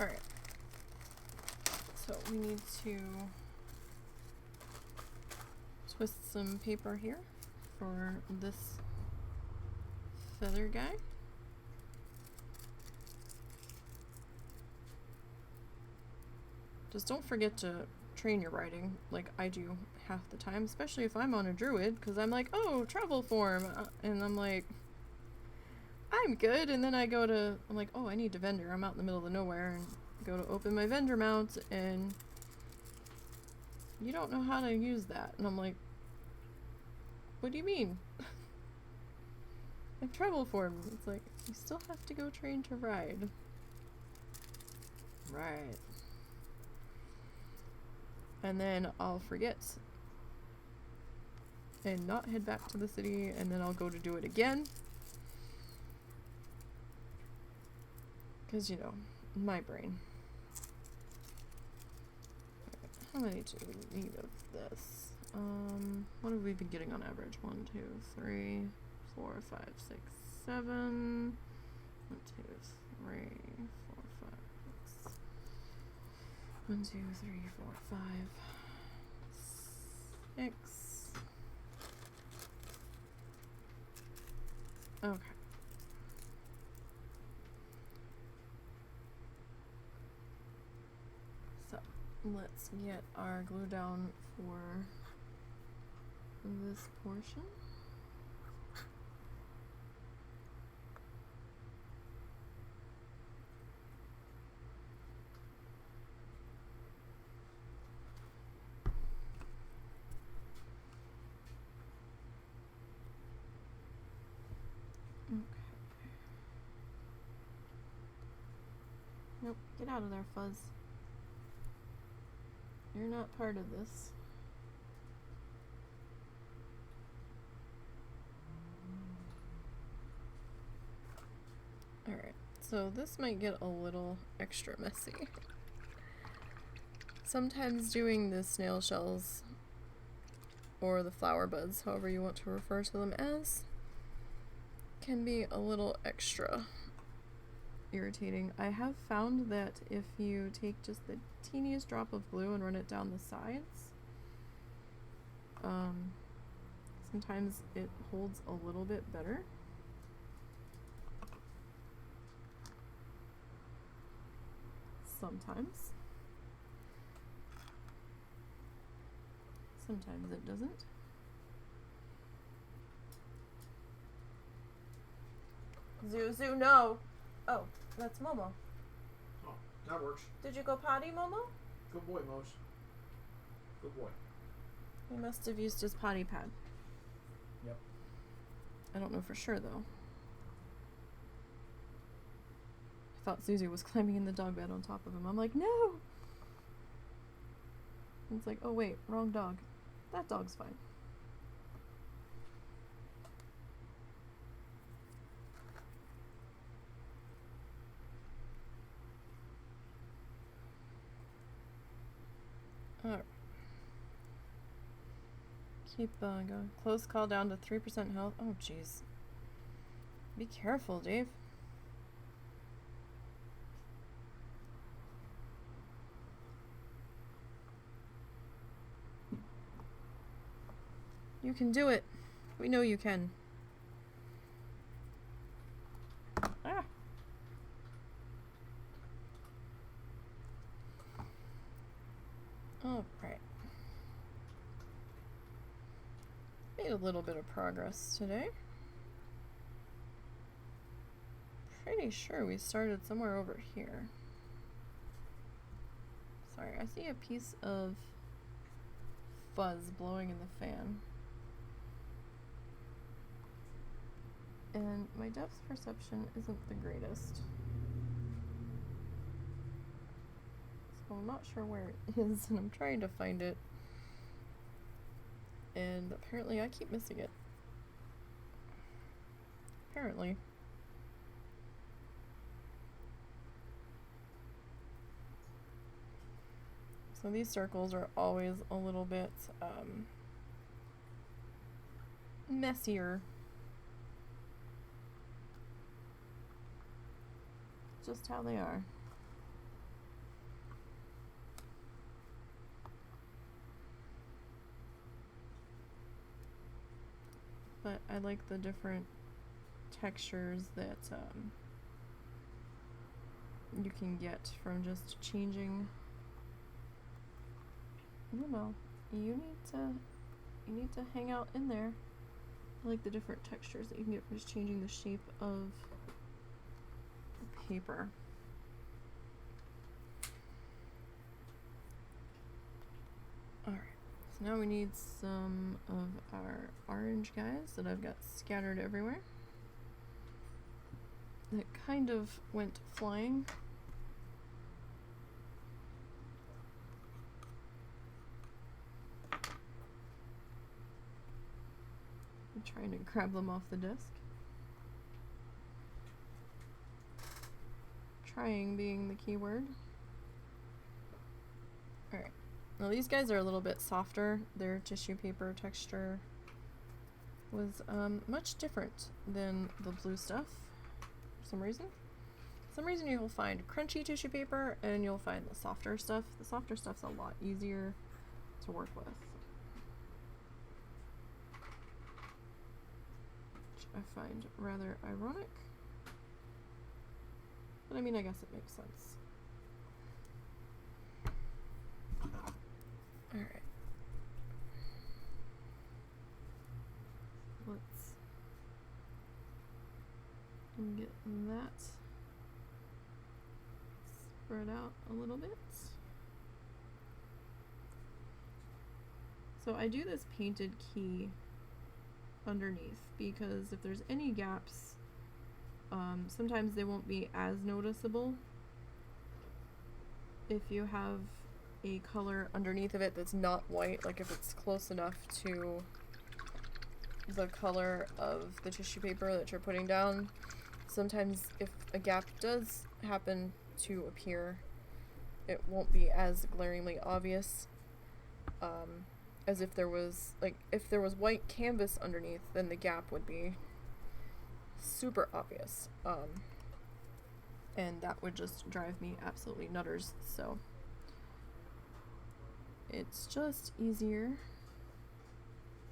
Alright. So we need to twist some paper here for this feather guy. Just don't forget to train your writing like I do half the time, especially if I'm on a druid, because I'm like, oh, travel form, and I'm like, I'm good, and then I'm like, oh, I need a vendor. I'm out in the middle of nowhere, and go to open my vendor mount, and you don't know how to use that, and I'm like, what do you mean? I'm travel form. It's like, you still have to go train to ride. Right. And then I'll forget and not head back to the city, and then I'll go to do it again. Because, you know, my brain. How many do we need of this? What have we been getting on average? 1, 2, 3, 4, 5, 6, 7. 1, 2, 3, 4, 5, 6. 1, 2, 3, 4, 5, 6. Okay. So let's get our glue down for this portion. Nope, get out of there, Fuzz. You're not part of this. Alright, so this might get a little extra messy. Sometimes doing the snail shells, or the flower buds, however you want to refer to them as, can be a little extra irritating. I have found that if you take just the teeniest drop of glue and run it down the sides, sometimes it holds a little bit better. Sometimes it doesn't. Zuzu, no! Oh, that's Momo. Oh, that works. Did you go potty, Momo? Good boy, Mose. Good boy. He must have used his potty pad. Yep. I don't know for sure, though. I thought Zuzu was climbing in the dog bed on top of him. I'm like, no! And it's like, oh wait, wrong dog. That dog's fine. Alright. Keep going. Close call down to 3% health. Oh, jeez. Be careful, Dave. You can do it. We know you can. Ah. made a little bit of progress today. Pretty sure we started somewhere over here. Sorry, I see a piece of fuzz blowing in the fan. And my depth perception isn't the greatest. So I'm not sure where it is, and I'm trying to find it. And apparently I keep missing it. Apparently. So these circles are always a little bit messier. Just how they are. But I like the different textures that you can get from just changing. Oh no, you need to hang out in there. I like the different textures that you can get from just changing the shape of the paper. Alright, so now we need some of our orange guys that I've got scattered everywhere. That kind of went flying. I'm trying to grab them off the disc. Trying being the key word. Alright. Now these guys are a little bit softer. Their tissue paper texture was much different than the blue stuff for some reason. For some reason you'll find crunchy tissue paper and you'll find the softer stuff. The softer stuff's a lot easier to work with. Which I find rather ironic. But I mean, I guess it makes sense. Alright. Let's get that spread out a little bit. So I do this painted key underneath because if there's any gaps, sometimes they won't be as noticeable if you have a color underneath of it that's not white, like if it's close enough to the color of the tissue paper that you're putting down. Sometimes if a gap does happen to appear, it won't be as glaringly obvious as if there was, like, if there was white canvas underneath, then the gap would be super obvious, and that would just drive me absolutely nutters. So it's just easier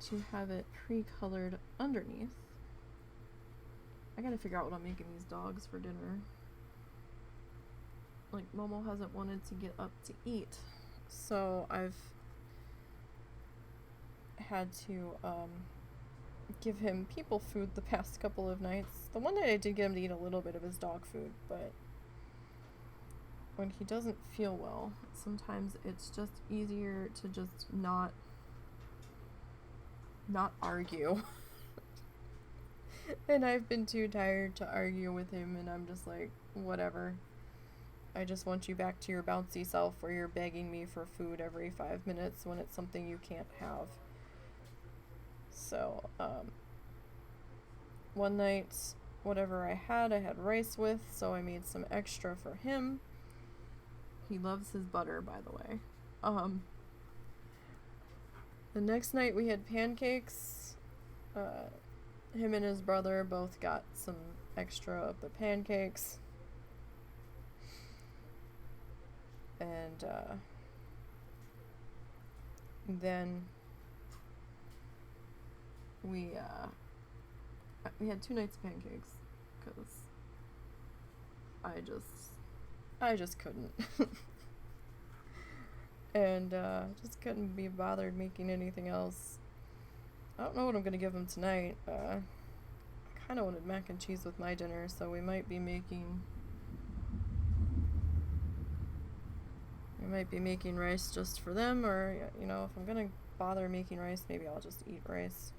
to have it pre-colored underneath. I gotta figure out what I'm making these dogs for dinner. Like, Momo hasn't wanted to get up to eat, so I've had to give him people food the past couple of nights. The one night I did get him to eat a little bit of his dog food, but when he doesn't feel well, sometimes it's just easier to just not argue. And I've been too tired to argue with him, and I'm just like, whatever. I just want you back to your bouncy self where you're begging me for food every 5 minutes when it's something you can't have. So, one night, whatever I had rice with, so I made some extra for him. He loves his butter, by the way. The next night we had pancakes. Him and his brother both got some extra of the pancakes. And, then we had 2 nights of pancakes because I just couldn't. And just couldn't be bothered making anything else. I don't know what I'm gonna give him tonight. I kind of wanted mac and cheese with my dinner, so we might be making rice just for them, or you know, if I'm gonna bother making rice, maybe I'll just eat rice.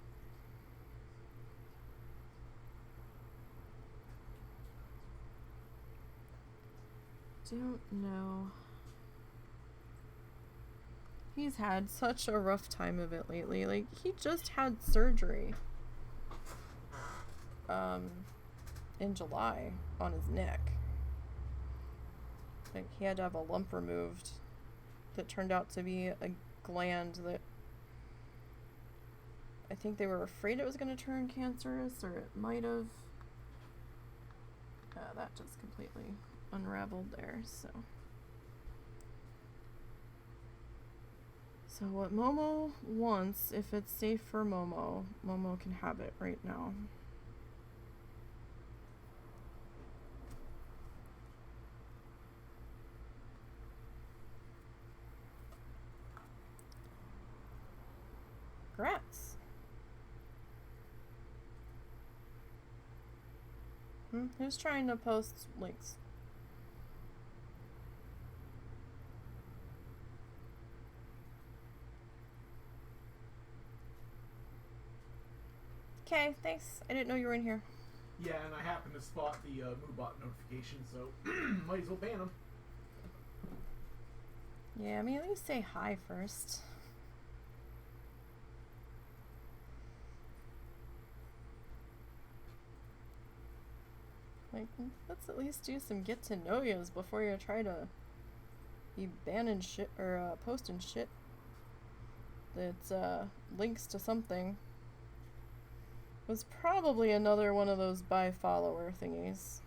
Don't know. He's had such a rough time of it lately. Like, he just had surgery in July on his neck. Like, he had to have a lump removed that turned out to be a gland that I think they were afraid it was going to turn cancerous, or it might have. That just completely unraveled there, so. So what Momo wants, if it's safe for Momo, Momo can have it right now. Congrats. Who's trying to post links? Okay, thanks. I didn't know you were in here. Yeah, and I happened to spot the Moobot notification, so might as well ban them. Yeah, I mean, at least say hi first. Like, let's at least do some get to know yous before you try to be banning shit or posting shit that's links to something. It was probably another one of those buy follower thingies.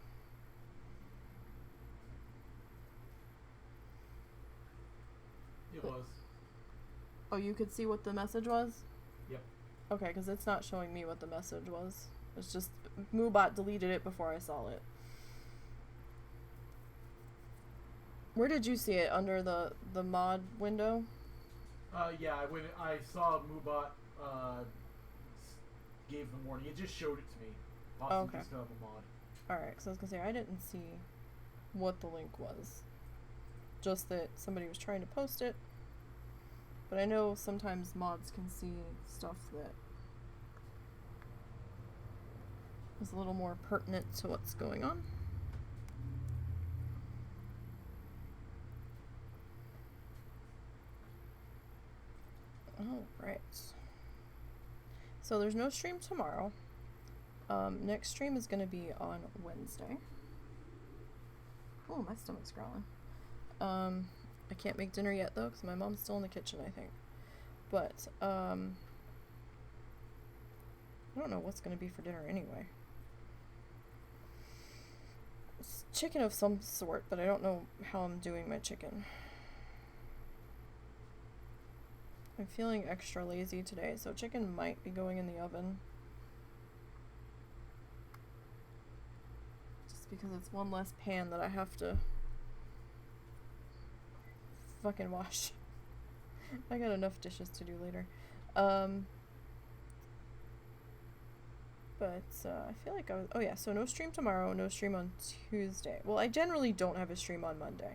It was. Oh, you could see what the message was? Yep. Okay, because it's not showing me what the message was. It's just Moobot deleted it before I saw it. Where did you see it? Under the mod window? Yeah, I saw Moobot gave the warning. It just showed it to me. Possibly okay. Just got up a mod. Alright, so I was gonna say, I didn't see what the link was. Just that somebody was trying to post it. But I know sometimes mods can see stuff that is a little more pertinent to what's going on. Alright. So there's no stream tomorrow. Next stream is going to be on Wednesday. Oh, my stomach's growling. I can't make dinner yet though, because my mom's still in the kitchen, I think. But, I don't know what's going to be for dinner anyway. It's chicken of some sort, but I don't know how I'm doing my chicken. I'm feeling extra lazy today, so chicken might be going in the oven. Just because it's one less pan that I have to fucking wash. I got enough dishes to do later. But I feel like I was... Oh yeah, so no stream tomorrow, no stream on Tuesday. Well, I generally don't have a stream on Monday.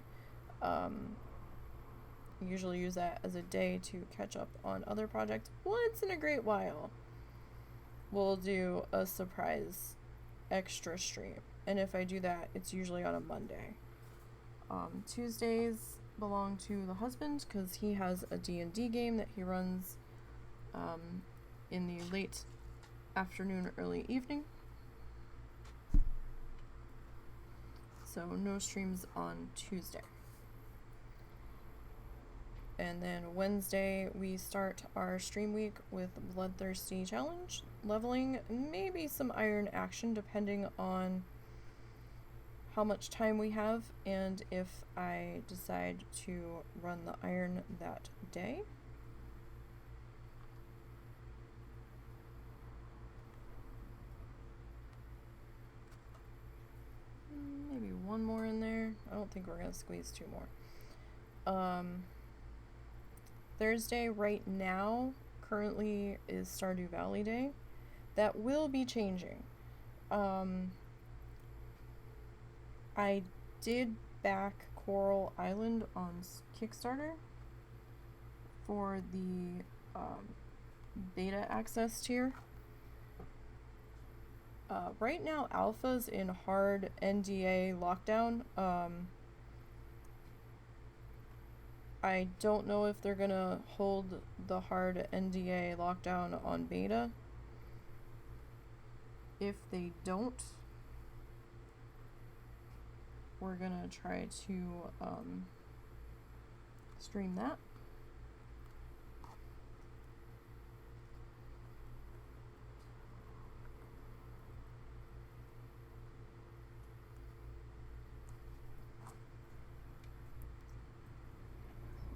Usually use that as a day to catch up on other projects. Once in a great while, we'll do a surprise extra stream. And if I do that, it's usually on a Monday. Tuesdays belong to the husband because he has a D&D game that he runs in the late afternoon or early evening. So no streams on Tuesday. And then Wednesday we start our stream week with Bloodthirsty Challenge, leveling, maybe some iron action depending on how much time we have and if I decide to run the iron that day. Maybe one more in there. I don't think we're gonna squeeze two more. Thursday right now, currently is Stardew Valley Day. That will be changing. I did back Coral Island on Kickstarter for the beta access tier. Right now, Alpha's in hard NDA lockdown. I don't know if they're gonna hold the hard NDA lockdown on beta. If they don't, we're gonna try to stream that.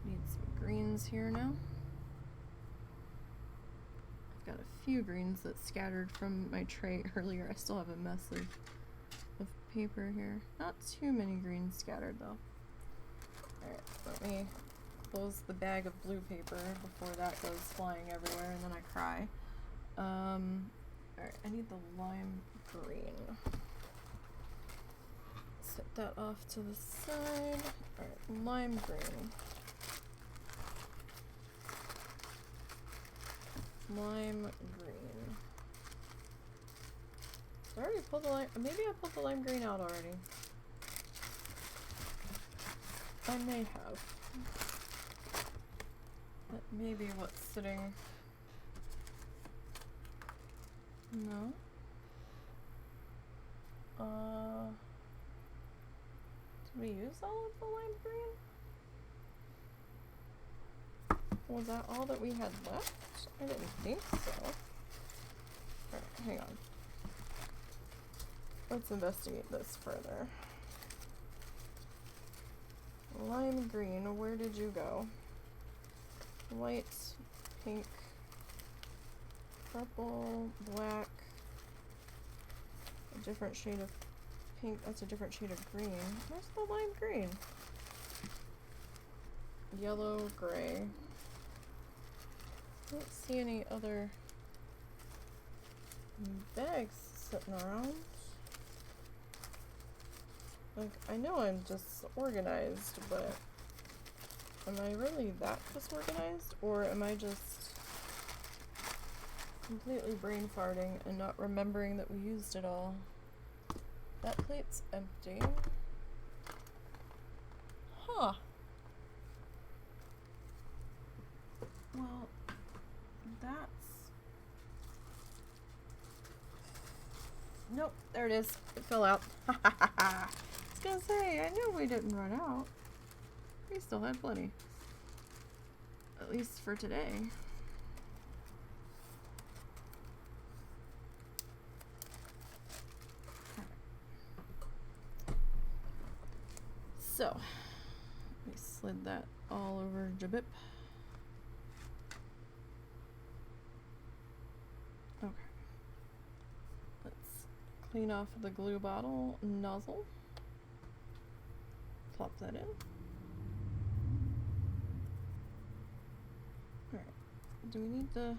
Need some greens here now. I've got a few greens that scattered from my tray earlier. I still have a mess of paper here. Not too many greens scattered though. Alright, let me close the bag of blue paper before that goes flying everywhere and then I cry. Alright, I need the lime green. Set that off to the side. Alright, lime green. Lime green. I already pulled the lime. Maybe I pulled the lime green out already. I may have. That may be what's sitting. No. Did we use all of the lime green? Was that all that we had left? I didn't think so. Alright, hang on. Let's investigate this further. Lime green, where did you go? White, pink, purple, black, a different shade of pink, that's a different shade of green. Where's the lime green? Yellow, gray. I don't see any other bags sitting around. Like, I know I'm disorganized, but am I really that disorganized? Or am I just completely brain farting and not remembering that we used it all? That plate's empty. Huh. Well, that's... Nope, there it is. It fell out. I was gonna say, I knew we didn't run out. We still had plenty. At least for today. So, we slid that all over Jabip. Okay. Let's clean off the glue bottle nozzle. Plop that in. Alright. Do we need the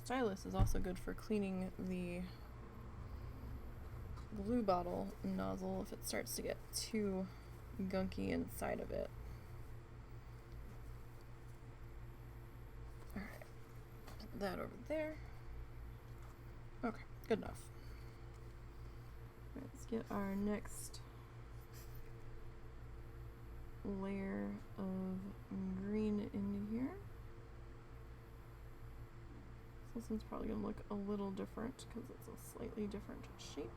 Stylus is also good for cleaning the glue bottle nozzle if it starts to get too gunky inside of it. Alright. Put that over there. Okay, good enough. Let's get our next layer of green into here. So this one's probably going to look a little different because it's a slightly different shape.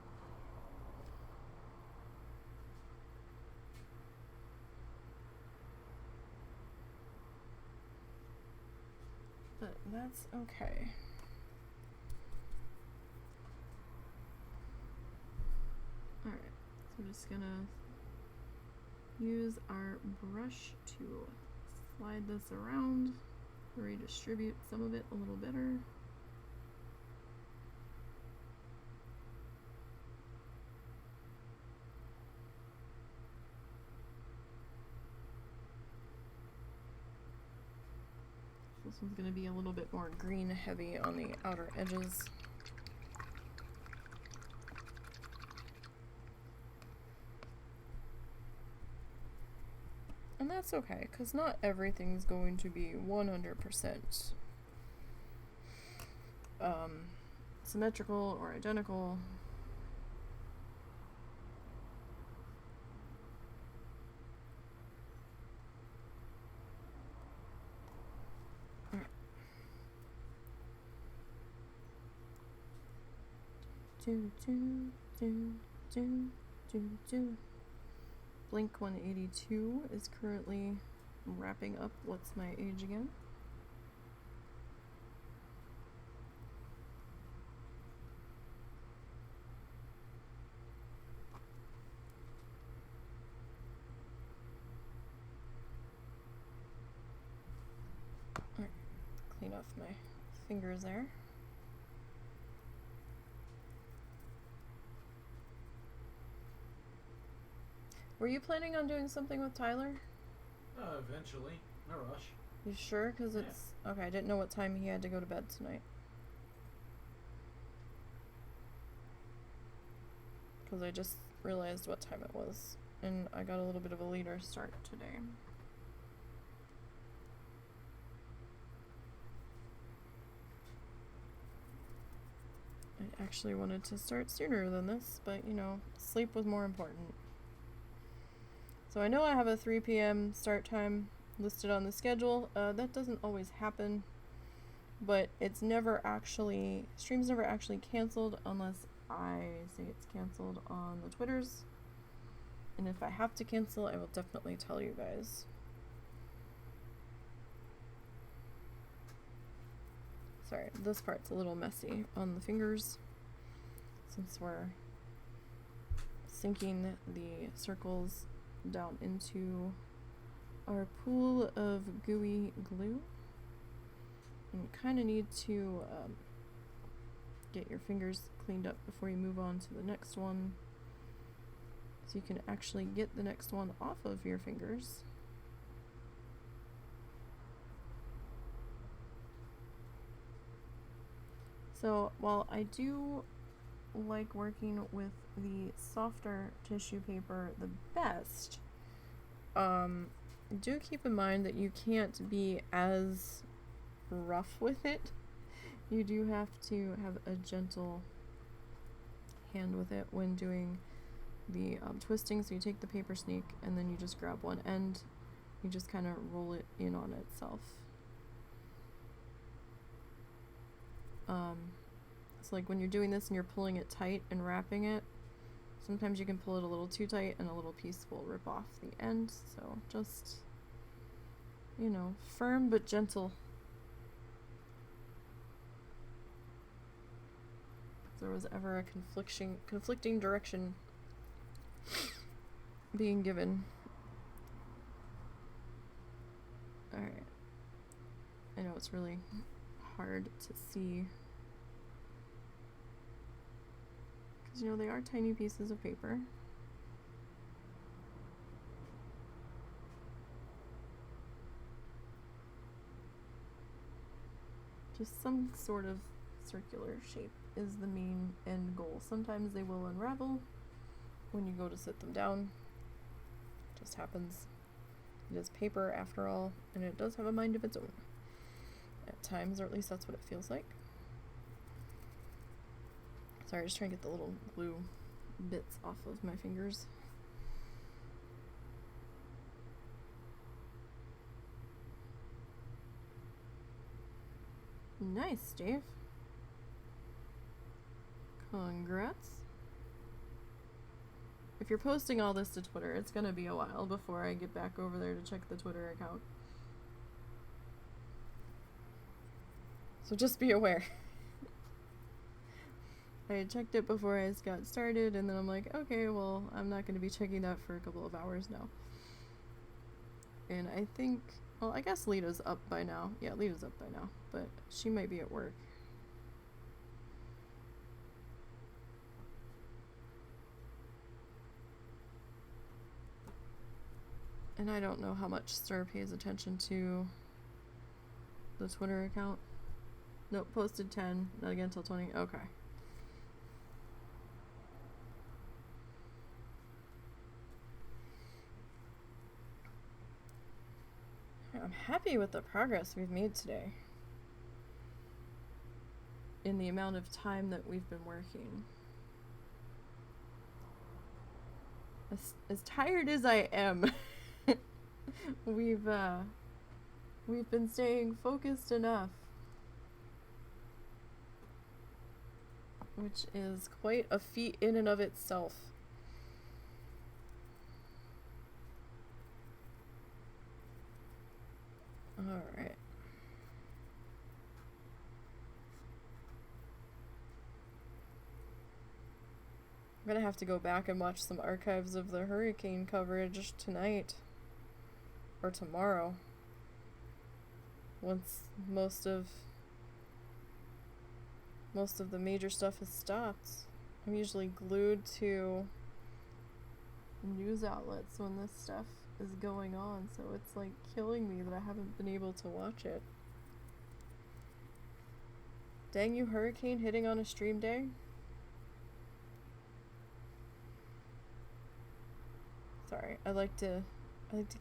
But that's okay. Alright, so we're just gonna use our brush to slide this around, redistribute some of it a little better. This one's going to be a little bit more green heavy on the outer edges. And that's okay, because not everything's going to be 100% symmetrical or identical. Blink 182 is currently wrapping up What's My Age Again. Alright, clean off my fingers there. Were you planning on doing something with Tyler? Eventually. No rush. You sure? Because it's... Okay, I didn't know what time he had to go to bed tonight. Because I just realized what time it was. And I got a little bit of a later start today. I actually wanted to start sooner than this, but you know, sleep was more important. So I know I have a 3 p.m. start time listed on the schedule. That doesn't always happen, but it's never actually, stream's never actually canceled unless I say it's canceled on the Twitters. And if I have to cancel, I will definitely tell you guys. Sorry, this part's a little messy on the fingers since we're sinking the circles down into our pool of gooey glue. And you kind of need to get your fingers cleaned up before you move on to the next one, so you can actually get the next one off of your fingers. So while I do like working with the softer tissue paper the best, do keep in mind that you can't be as rough with it. You do have to have a gentle hand with it when doing the twisting. So you take the paper sneak and then you just grab one end, you just kind of roll it in on itself. So like when you're doing this and you're pulling it tight and wrapping it, sometimes you can pull it a little too tight and a little piece will rip off the end. So just, you know, firm but gentle. If there was ever a conflicting direction being given. Alright. I know it's really hard to see, because you know they are tiny pieces of paper. Just some sort of circular shape is the main end goal. Sometimes they will unravel when you go to sit them down. It just happens. It is paper after all, and it does have a mind of its own at times, or at least that's what it feels like. Sorry, just trying to get the little glue bits off of my fingers. Nice, Dave. Congrats. If you're posting all this to Twitter, it's gonna be a while before I get back over there to check the Twitter account. So just be aware. I checked it before I got started, and then I'm like, okay, well, I'm not going to be checking that for a couple of hours now. And I think, well, I guess Lita's up by now. Yeah, Lita's up by now, but she might be at work. And I don't know how much Star pays attention to The Twitter account? Nope, posted 10. Not again until 20. Okay. I'm happy with the progress we've made today. In the amount of time that we've been working. As tired as I am, we've been staying focused enough. Which is quite a feat in and of itself. Alright. I'm gonna have to go back and watch some archives of the hurricane coverage tonight. Or tomorrow. Once most of the major stuff has stopped. I'm usually glued to news outlets when this stuff is going on, so it's like killing me that I haven't been able to watch it. Dang you, hurricane hitting on a stream day. Sorry, I like to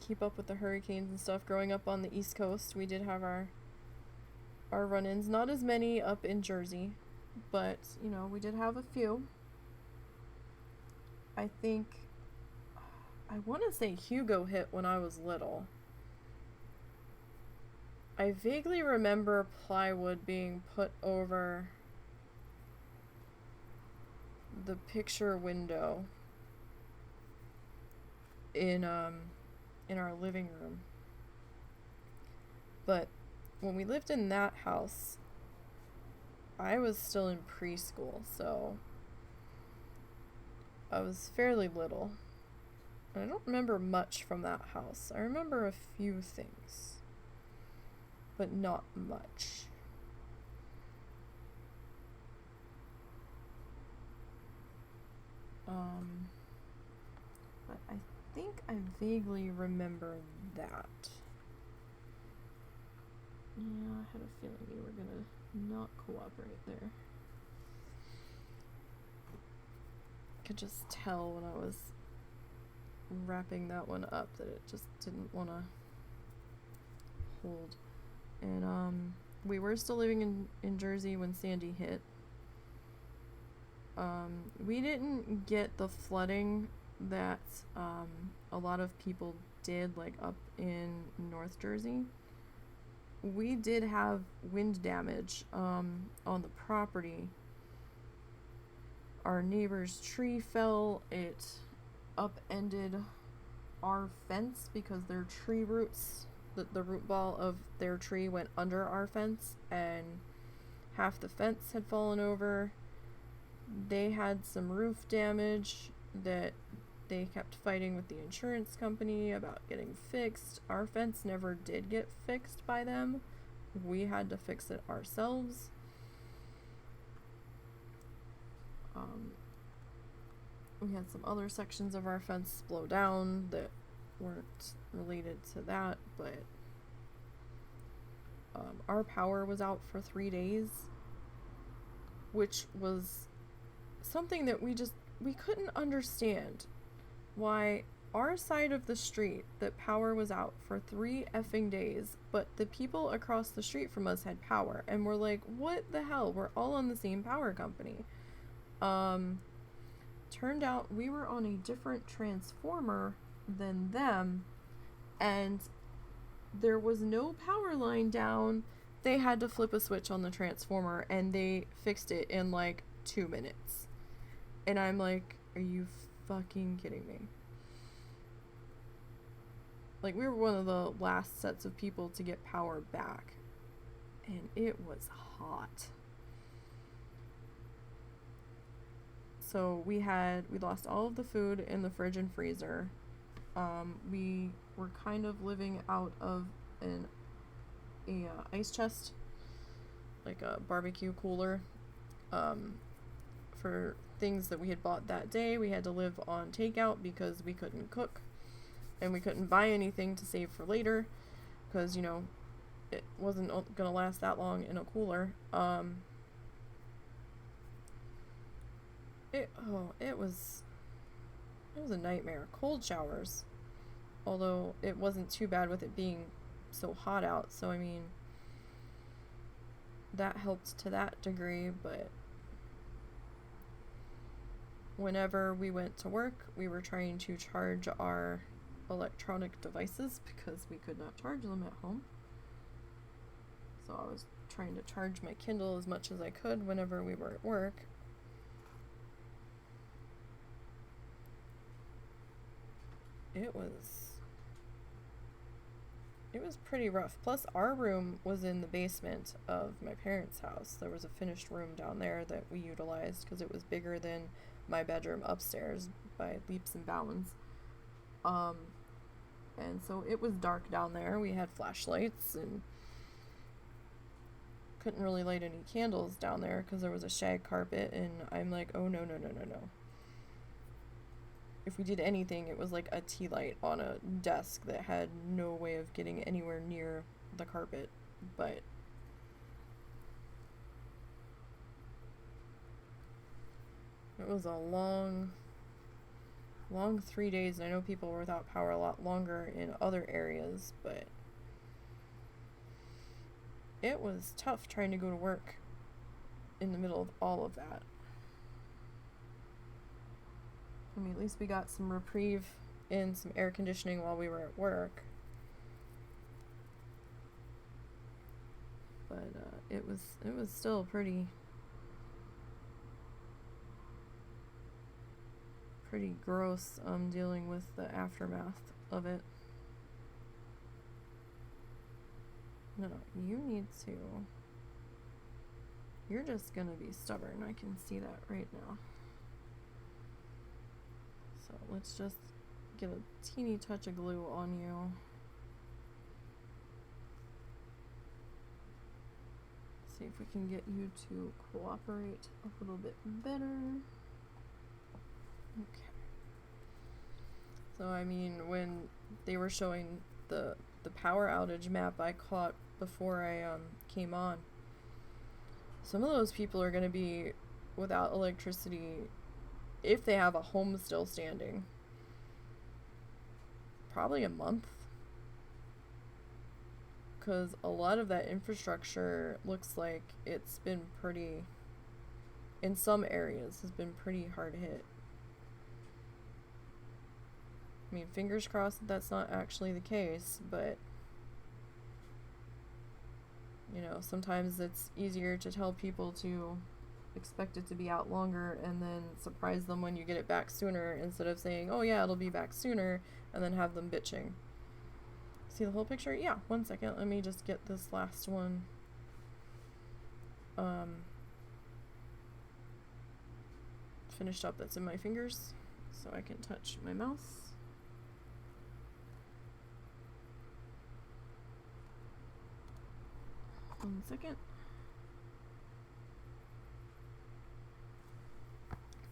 keep up with the hurricanes and stuff. Growing up on the East Coast, we did have our run-ins. Not as many up in Jersey, but, you know, we did have a few. I think, I want to say Hugo hit when I was little. I vaguely remember plywood being put over the picture window in our living room. But when we lived in that house, I was still in preschool, so I was fairly little. And I don't remember much from that house. I remember a few things, but not much. But I think I vaguely remember that. Yeah, I had a feeling you were gonna not cooperate there. I could just tell when I was wrapping that one up that it just didn't want to hold. And we were still living in Jersey when Sandy hit. We didn't get the flooding that a lot of people did, like up in North Jersey. We did have wind damage on the property. Our neighbor's tree fell. It upended our fence because their tree roots, the root ball of their tree went under our fence, and half the fence had fallen over. They had some roof damage that they kept fighting with the insurance company about getting fixed. Our fence never did get fixed by them. We had to fix it ourselves. We had some other sections of our fence blow down that weren't related to that, but our power was out for 3 days, which was something that we couldn't understand. Why our side of the street, that power was out for 3 effing days, but the people across the street from us had power, and we're like, what the hell? We're all on the same power company. Turned out we were on a different transformer than them, and there was no power line down. They had to flip a switch on the transformer, and they fixed it in like 2 minutes. And I'm like, are you fucking kidding me? Like, we were one of the last sets of people to get power back, and it was hot. So we lost all of the food in the fridge and freezer. We were kind of living out of a ice chest, like a barbecue cooler, for things that we had bought that day. We had to live on takeout because we couldn't cook, and we couldn't buy anything to save for later, because, you know, it wasn't gonna last that long in a cooler. It was a nightmare. Cold showers, although it wasn't too bad with it being so hot out, so I mean that helped to that degree. But whenever we went to work, we were trying to charge our electronic devices because we could not charge them at home. So I was trying to charge my Kindle as much as I could whenever we were at work. It was pretty rough. Plus, our room was in the basement of my parents' house. There was a finished room down there that we utilized because it was bigger than my bedroom upstairs by leaps and bounds. And so it was dark down there. We had flashlights and couldn't really light any candles down there because there was a shag carpet, and I'm like, oh no. If we did anything, it was like a tea light on a desk that had no way of getting anywhere near the carpet. But it was a long 3 days, and I know people were without power a lot longer in other areas, but it was tough trying to go to work in the middle of all of that. I mean, at least we got some reprieve in some air conditioning while we were at work. But it was still pretty gross dealing with the aftermath of it. No, you need to. You're just gonna be stubborn. I can see that right now. So let's just get a teeny touch of glue on you. See if we can get you to cooperate a little bit better. Okay. So I mean, when they were showing the power outage map I caught before I came on, some of those people are going to be without electricity if they have a home still standing. Probably a month. Because a lot of that infrastructure looks like it's been pretty, in some areas, has been pretty hard hit. I mean, fingers crossed that that's not actually the case, but you know, sometimes it's easier to tell people to expect it to be out longer and then surprise them when you get it back sooner, instead of saying, oh yeah, it'll be back sooner, and then have them bitching. See the whole picture? Yeah, 1 second, let me just get this last one finished up that's in my fingers so I can touch my mouse. 1 second.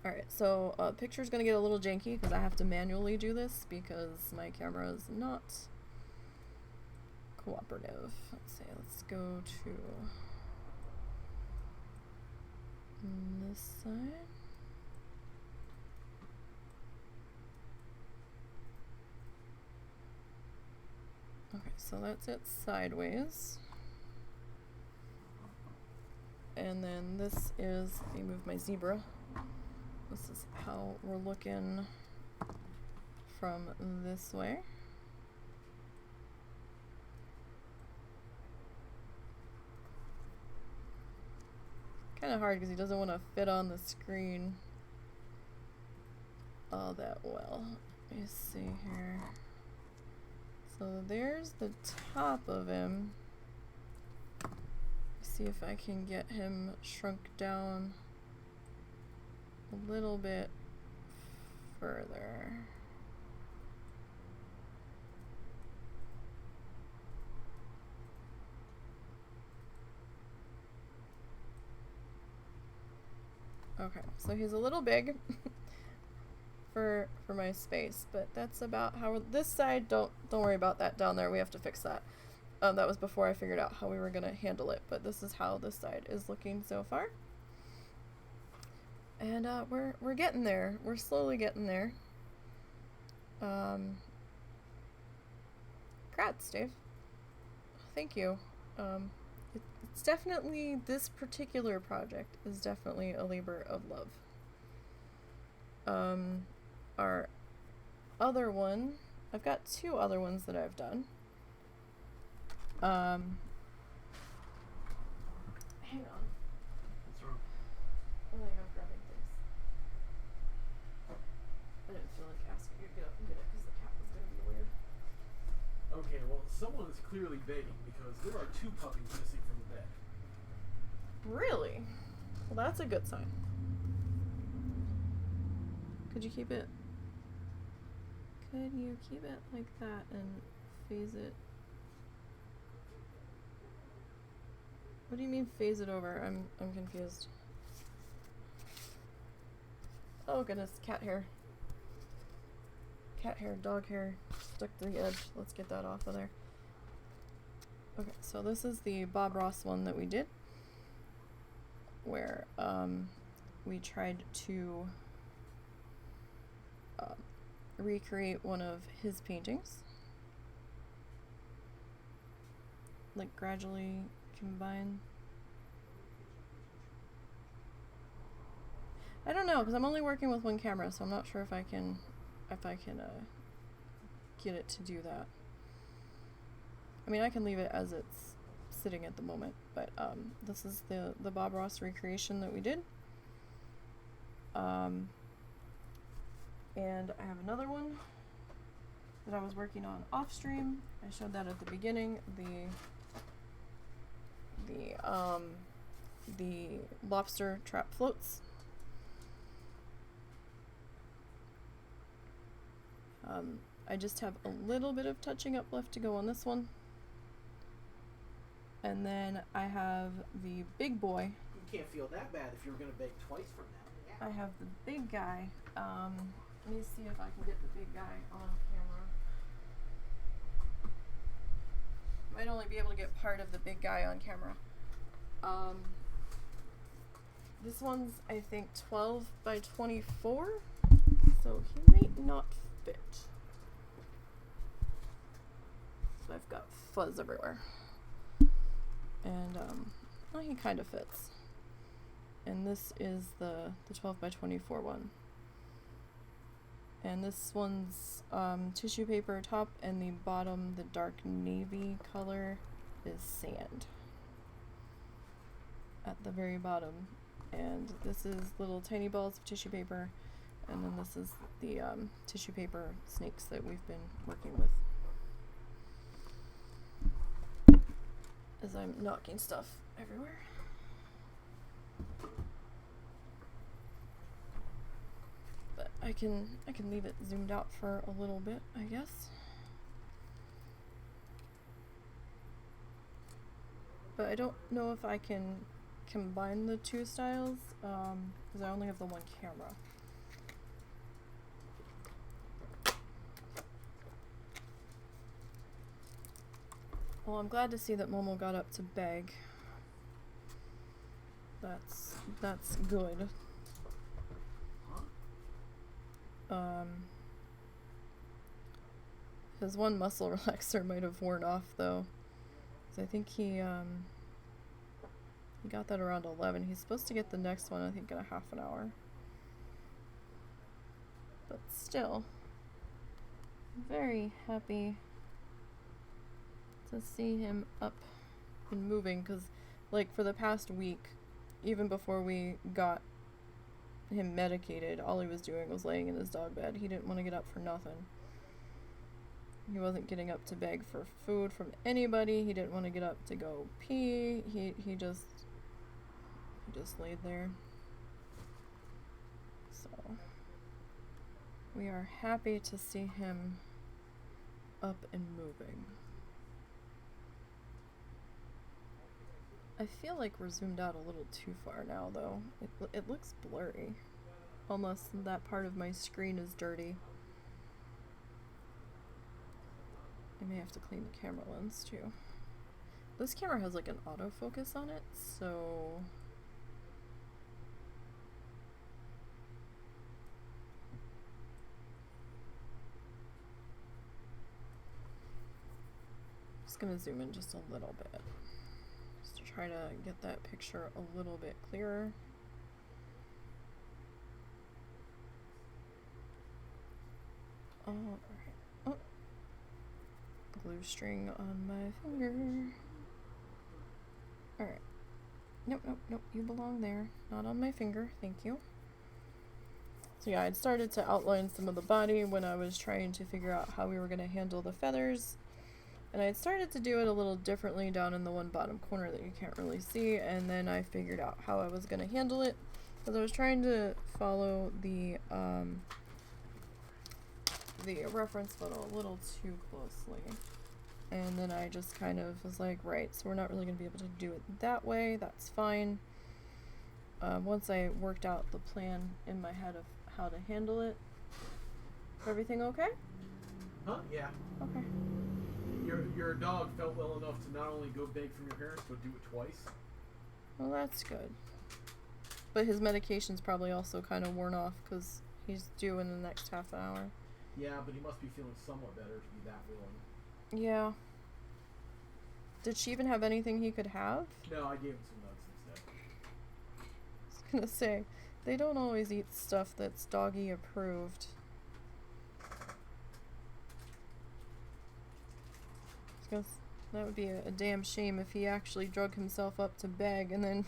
Alright, so picture's gonna get a little janky because I have to manually do this because my camera is not cooperative. Let's see, let's go to this side. Okay, so that's it sideways. And then this is, let me move my zebra. This is how we're looking from this way. Kind of hard because he doesn't want to fit on the screen all that well. Let me see here. So there's the top of him. See if I can get him shrunk down a little bit further. Okay, so he's a little big for my space, but that's about how this side, don't worry about that down there. We have to fix that. That was before I figured out how we were gonna handle it, but this is how this side is looking so far. And we're getting there. We're slowly getting there. Congrats, Dave. Thank you. It's definitely, this particular project is definitely a labor of love. Our other one, I've got 2 other ones that I've done. Hang on. What's wrong? Oh, I'm grabbing things. I didn't feel like asking you to get up and get it because the cat was going to be weird. Okay, well, someone is clearly begging because there are 2 puppies missing from the bed. Really? Well, that's a good sign. Could you keep it? Could you keep it like that and phase it? What do you mean phase it over? I'm confused. Oh goodness, cat hair. Cat hair, dog hair, stuck to the edge. Let's get that off of there. Okay, so this is the Bob Ross one that we did, where we tried to recreate one of his paintings, like gradually combine. I don't know, because I'm only working with one camera, so I'm not sure if I can get it to do that. I mean, I can leave it as it's sitting at the moment, but this is the Bob Ross recreation that we did. And I have another one that I was working on off stream. I showed that at the beginning. The lobster trap floats. I just have a little bit of touching up left to go on this one. And then I have the big boy. You can't feel that bad if you were going to bake twice from that. Yeah. I have the big guy. Let me see if I can get the big guy on camera. Might only be able to get part of the big guy on camera. This one's, I think, 12 by 24, so he might not fit. So I've got fuzz everywhere. And, well, he kind of fits. And this is the 12 by 24 one. And this one's tissue paper top, and the bottom, the dark navy color, is sand at the very bottom. And this is little tiny balls of tissue paper, and then this is the tissue paper snakes that we've been working with. As I'm knocking stuff everywhere. But I can leave it zoomed out for a little bit, I guess. But I don't know if I can combine the 2 styles, because I only have the one camera. Well, I'm glad to see that Momo got up to beg. That's good. His one muscle relaxer might have worn off though, because I think he got that around 11. He's supposed to get the next one, I think, in a half an hour. But still, I'm very happy to see him up and moving, because, like, for the past week, even before we got him medicated, all he was doing was laying in his dog bed. He didn't want to get up for nothing. He wasn't getting up to beg for food from anybody. He didn't want to get up to go pee. He just laid there. So we are happy to see him up and moving. I feel like we're zoomed out a little too far now, though. It looks blurry. Almost that part of my screen is dirty. I may have to clean the camera lens, too. This camera has like an autofocus on it, so just gonna zoom in just a little bit just to try to get that picture a little bit clearer. All right. Oh, glue string on my finger. All right. Nope, nope, nope. You belong there, not on my finger. Thank you. So yeah, I'd started to outline some of the body when I was trying to figure out how we were going to handle the feathers. And I had started to do it a little differently down in the one bottom corner that you can't really see, and then I figured out how I was going to handle it, because I was trying to follow the reference photo a little too closely. And then I just kind of was like, right, so we're not really going to be able to do it that way. That's fine. Once I worked out the plan in my head of how to handle it. Everything okay? Huh? Yeah. Okay. Your dog felt well enough to not only go beg from your parents, but do it twice. Well, that's good. But his medication's probably also kind of worn off because he's due in the next half an hour. Yeah, but he must be feeling somewhat better to be that willing. Yeah. Did she even have anything he could have? No, I gave him some nuts instead. I was gonna say, they don't always eat stuff that's doggy approved. Because that would be a damn shame if he actually drug himself up to beg and then...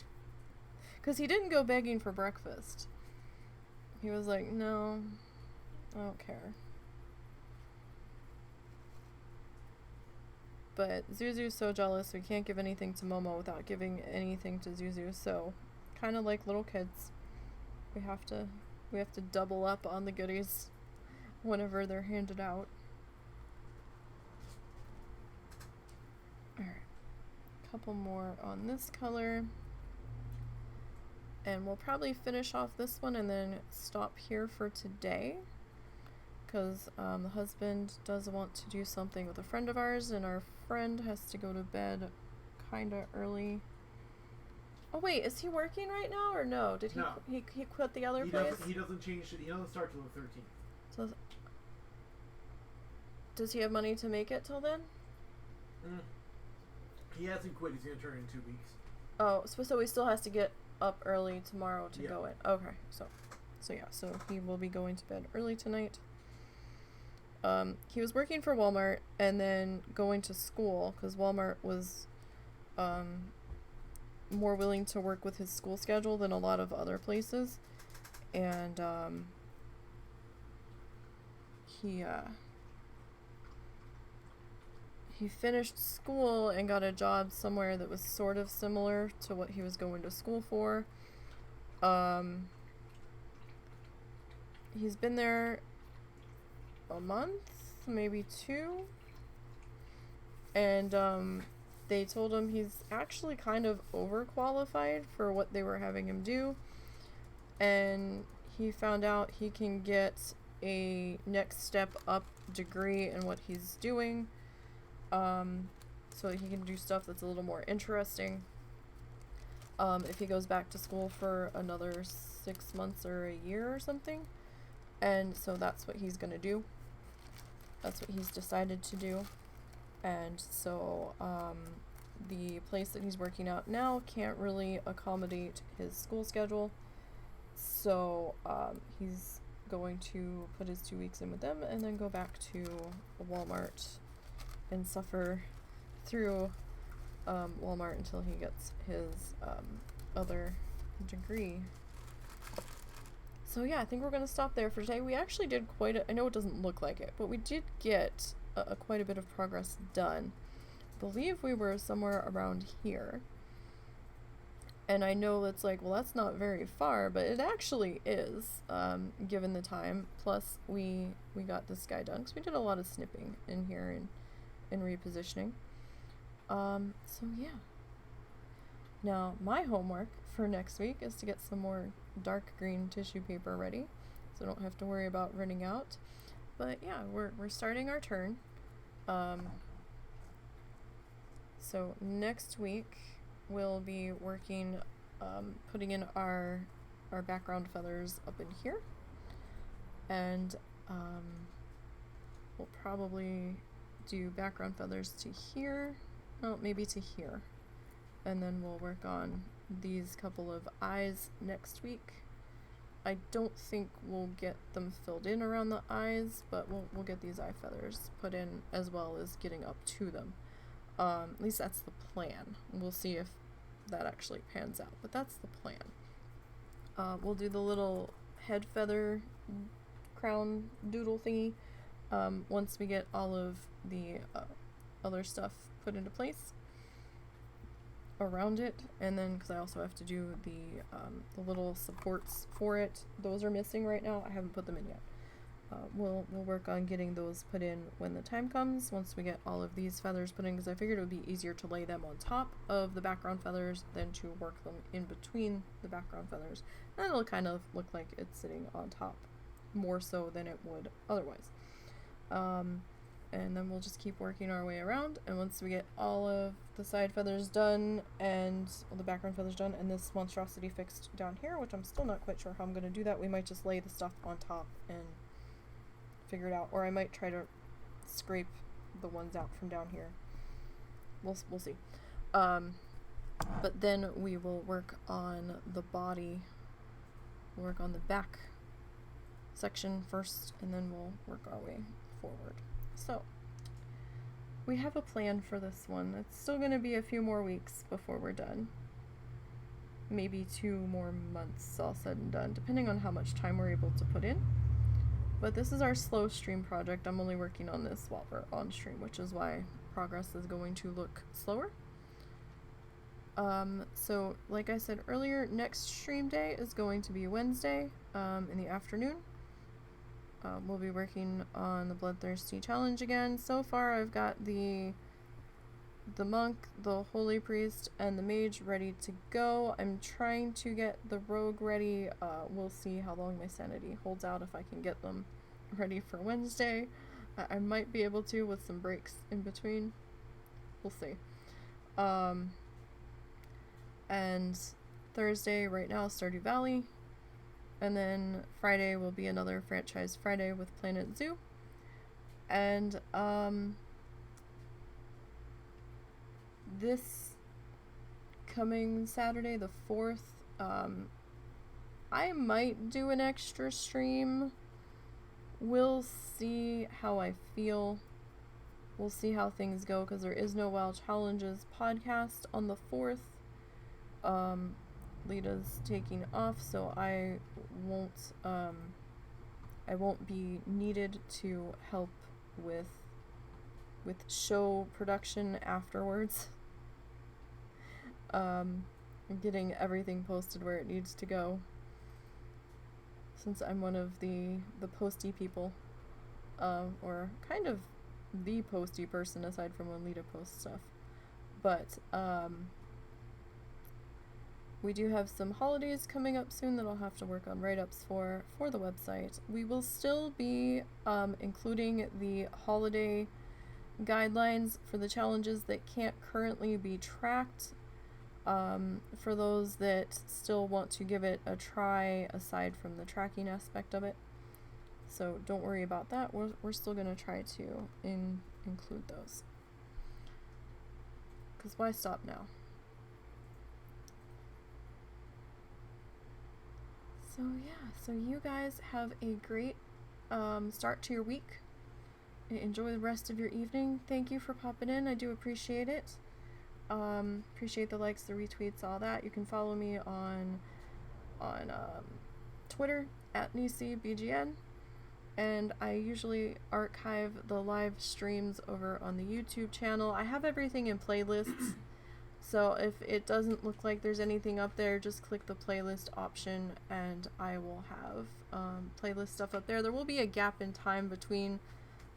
Because he didn't go begging for breakfast. He was like, no, I don't care. But Zuzu's so jealous, we can't give anything to Momo without giving anything to Zuzu, so kind of like little kids. We have to double up on the goodies whenever they're handed out. Alright. Couple more on this color. And we'll probably finish off this one and then stop here for today. Because the husband does want to do something with a friend of ours, and our friend has to go to bed kind of early. Oh wait, is he working right now or no? Did he No. he quit the other place? He doesn't change it. He doesn't start till the 13th. So, does he have money to make it till then? He hasn't quit. He's gonna turn in 2 weeks. Oh, so he still has to get up early tomorrow to Yeah. go in. Okay, so yeah, so he will be going to bed early tonight. He was working for Walmart and then going to school because Walmart was more willing to work with his school schedule than a lot of other places. And he finished school and got a job somewhere that was sort of similar to what he was going to school for. He's been there a month, maybe 2, and they told him he's actually kind of overqualified for what they were having him do, and he found out he can get a next step up degree in what he's doing, so he can do stuff that's a little more interesting if he goes back to school for another 6 months or a year or something. And so that's what he's gonna do. That's what he's decided to do. And so the place that he's working at now can't really accommodate his school schedule. So he's going to put his 2 weeks in with them and then go back to Walmart and suffer through Walmart until he gets his other degree. So yeah, I think we're going to stop there for today. We actually did quite a... I know it doesn't look like it, but we did get quite a bit of progress done. I believe we were somewhere around here. And I know it's like, well, that's not very far, but it actually is, given the time. Plus, we got this guy done, because we did a lot of snipping in here and repositioning. So yeah. Now, my homework for next week is to get some more dark green tissue paper ready, so I don't have to worry about running out. But yeah, we're starting our turn. So next week we'll be working, putting in our background feathers up in here, and we'll probably do background feathers to here, well, maybe to here, and then we'll work on these couple of eyes next week. I don't think we'll get them filled in around the eyes, but we'll get these eye feathers put in as well as getting up to them. At least that's the plan. We'll see if that actually pans out, but that's the plan. We'll do the little head feather crown doodle thingy once we get all of the other stuff put into place around it, and then because I also have to do the little supports for it. Those are missing right now. I haven't put them in yet. We'll work on getting those put in when the time comes, once we get all of these feathers put in, because I figured it would be easier to lay them on top of the background feathers than to work them in between the background feathers. And it'll kind of look like it's sitting on top more so than it would otherwise. And then we'll just keep working our way around, and once we get all of the side feathers done and all the background feathers done and this monstrosity fixed down here, which I'm still not quite sure how I'm going to do that, we might just lay the stuff on top and figure it out, or I might try to scrape the ones out from down here. We'll see. But then we will work on the body. We'll work on the back section first, and then we'll work our way forward. So we have a plan for this one. It's still going to be a few more weeks before we're done. Maybe 2 more months all said and done, depending on how much time we're able to put in. But this is our slow stream project. I'm only working on this while we're on stream, which is why progress is going to look slower. So like I said earlier, next stream day is going to be Wednesday in the afternoon. We'll be working on the Bloodthirsty Challenge again. So far I've got the monk, the holy priest, and the mage ready to go. I'm trying to get the rogue ready. We'll see how long my sanity holds out if I can get them ready for Wednesday. I might be able to with some breaks in between. We'll see. And Thursday right now is Stardew Valley. And then Friday will be another franchise Friday with Planet Zoo. And this coming Saturday, the 4th, I might do an extra stream. We'll see how I feel. We'll see how things go, because there is no WoW Challenges podcast on the 4th. Lita's taking off, so I won't be needed to help with show production afterwards. Getting everything posted where it needs to go, since I'm one of the posty people, or kind of the posty person aside from when Lita posts stuff. But we do have some holidays coming up soon that I'll have to work on write-ups for the website. We will still be including the holiday guidelines for the challenges that can't currently be tracked, for those that still want to give it a try aside from the tracking aspect of it. So don't worry about that. We're still going to try to include those. Because why stop now? So yeah, so you guys have a great start to your week. Enjoy the rest of your evening. Thank you for popping in. I do appreciate it. Appreciate the likes, the retweets, all that. You can follow me on Twitter at NiseyBGN, and I usually archive the live streams over on the YouTube channel. I have everything in playlists. So if it doesn't look like there's anything up there, just click the playlist option and I will have playlist stuff up there. There will be a gap in time between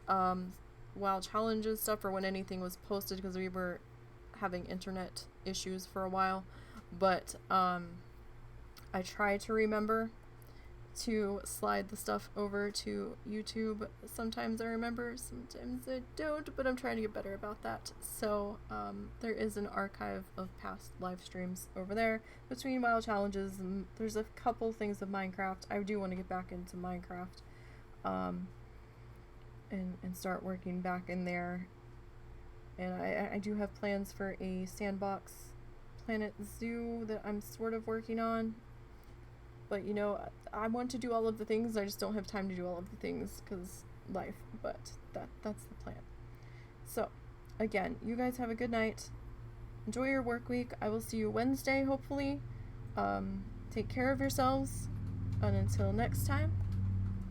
WoW Challenges stuff or when anything was posted, because we were having internet issues for a while. But I try to remember to slide the stuff over to YouTube. Sometimes I remember, sometimes I don't, but I'm trying to get better about that. So there is an archive of past live streams over there between WoW challenges, and there's a couple things of Minecraft. I do want to get back into Minecraft and start working back in there. And I do have plans for a sandbox planet zoo that I'm sort of working on. But, you know, I want to do all of the things. I just don't have time to do all of the things because life. But that's the plan. So, again, you guys have a good night. Enjoy your work week. I will see you Wednesday, hopefully. Take care of yourselves. And until next time,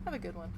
have a good one.